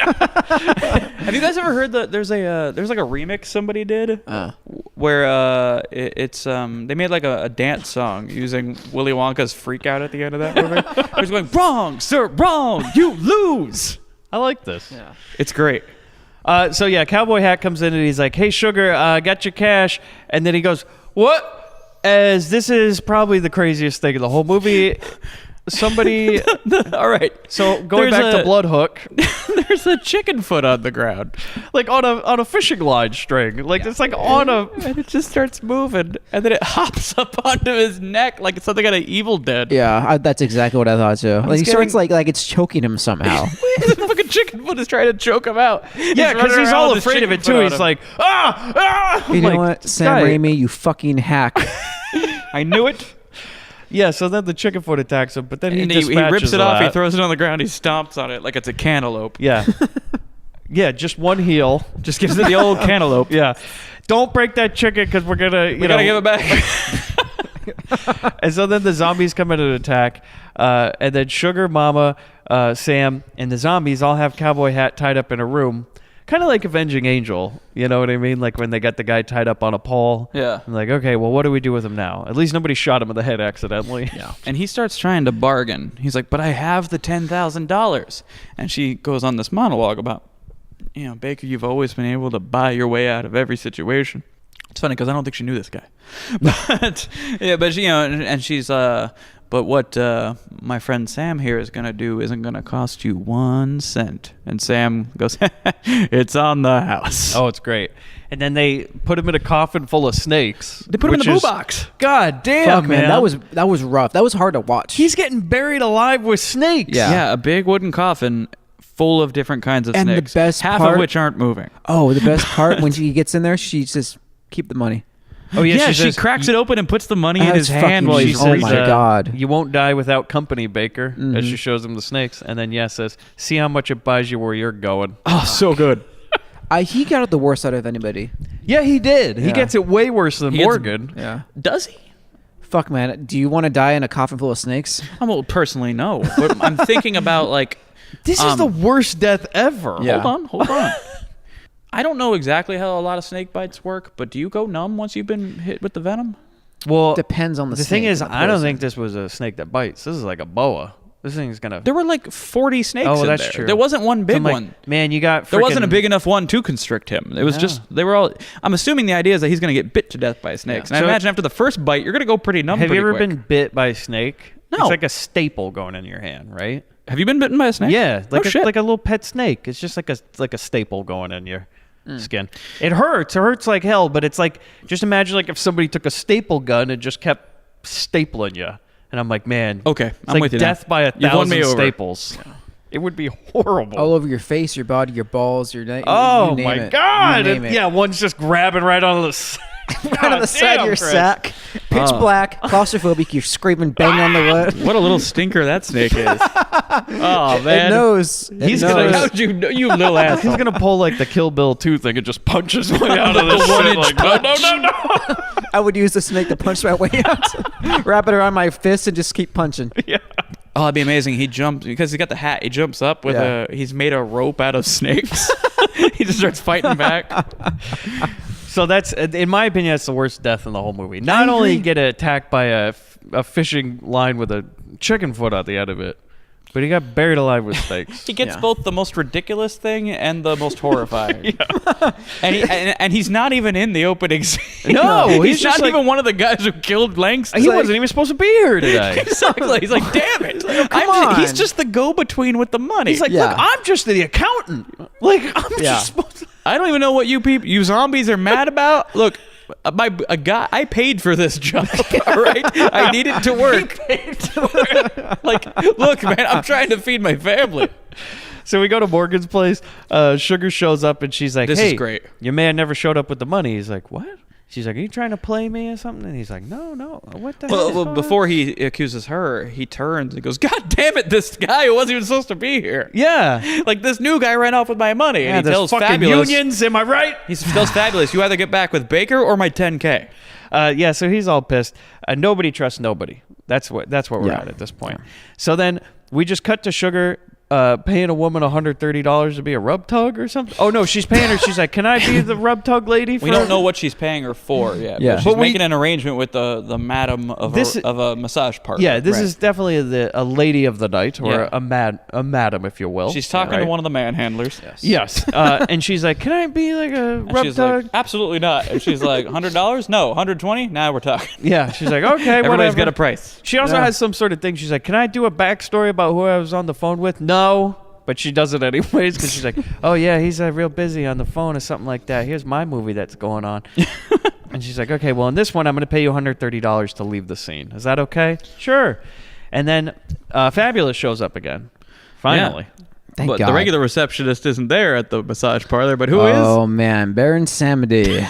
Have you guys ever heard that there's like a remix somebody did where it's they made like a dance song using Willy Wonka's Freak Out at the end of that movie. He's going, "Wrong, sir, wrong, you lose." I like this. It's great. So yeah, Cowboy Hat comes in and he's like, "Hey, Sugar, got your cash?" And then he goes, "What?" As this is probably the craziest thing in the whole movie. Somebody. All right. So going There's back to Blood Hook, There's a chicken foot on the ground. like on a fishing line string, like it's like on a. And it just starts moving, and then it hops up onto his neck like it's something out of Evil Dead. Yeah, that's exactly what I thought too. Like, he starts getting- like it's choking him somehow. The fucking chicken foot is trying to choke him out. Yeah, because he's all afraid of it too. He's like, ah! You know Like, what, Sam guy- Raimi, you fucking hack. I knew it. Yeah, so then the chicken foot attacks him, but then he And he dispatches rips it off. He that. throws it on the ground. He stomps on it like it's a cantaloupe. Yeah. Yeah, just one heel. Just gives it the old cantaloupe. Yeah. Don't break that chicken because we're going to, We gotta give it back. And so then the zombies come in and attack. And then Sugar, Mama, Sam, and the zombies all have Cowboy Hat tied up in a room. Kind of like Avenging Angel. You know what I mean? Like when they got the guy tied up on a pole. Yeah. I'm like, okay, well, what do we do with him now? At least nobody shot him in the head accidentally. Yeah. And he starts trying to bargain. He's like, "But I have the $10,000." And she goes on this monologue about, Baker, you've always been able to buy your way out of every situation. It's funny because I don't think she knew this guy. But yeah, but she, and she's but what my friend Sam here is gonna do isn't gonna cost you 1 cent. And Sam goes, "It's on the house." Oh, it's great. And then they put him in a coffin full of snakes. They put him in which the boo is- box. God damn, Fuck, man. That was rough. That was hard to watch. He's getting buried alive with snakes. Yeah. Yeah, a big wooden coffin full of different kinds of And the snakes. best half part- of which aren't moving. Oh, the best part when she gets in there, she says, "Keep the money." Oh yeah, Yeah, she says, cracks it open and puts the money in That's his hand while fucking- he's oh says, my God. You won't die without company, Baker. Mm-hmm. As she shows him the snakes, and then says, "See how much it buys you where you're going." Oh, so good. He got it the worst out of anybody. Yeah, he did. He Yeah. gets it way worse than He gets- Morgan. Yeah. Does he? Fuck, man. Do you want to die in a coffin full of snakes? Well, personally, no. But I'm thinking about like. This is the worst death ever. Yeah. Hold on. I don't know exactly how a lot of snake bites work, but do you go numb once you've been hit with the venom? Well, Depends on the the thing snake is, and the I don't poison. think this was a snake that bites. This is like a boa. This thing's gonna. There were like 40 snakes Oh, in that's there. true. There wasn't one big I'm like, one. Man, you got. There wasn't a frickin- big enough one to constrict him. It was just, they were all, I'm assuming the idea is that he's going to get bit to death by snakes. And So- I imagine after the first bite, you're going to go pretty numb Have you pretty ever quick. been bit by a snake? No. It's like a staple going in your hand, right? Have you been bitten by a snake? Yeah, like Oh, shit. like a little pet snake. It's just like a staple going in your skin. It hurts. It hurts like hell. But it's like, just imagine like if somebody took a staple gun and just kept stapling you. And I'm like, man, Okay, it's I'm like with you now. death by You've won me 1,000 over. staples. It would be horrible. All over your face, your body, your balls, your neck. Oh you name my it. God! You name it. Yeah, one's just grabbing right onto the right on the side of your Chris. sack. Pitch black, claustrophobic. You're screaming, bang on the wood. What a little stinker that snake is. Oh It man. knows. He's It gonna- knows. How'd you know, you little asshole? He's gonna pull like the Kill Bill 2 thing and just punch his way out of this shit. Like, no. I would use the snake to punch my way out. Wrap it around my fist and just keep punching. Yeah. Oh, that'd be amazing. He jumps because he got the hat. He jumps up with Yeah. he's made a rope out of snakes. He just starts fighting back. So that's, in my opinion, that's the worst death in the whole movie. Not only get attacked by a fishing line with a chicken foot at the end of it, but he got buried alive with snakes. He gets both the most ridiculous thing and the most horrifying. And he's not even in the opening scene. No, he's he's just not like- even one of the guys who killed Langston. He wasn't even supposed to be here today. Exactly. He's like, damn it. He's just the go-between with the money. He's like, Yeah. look, I'm just the accountant. Like, I'm just supposed to... I don't even know what you zombies are mad about. Look, a guy, I paid for this job, all right? I need it to work. Like, look, man, I'm trying to feed my family. So we go to Morgan's place. Sugar shows up and she's like, This hey, is great. your man never showed up with the money. He's like, what? She's like, are you trying to play me or something? And he's like, no. What the hell? Well, before he accuses her, he turns and goes, God damn it, this guy who wasn't even supposed to be here. Yeah. Like, this new guy ran off with my money. Yeah, And he those tells fucking Fabulous. unions, am I right? He tells Fabulous, you either get back with Baker or my 10K. Yeah, so he's all pissed. Nobody trusts nobody. That's what we're at this point. So then we just cut to Sugar paying a woman $130 to be a rub tug or something. Oh no, she's paying her. She's like, "Can I be the rub tug lady?" We don't know what she's paying her for yet. Yeah. But she's But making an arrangement with the madam of a massage parlor. Yeah, this Right. is definitely a lady of the night or Yeah. a madam, if you will. She's talking to Right? one of the manhandlers. Yes, and she's like, "Can I be like a And rub she's tug?" like, absolutely not. And she's like, $100? No, 120? Now we're talking. Yeah, she's like, "Okay, Everybody's whatever." got a price. She also has some sort of thing. She's like, "Can I do a backstory about who I was on the phone with?" No. But she does it anyways because she's like, "Oh yeah, he's real busy on the phone or something like that. Here's my movie that's going on." And she's like, "Okay, well in this one I'm going to pay you $130 to leave the scene. Is that okay?" Sure. And then Fabulous shows up again. Finally. Thank But God. the regular receptionist isn't there at the massage parlor, but who is? Oh man, Baron Samedi.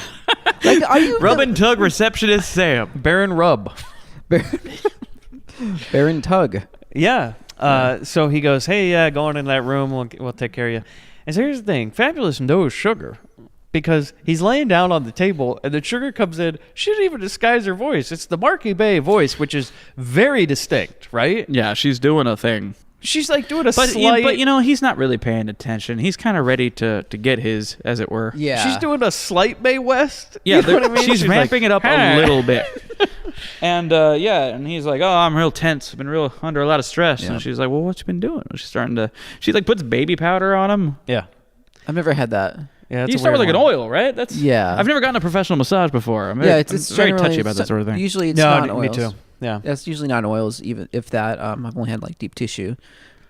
Like, are you Rub and Tug receptionist Sam. Baron Rub. Baron Tug? Yeah. So he goes, "Hey, yeah, go on in that room. We'll take care of you." And so here's the thing: Fabulous knows Sugar because he's laying down on the table, and then Sugar comes in. She didn't even disguise her voice. It's the Marky Bay voice, which is very distinct, right? Yeah, she's doing a thing. She's like doing a But slight. but you know, he's not really paying attention. He's kind of ready to get his, as it were. Yeah. She's doing a slight Mae West. Yeah, You know what I mean? she's ramping like, it up "Hey." a little bit. And and he's like, "Oh, I'm real tense. I've been real under a lot of stress." Yeah. And she's like, "Well, what you been doing?" And she's starting to. She like puts baby powder on him. Yeah. I've never had that. Yeah. You start with like an oil, right? That's Yeah. I've never gotten a professional massage before. I'm very, Yeah, it's I'm very generally- touchy about that sort of thing. Usually it's No, not me oils. too. Yeah. That's usually not oils, even if that. I've only had like deep tissue,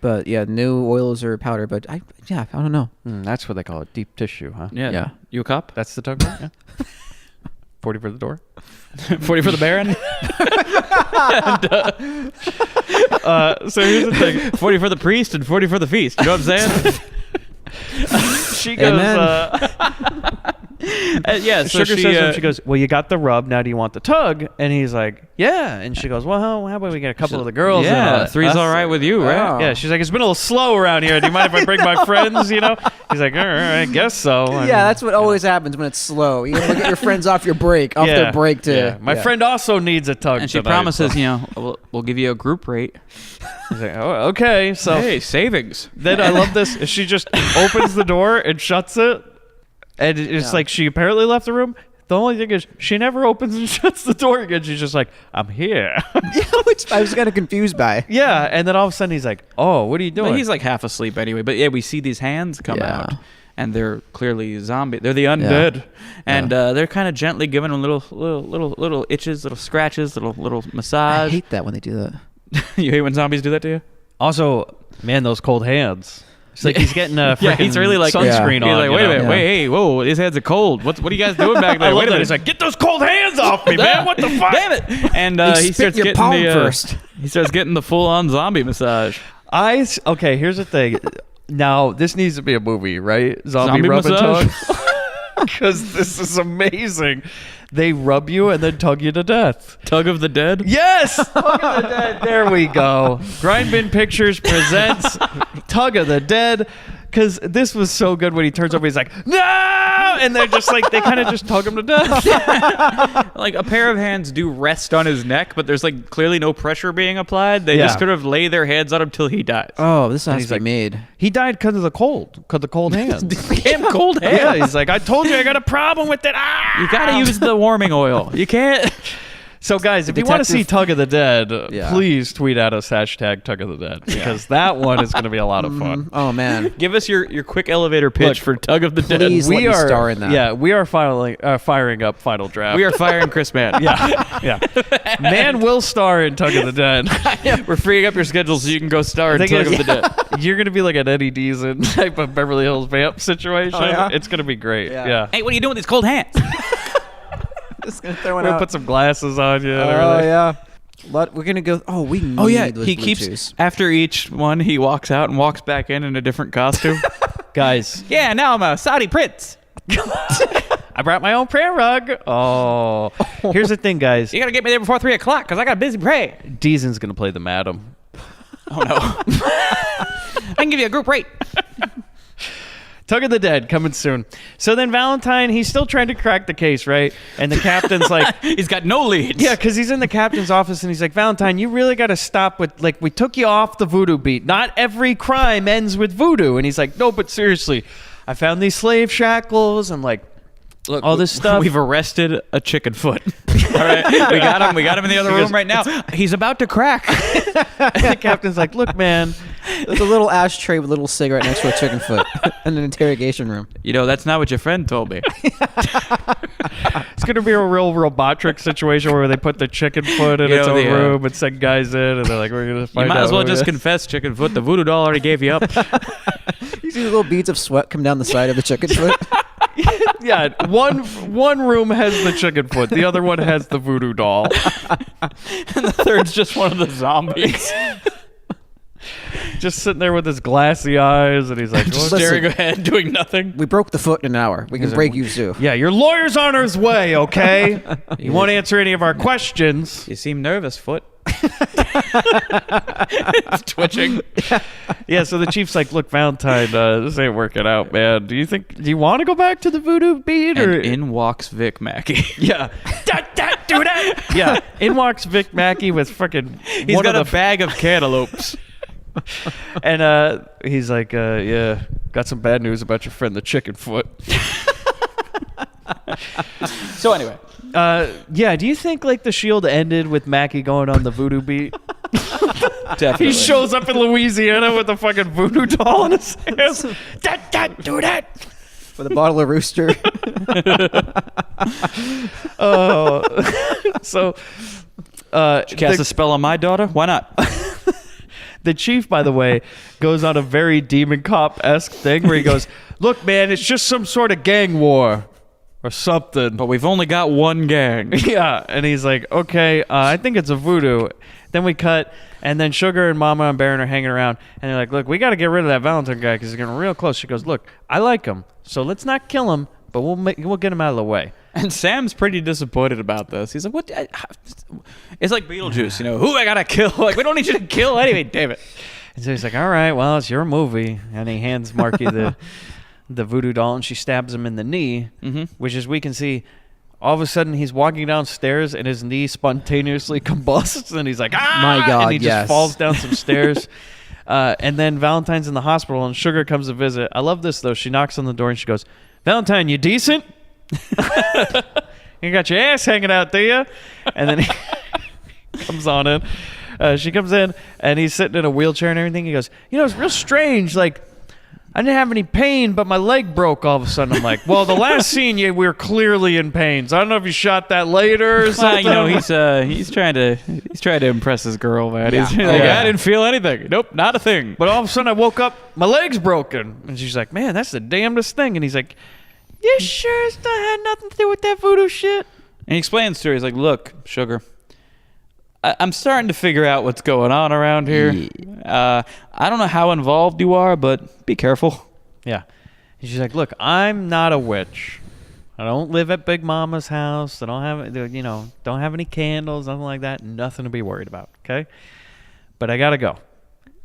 but yeah, no oils or powder. But I don't know. That's what they call it, deep tissue, huh? Yeah. Yeah. You a cop? That's the tug. Yeah. 40 for the door. 40 for the Baron. So here's the thing. 40 for the priest and 40 for the feast. You know what I'm saying? She goes. Amen. Yeah. So Sugar she, says to him, she goes, "Well, you got the rub. Now do you want the tug?" And he's like, "Yeah." And she goes, "Well, how about we get a couple of the girls?" Yeah, in three's us?" all right with you, right? Wow. Yeah, she's like, "It's been a little slow around here. Do you mind if I bring my friends?" You know? He's like, "All right, I guess so." I mean, Yeah, that's what always happens when it's slow. You gotta get your friends off your break, off yeah, their break to. yeah. My friend also needs a tug. And she tonight, promises, so- you know, we'll give you a group rate. He's like, "Oh, okay." So Hey, savings. then I love this. She just opens the door and shuts it, and it's like she apparently left the room. The only thing is, she never opens and shuts the door again. She's just like, "I'm here." Yeah, which I was kind of confused by. Yeah, and then all of a sudden he's like, "Oh, what are you doing?" But he's like half asleep anyway. But yeah, we see these hands come Yeah. out, and they're clearly zombie. They're the undead, and they're kind of gently giving them little itches, little scratches, little I massage. hate that when they do that. You hate when zombies do that to you? Also, man, those cold hands. It's like he's getting a Yeah, he's really like sunscreen on. He's like, you wait a know? minute, Yeah. wait, hey, whoa, his hands are cold. What are you guys doing back there? I love Wait a that. minute. He's like, "Get those cold hands off me, man! What the fuck?" Damn it! And You he spit starts your getting palm the first. He starts getting the full-on zombie massage. Okay, here's the thing. Now this needs to be a movie, right? Zombie Rub and massage? Tug. Because this is amazing. They rub you and then tug you to death. Tug of the Dead? Yes! Tug of the Dead. There we go. Grindbin Pictures presents Tug of the Dead. Because this was so good when he turns over, he's like, no! And they're just like, they kind of just tug him to death. Like, a pair of hands do rest on his neck, but there's like clearly no pressure being applied. They just sort of lay their hands on him till he dies. Oh, this has to be made. He died because of the cold hands. Damn cold hands. Yeah, he's like, I told you I got a problem with it. Ah! You gotta use the warming oil. You can't. So, guys, if you want to see Tug of the Dead, please tweet at us hashtag Tug of the Dead, because that one is going to be a lot of fun. Oh, man. Give us your quick elevator pitch for Tug of the Dead. Please let me star in that. Yeah, we are firing up Final Draft. We are firing Chris Mann. Yeah. Man will star in Tug of the Dead. We're freeing up your schedule so you can go star in Tug of the Dead. You're going to be like an Eddie Deason type of Beverly Hills Vamp situation. Oh, yeah? It's going to be great. Yeah. Hey, what are you doing with these cold hands? Just gonna throw one We'll out. put some glasses on you. Oh, yeah. We're gonna go. Oh, we need those he blue keeps chews. after each one. He walks out and walks back in a different costume. Guys. Yeah, now I'm a Saudi prince. I brought my own prayer rug. Oh. Here's the thing, guys. You gotta get me there before 3 o'clock because I got a busy pray. Deason's going to play the madam. Oh no. I can give you a group rate. Tug of the Dead coming soon. So then Valentine, he's still trying to crack the case, right? And the captain's like... He's got no leads. Yeah, because he's in the captain's office and he's like, Valentine, you really got to stop with... Like, we took you off the voodoo beat. Not every crime ends with voodoo. And he's like, no, but seriously, I found these slave shackles. I'm like... Look, all this stuff. We've arrested a chicken foot. All right, we got him. We got him in the other room right now. He's about to crack. And the captain's like, look, man. There's a little ashtray with a little cigarette next to a chicken foot in an interrogation room. You know, that's not what your friend told me. It's going to be a real robotric situation where they put the chicken foot in its own room and send guys in, and they're like, we're going to find out. You might as well just confess, chicken foot. The voodoo doll already gave you up. You see the little beads of sweat come down the side of the chicken foot? Yeah, one room has the chicken foot, the other one has the voodoo doll, and the third's just one of the zombies. Just sitting there with his glassy eyes, and he's like, just staring ahead, doing nothing. We broke the foot in an hour. We can break you too. Yeah, your lawyer's on his way, okay? You won't answer any of our questions. You seem nervous, foot. It's twitching. Yeah, so the chief's like, look, Valentine, this ain't working out, man. Do you want to go back to the voodoo beat? Or? And in walks Vic Mackey. Yeah. Do that. Yeah. In walks Vic Mackey with fucking... He's got a bag of cantaloupes. And he's like, yeah, got some bad news about your friend, the chicken foot. So anyway. Yeah, do you think like the Shield ended with Mackey going on the voodoo beat? Definitely. He shows up in Louisiana with a fucking voodoo doll in his hands. Do that. With a bottle of Rooster. So... Did you cast a spell on my daughter? Why not? The chief, by the way, goes on a very Demon Cop-esque thing where he goes, look, man, it's just some sort of gang war or something. But we've only got one gang. Yeah, and he's like, okay, I think it's a voodoo. Then we cut, and then Sugar and Mama and Baron are hanging around, and they're like, look, we got to get rid of that Valentine guy because he's getting real close. She goes, look, I like him, so let's not kill him, but we'll get him out of the way. And Sam's pretty disappointed about this. He's like, what? It's like Beetlejuice, you know, who I got to kill? Like, we don't need you to kill anyway, David. And so he's like, all right, well, it's your movie. And he hands Marky the voodoo doll, and she stabs him in the knee, which is, we can see, all of a sudden he's walking downstairs and his knee spontaneously combusts, and he's like, ah! My God, and he just falls down some stairs. And then Valentine's in the hospital, and Sugar comes to visit. I love this, though. She knocks on the door, and she goes, Valentine, you decent? You got your ass hanging out, do you? And then he comes on in. She comes in, and he's sitting in a wheelchair and everything. He goes, you know, it's real strange. Like, I didn't have any pain, but my leg broke all of a sudden. I'm like, well, the last scene, we were clearly in pain. So I don't know if you shot that later or something. You know, he's trying to impress his girl, man. Yeah. He's like, I didn't feel anything. Nope, not a thing. But all of a sudden, I woke up, my leg's broken. And she's like, man, that's the damnedest thing. And he's like, you sure that had nothing to do with that voodoo shit? And he explains to her, he's like, look, Sugar, I'm starting to figure out what's going on around here. I don't know how involved you are, but be careful. Yeah. And she's like, look, I'm not a witch. I don't live at Big Mama's house. I don't have, don't have any candles, nothing like that. Nothing to be worried about, okay? But I got to go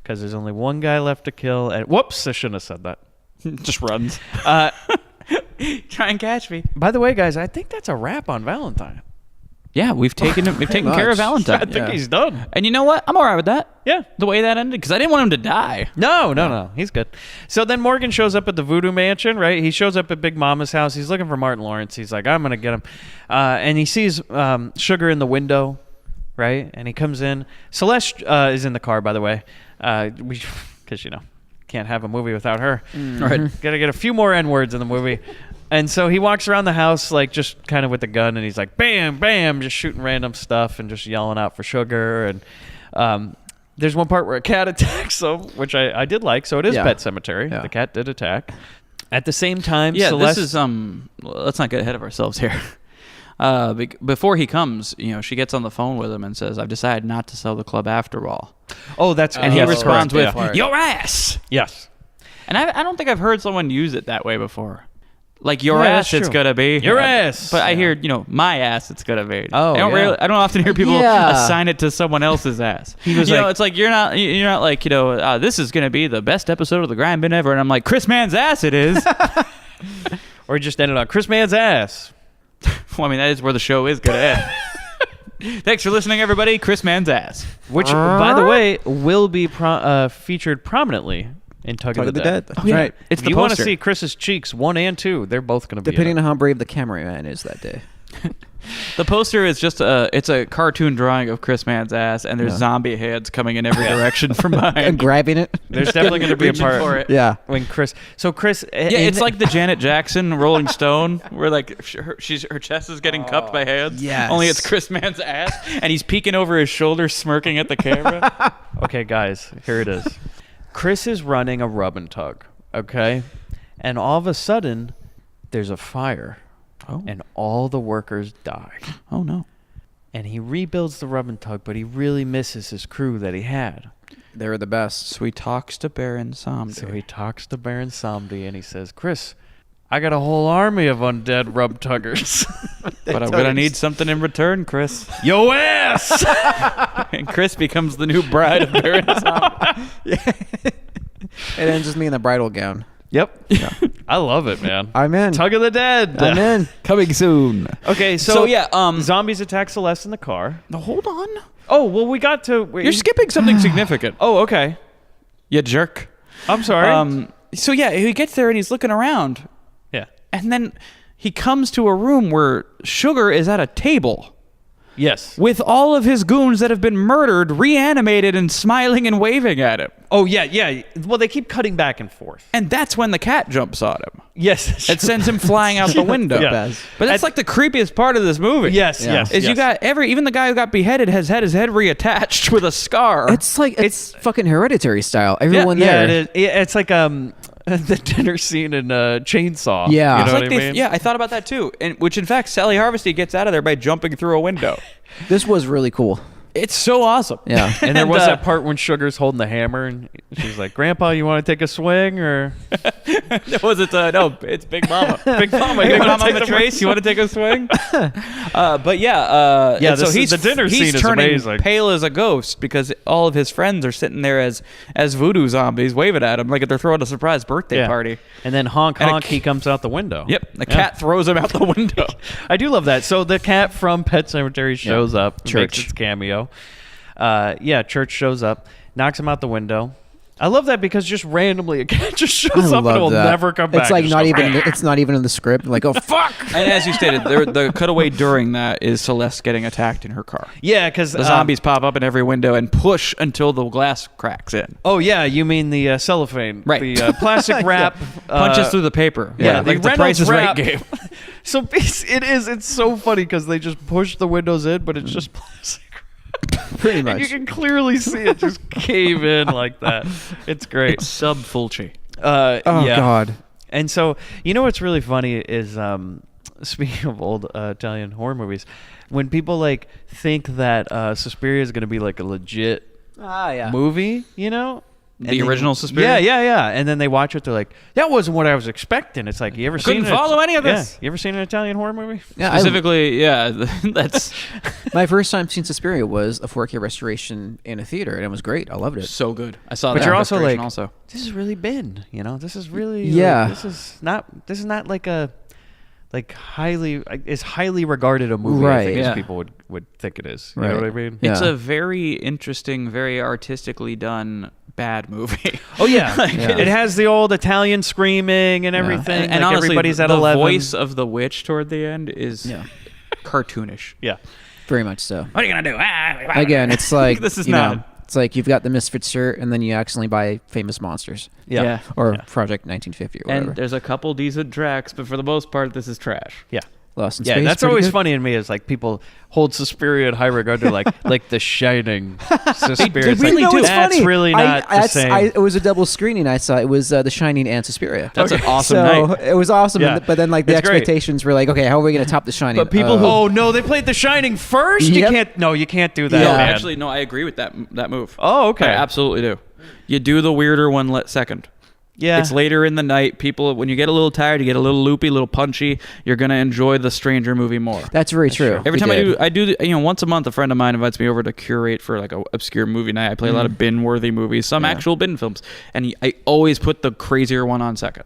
because there's only one guy left to kill. And whoops, I shouldn't have said that. Just runs. Try and catch me. By the way, guys, I think that's a wrap on Valentine. Yeah, we've taken care of Valentine. I think he's done. And you know what? I'm all right with that. Yeah. The way that ended, because I didn't want him to die. No. He's good. So then Morgan shows up at the Voodoo Mansion, right? He shows up at Big Mama's house. He's looking for Martin Lawrence. He's like, I'm going to get him. And he sees Sugar in the window, right? And he comes in. Celeste is in the car, by the way. Because, can't have a movie without her. Right. Got to get a few more N-words in the movie. And so he walks around the house, like, just kind of with a gun, and he's like, bam, bam, just shooting random stuff and just yelling out for Sugar. And there's one part where a cat attacks him, which I did like. So it is Pet Sematary. Yeah. The cat did attack. At the same time, Celeste... this is... let's not get ahead of ourselves here. Before he comes, she gets on the phone with him and says, I've decided not to sell the club after all. Oh, that's... And he responds with, your ass! Yes. And I don't think I've heard someone use it that way before. Like, your ass, it's gonna be. Your ass. But I hear, my ass, it's gonna be. Oh, I don't often hear people assign it to someone else's ass. He was it's like you're not like, this is gonna be the best episode of the Grindbin ever, and I'm like, Chris Mann's ass, it is. Or just ended on Chris Mann's ass. Well, I mean, that is where the show is gonna end. Thanks for listening, everybody. Chris Mann's ass, which, by the way, will be featured prominently in Tug of the Dead. That's right. It's if you want to see Chris's cheeks, 1 and 2, they're both going to be depending on how brave the cameraman is that day. The poster is just it's a cartoon drawing of Chris Mann's ass, and there's zombie heads coming in every direction from behind. And grabbing it. There's definitely going to be a part for it. Yeah. When Chris... So Chris... Yeah, it's like the Janet Jackson Rolling Stone, where like her chest is getting cupped by hands. Yes. Only it's Chris Mann's ass, and he's peeking over his shoulder, smirking at the camera. Okay, guys, here it is. Chris is running a rub and tug, okay? And all of a sudden, there's a fire. Oh. And all the workers die. Oh, no. And he rebuilds the rub and tug, but he really misses his crew that he had. They were the best. So he talks to Baron Samdi. And he says, Chris, I got a whole army of undead rub tuggers. But I'm going to need something in return, Chris. Yo ass! And Chris becomes the new bride of Baron Samdi. It ends with me in the bridal gown. Yep. Yeah. I love it, man. I'm in. Tug of the Dead. I'm in. Coming soon. Okay, so zombies attack Celeste in the car. No, hold on. Oh, well, we got to... You're skipping something significant. Oh, okay. You jerk. I'm sorry. So, he gets there and he's looking around. Yeah. And then he comes to a room where Sugar is at a table. Yes. With all of his goons that have been murdered, reanimated, and smiling and waving at him. Oh, yeah. Well, they keep cutting back and forth. And that's when the cat jumps on him. Yes. It sends him flying out the window. Yeah. But that's like the creepiest part of this movie. Yes. You got even the guy who got beheaded has had his head reattached with a scar. It's like it's fucking Hereditary style. Everyone there. Yeah, it's like the dinner scene in Chainsaw. Yeah. You know It's what I mean? Yeah, I thought about that too. And which in fact Sally Harvesty gets out of there by jumping through a window. This was really cool. It's so awesome. Yeah. And there was that part when Sugar's holding the hammer and she's like, Grandpa, you want to take a swing? Or was it? No, it's Big Mama. Big Mama. Big Mama on the trace. You want to take a swing? But yeah. So the dinner scene he's is turning amazing. pale as a ghost because all of his friends are sitting there as voodoo zombies waving at him like they're throwing a surprise birthday party. And then honk, he comes out the window. Yep. The cat throws him out the window. I do love that. So the cat from Pet Sematary shows up. Church. Makes its cameo. Church shows up, knocks him out the window. I love that because just randomly a cat just shows up and will never come back. It's like Just not goes, even. It's not even in the script. Like, oh fuck! And as you stated, the cutaway during that is Celeste getting attacked in her car. Yeah, because the zombies pop up in every window and push until the glass cracks in. Oh yeah, you mean the cellophane, right? The plastic wrap punches through the paper. Yeah, like the Price is Right game. So it's so funny because they just push the windows in, but it's just plastic. Pretty much. And you can clearly see it just cave in like that. It's great. It's sub Fulci. God. And so, you know what's really funny is, speaking of old Italian horror movies, when people like think that Suspiria is going to be like a legit movie, The original Suspiria? Yeah. And then they watch it, they're like, that wasn't what I was expecting. It's like, you ever seen Couldn't follow any of this. Yeah. You ever seen an Italian horror movie? Yeah, Specifically, that's my first time seeing Suspiria was a 4K restoration in a theater, and it was great. I loved it. so good. I saw But that. you're also restoration like, also. this is really Ben, this is really Yeah. this is not like a highly regarded a movie, I Right. think, Yeah. as people would think it is. You Right. know what I mean? Yeah. It's a very interesting, very artistically done bad movie. Oh yeah. Yeah. It has the old Italian screaming and everything. and like honestly, everybody's at the 11. voice of the witch toward the end is cartoonish. Yeah. Very much so. What are you gonna do? Again, it's like This is you know, not- it's like you've got the Misfits shirt, and then you accidentally buy Famous Monsters. Yeah. Or Project 1950 or whatever. And there's a couple decent tracks, but for the most part, this is trash. Yeah. Lost in Yeah, Space. that's pretty always good. funny to me is like people hold Suspiria in high regard. They're like The Shining Suspiria. It's Really, like, no, it's that's funny. really not the same. It was a double screening. I saw it was The Shining and Suspiria. That's an awesome so night. it was awesome. Yeah. But then like the It's great. expectations were like, okay, how are we going to top The Shining? But people who- Oh no, they played The Shining first. Yep. You can't do that. Yeah. man. Actually, no, I agree with that move. Oh, okay. I absolutely do. You do the weirder one second. Yeah. It's later in the night. People, when you get a little tired, you get a little loopy, a little punchy, you're going to enjoy the Stranger movie more. That's very true. Every We time did. I do, once a month, a friend of mine invites me over to curate for like a obscure movie night. I play a lot of bin-worthy movies, some actual bin films, and I always put the crazier one on second.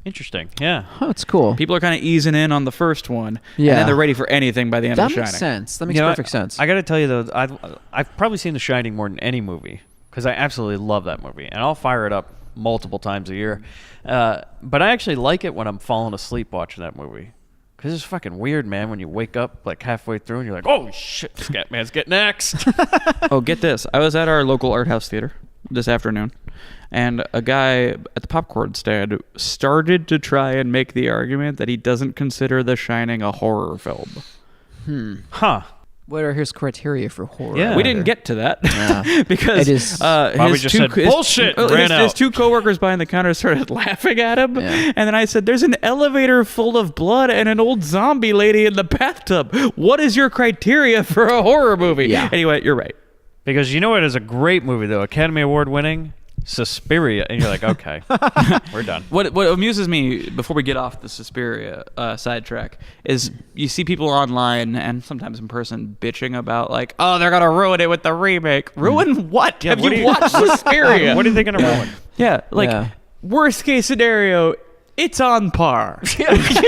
Interesting. Yeah. Oh, it's cool. People are kind of easing in on the first one, and Yeah. then they're ready for anything by the end That of The makes Shining. sense. That makes You know, perfect sense. I got to tell you though, I've probably seen The Shining more than any movie because I absolutely love that movie, and I'll fire it up multiple times a year. But I actually like it when I'm falling asleep watching that movie. Because it's fucking weird, man, when you wake up like halfway through and you're like, oh shit, Scatman's getting axed. Oh, get this. I was at our local art house theater this afternoon, and a guy at the popcorn stand started to try and make the argument that he doesn't consider The Shining a horror film. Huh. What are his criteria for horror? Yeah. We didn't get to that because It is- Bobby just said, "Bullshit," and ran his out. two coworkers behind the counter started laughing at him, Yeah. and then I said, "There's an elevator full of blood and an old zombie lady in the bathtub. What is your criteria for a horror movie?" Yeah. Anyway, you're right. Because you know what is a great movie, though? Academy Award winning Suspiria. And you're like, okay, we're done. What amuses me before we get off the Suspiria sidetrack is you see people online and sometimes in person bitching about like, oh, they're gonna ruin it with the remake. Ruin what? Have what you do you- watched Suspiria? What are they going to ruin? Yeah, like Yeah. worst case scenario, it's on par. You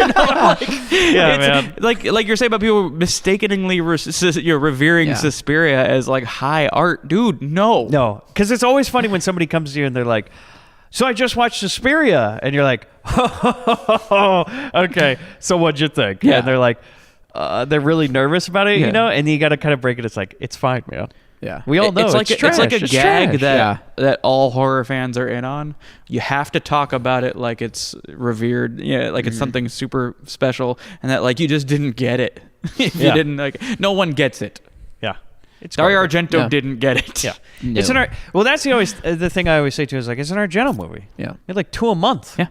know, like, Yeah, it's- man. Like you're saying about people mistakenly revering Yeah. Suspiria as like high art, dude. No, No, because it's always funny when somebody comes to you and they're like, so I just watched Suspiria. And you're like, okay, so what'd you think? Yeah. And they're like, they're really nervous about it, Yeah. you know? And you got to kind of break it. It's like, it's fine, man. Yeah. We all know it's it's like a trash. gag It's that trash. that all horror fans are in on. You have to talk about it like it's revered, like it's something super special, and that like you just didn't get it. If you Yeah. didn't like, no one gets it. Yeah. It's Dario garbage. Argento Yeah. didn't get it. Yeah. No. It's an art. Well, that's the thing I always say too is like, it's an Argento movie. Yeah. You had like 2 a month. Yeah.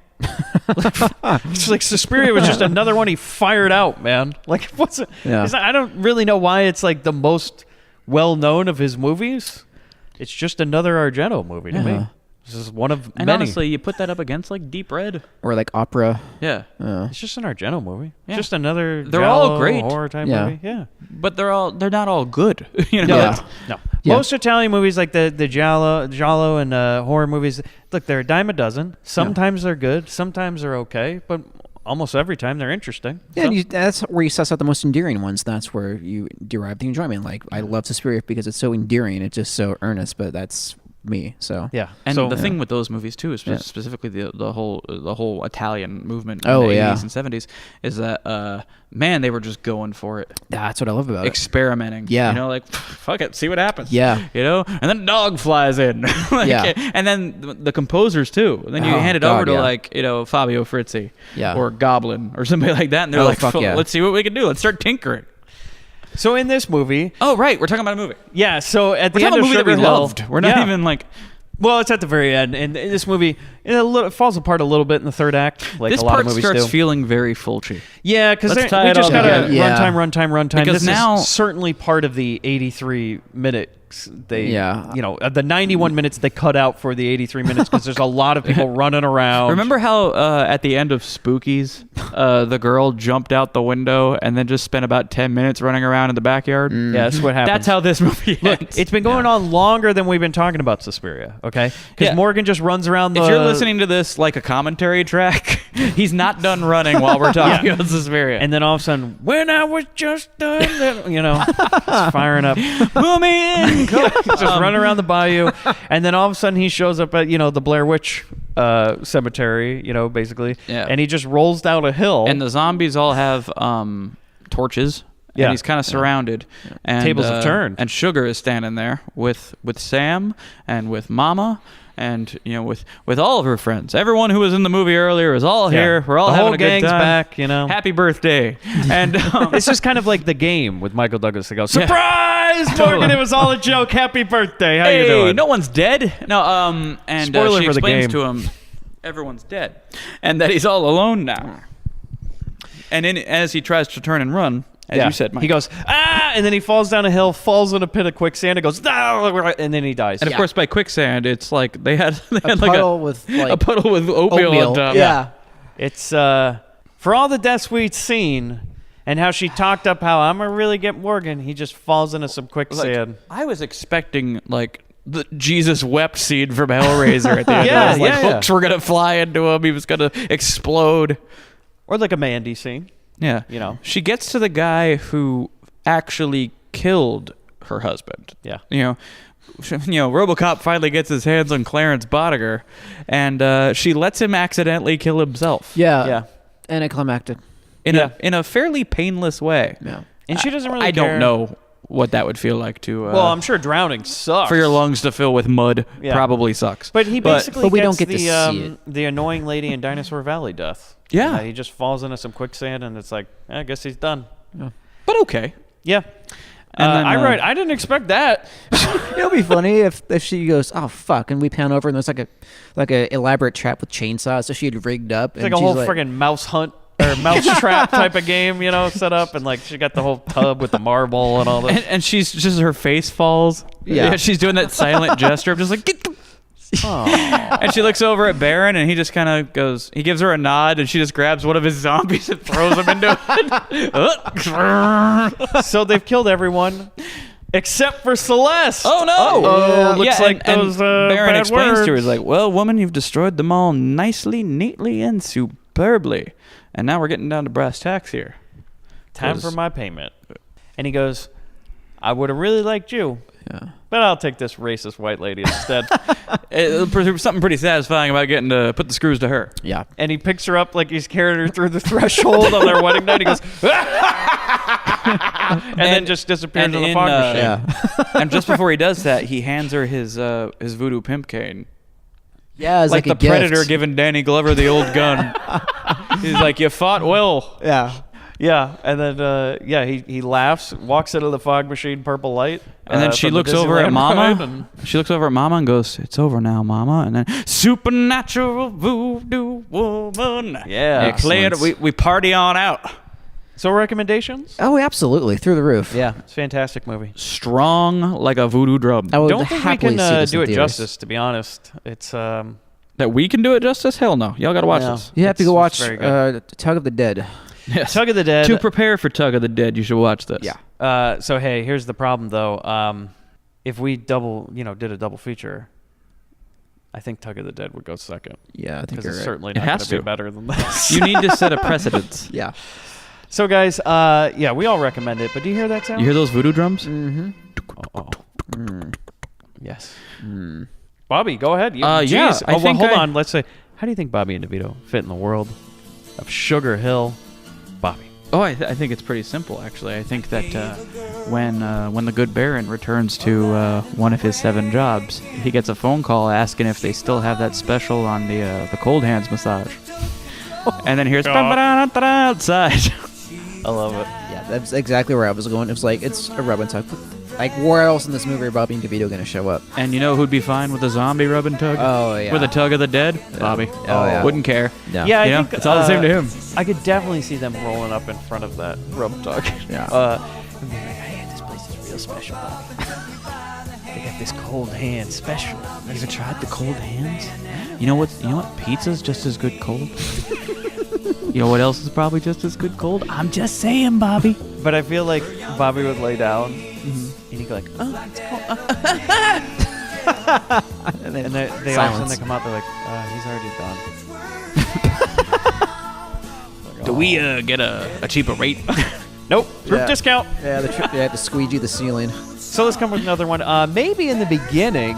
It's like Suspiria was just another one he fired out, man. Like, what's it? Yeah. It's not, I don't really know why it's like the most well known of his movies. It's just another Argento movie to me. Yeah. This is one of And many. honestly, you put that up against like Deep Red. Or like opera. Yeah. It's just an Argento movie. Yeah. Just another. They're all giallo great. horror type Yeah. movie. Yeah. But they're not all good. You know. Yeah. No. Yeah. Most Italian movies, like the giallo and horror movies, look, they're a dime a dozen. Sometimes they're good, sometimes they're okay, but almost every time they're interesting. Yeah, So- and that's where you suss out the most endearing ones. That's where you derive the enjoyment. Like, I love Suspiria because it's so endearing. It's just so earnest, but that's me. So yeah. And so, the thing with those movies too, is Yeah. specifically the whole Italian movement Oh, in the yeah. 80s and 70s, is that man, they were just going for it, that's what I love about it. experimenting. Yeah. You know, like fuck it, see what happens. Yeah. You know, and then a dog flies in. Like, Yeah. And then the composers too. And then you Oh, hand it God, over to yeah. like Fabio Frizzi, Yeah. or Goblin or somebody like that, and they're Oh, like, fuck yeah. let's see what we can do. Let's start tinkering. So in this movie, Oh right, we're talking about a movie. yeah. So at We're the end talking about a of movie that we Sugar Hill, loved. We're not yeah. even like. Well, it's at the very end, and in this movie, it falls apart a little bit in the third act, like This a lot part of movies starts do. feeling very Fulci. Yeah, because Let's tie we it just all got a together. Yeah. runtime. Because This now- is certainly part of the 83-minute they, Yeah. the 91 minutes they cut out for the 83 minutes because there's a lot of people running around. Remember how at the end of Spookies, the girl jumped out the window and then just spent about 10 minutes running around in the backyard? Yeah, that's what happened. That's how this movie ends. It's been going on longer than we've been talking about Suspiria, okay? Because Yeah. Morgan just runs around the... If you're listening to this like a commentary track, he's not done running while we're talking about Suspiria. And then all of a sudden, when I was just done, it's firing up. Pull me in. Just running around the bayou. And then all of a sudden he shows up at, the Blair Witch cemetery, basically. Yeah. And he just rolls down a hill. And the zombies all have torches. Yeah. And he's kind of surrounded. And, Tables have turned. And Sugar is standing there with Sam and with Mama and, with all of her friends. Everyone who was in the movie earlier is all here. We're all the having whole a good gang's time. back, Happy birthday. And it's just kind of like The Game with Michael Douglas. They go, surprise, Morgan, it was all a joke. Happy birthday. How you doing? No one's dead. No, and Spoiler she for the explains game. to him everyone's dead and that he's all alone now. And as he tries to turn and run, as you said, Mike, he goes, and then he falls down a hill, falls in a pit of quicksand, and goes, and then he dies. And of course, by quicksand, it's like they had A like puddle with a puddle with oatmeal on top. Yeah. It's for all the deaths we'd seen and how she talked up how I'm gonna really get Morgan, he just falls into some quicksand. I was expecting like the Jesus wept scene from Hellraiser at the end. Yeah, It was like yeah. hooks were gonna fly into him. He was gonna explode. Or like a Mandy scene. Yeah, she gets to the guy who actually killed her husband. Yeah. RoboCop finally gets his hands on Clarence Bodiger, and she lets him accidentally kill himself. Yeah. Anticlimactic. In a fairly painless way. Yeah. And she doesn't really I care. don't know what that would feel like to. Well, I'm sure drowning sucks. for your lungs to fill with mud Yeah. probably sucks. But he basically But we gets don't get to see it. the annoying lady in Dinosaur Valley death. Yeah. He just falls into some quicksand, and it's like, I guess he's done. But okay. Yeah. And then, I didn't expect that. It'll be funny if she goes, oh fuck, and we pan over and there's like a elaborate trap with chainsaws, so she had rigged up. It's and like a she's whole friggin' mouse hunt or mouse trap type of game, set up, and like she got the whole tub with the marble and all this. And she's just her face falls. Yeah. She's doing that silent gesture of just like get the. And she looks over at Baron, and he just kind of goes. He gives her a nod, and she just grabs one of his zombies and throws him into it. So they've killed everyone except for Celeste. Oh no! Uh-oh. Looks like those Baron bad explains to her, words. he's like, "Well, woman, you've destroyed them all nicely, neatly, and superbly, and now we're getting down to brass tacks here. Time for my payment." And he goes, "I would have really liked you, Yeah. but I'll take this racist white lady instead." Something pretty satisfying about getting to put the screws to her. Yeah. And he picks her up like he's carrying her through the threshold on their wedding night. He goes, and then just disappears in the fog machine. Yeah. And just before he does that, he hands her his voodoo pimp cane. Yeah, it's Like a the gift. Predator giving Danny Glover the old gun. He's like, you fought well. Yeah. Yeah, and then he laughs, walks into the fog machine, purple light, And then she from the looks over at Disneyland Mama. ride, and She looks over at Mama and goes, "It's over now, Mama." And then supernatural voodoo woman. Yeah. Play it. We party on out. So recommendations? Oh, absolutely, through the roof. Yeah, it's a fantastic movie. Strong like a voodoo drum. I would Don't think we happily can see this do in it theaters. justice, to be honest. It's That we can do it justice? Hell no. Y'all gotta watch No. this. You have to It's go watch very good. Tug of the Dead. Yes. Tug of the Dead. To prepare for Tug of the Dead, you should watch this. Yeah. So hey, here's the problem though. If we did a double feature, I think Tug of the Dead would go second. Yeah, I think Because you're it's right. certainly It not going has to be to. better than this. You need to set a precedence. Yeah. So guys, we all recommend it. But do you hear that sound? You hear those voodoo drums? Yes. Bobby, go ahead. Yeah, I well, think hold I- on. Let's say, how do you think Bobby and DeVito fit in the world of Sugar Hill? Bobby. Oh, I think it's pretty simple, actually. I think that when the good Baron returns to one of his 7 jobs, he gets a phone call asking if they still have that special on the cold hands massage. And then here's outside. I love it. Yeah, that's exactly where I was going. It was like, it's a rub and tug. Like, where else in this movie are Bobby and DeVito going to show up? And you know who'd be fine with a zombie rub and tug? Oh, yeah. With a Tug of the Dead? Bobby. Oh, yeah. Wouldn't care. No. Yeah, I You know, think it's all the same to him. I could definitely see them rolling up in front of that rub tug. Yeah. And be like, hey, this place is real special, Bobby. this cold hand special. Have you ever tried the cold hands? You know what? Pizza's just as good cold. You know what else is probably just as good cold? I'm just saying, Bobby. But I feel like Bobby would lay down, and he'd go like, "Oh, it's cold." and they all of a sudden they come out. They're like, "He's already done." Do we get a cheaper rate? Nope, group discount. Yeah, they had to squeegee the ceiling. So let's come with another one. Maybe in the beginning,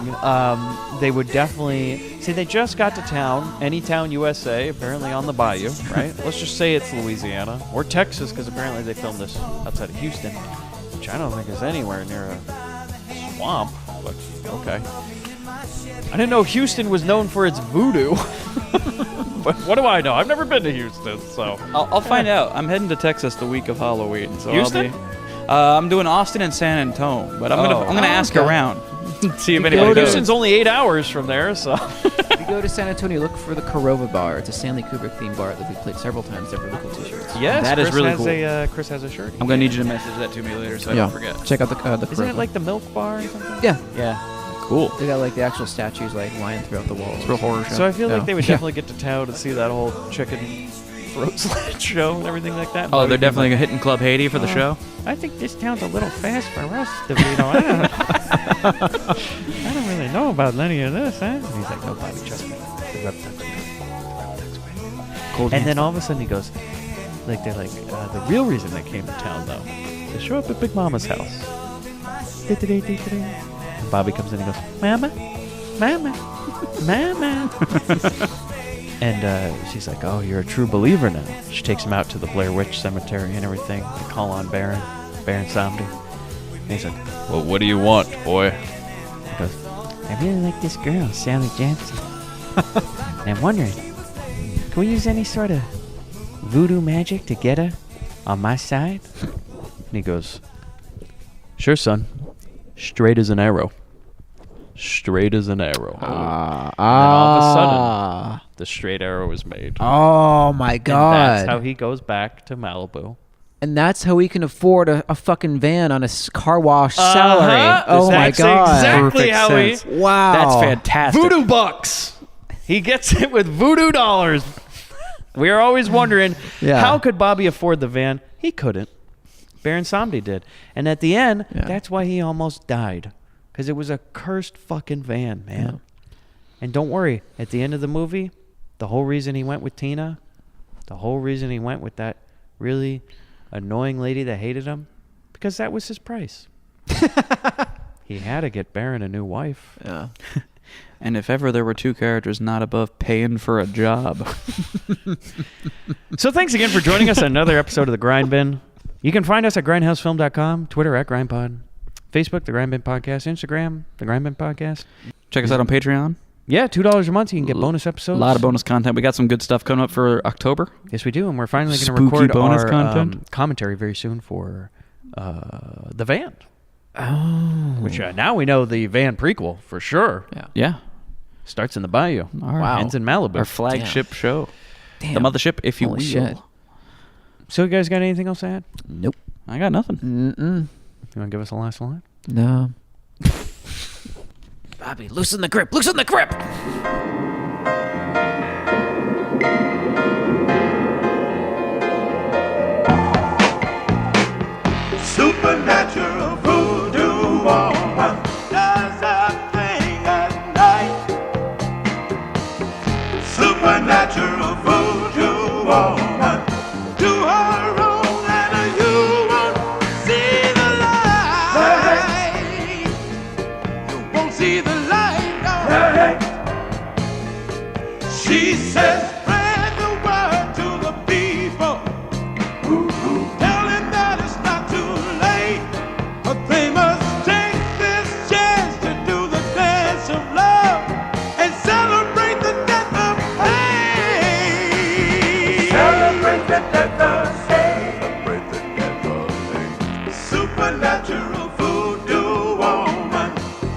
they would definitely see they just got to town, Anytown, USA, apparently on the bayou, right? Let's just say it's Louisiana or Texas, because apparently they filmed this outside of Houston, which I don't think is anywhere near a swamp. But okay, I didn't know Houston was known for its voodoo. But what do I know? I've never been to Houston, so I'll find out. I'm heading to Texas the week of Halloween. So Houston? I'm doing Austin and San Antonio, but I'm gonna ask around, see if anybody knows. Houston's only 8 hours from there, so. If you go to San Antonio, look for the Corova Bar. It's a Stanley Kubrick themed bar that we played several times. They're really cool t-shirts. Yes, that is really cool. Chris has a shirt. I'm gonna need you to message that to me later, so I don't forget. Check out the Isn't Corova. it like the Milk Bar or something? Yeah. Yeah. Cool. They got like the actual statues like lying throughout the walls. It's a real horror show. So I feel like Yeah. they would definitely get to town to see that whole chicken throat slit show and everything like that. Oh, they're definitely hitting Club Haiti for the show? I think this town's a little fast for us to, I don't really know about any of this, huh? And he's like, no, Bobby, trust me. The reptiles way. Cold And hands. then all of a sudden he goes, like, they're like, the real reason they came to town, though, to show up at Big Mama's house. And Bobby comes in and goes, Mama, Mama, Mama. And she's like, oh, you're a true believer now. She takes him out to the Blair Witch Cemetery and everything. They call on Baron Samdi. And he's like, well, what do you want, boy? He goes, I really like this girl, Sally Jackson. And I'm wondering, can we use any sort of voodoo magic to get her on my side? And he goes, sure, son. Straight as an arrow. Straight as an arrow. And then all of a sudden, the straight arrow is made. Oh my God! And that's how he goes back to Malibu. And that's how he can afford a fucking van on a car wash salary. Oh my That's God! exactly Perfect how sense. he. Wow, That's fantastic. Voodoo bucks. He gets it with voodoo dollars. We are always wondering, Yeah. how could Bobby afford the van? He couldn't. Baron Samdi did. And at the end, that's why he almost died. Because it was a cursed fucking van, man. Yeah. And don't worry, at the end of the movie, the whole reason he went with Tina, the whole reason he went with that really annoying lady that hated him, because that was his price. He had to get Baron a new wife. Yeah. And if ever there were two characters not above paying for a job. So thanks again for joining us on another episode of The Grindbin. You can find us at grindhousefilm.com, Twitter at grindpod, Facebook, The Grindbin Podcast, Instagram, The Grindbin Podcast. Check us out on Patreon. Yeah, $2 a month. You can get bonus A episodes. lot of bonus content. We got some good stuff coming up for October. Yes, we do. And we're finally going to Spooky record bonus our content. commentary very soon for The Van. Oh. Which now we know the Van prequel for sure. Yeah. Starts in the bayou. Wow. Ends in Malibu. Our flagship show. Damn. The mothership, if you Holy will. shit. So you guys got anything else to add? Nope. I got nothing. Mm-mm. You want to give us a last line? No. Bobby, loosen the grip. Loosen the grip. Supernatural voodoo woman does a thing at night. Supernatural voodoo woman do her own and you won't see the light. You won't see the light, no. She says, spread the word to the people. Tell them that it's not too late, but they must take this chance to do the dance of love and celebrate the death of pain. Celebrate the death of pain. Celebrate the death of pain. Supernatural voodoo woman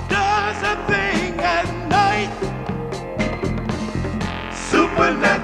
does a thing at night. Supernatural.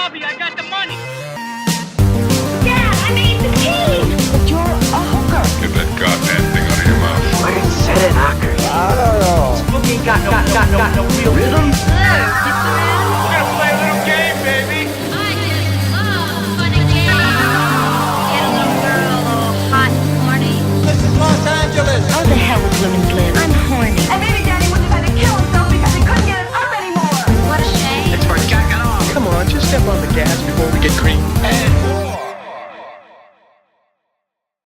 Bobby, I got the money. Dad, I made the tea. But you're a hooker. Get that goddamn thing out of your mouth. I didn't say it, Knocker. I don't know. Spooky ain't got no real rhythm. Hello, Mr. Man. We're gonna play a little game, baby. I just love fun and games. Get a little girl all hot and horny. This is Los Angeles. How the hell would women live? I'm horny. And maybe Daddy would have had to kill himself because he couldn't get it up anymore. What a shame. It's for jacking off. Come on, just step on the gas before we get cream.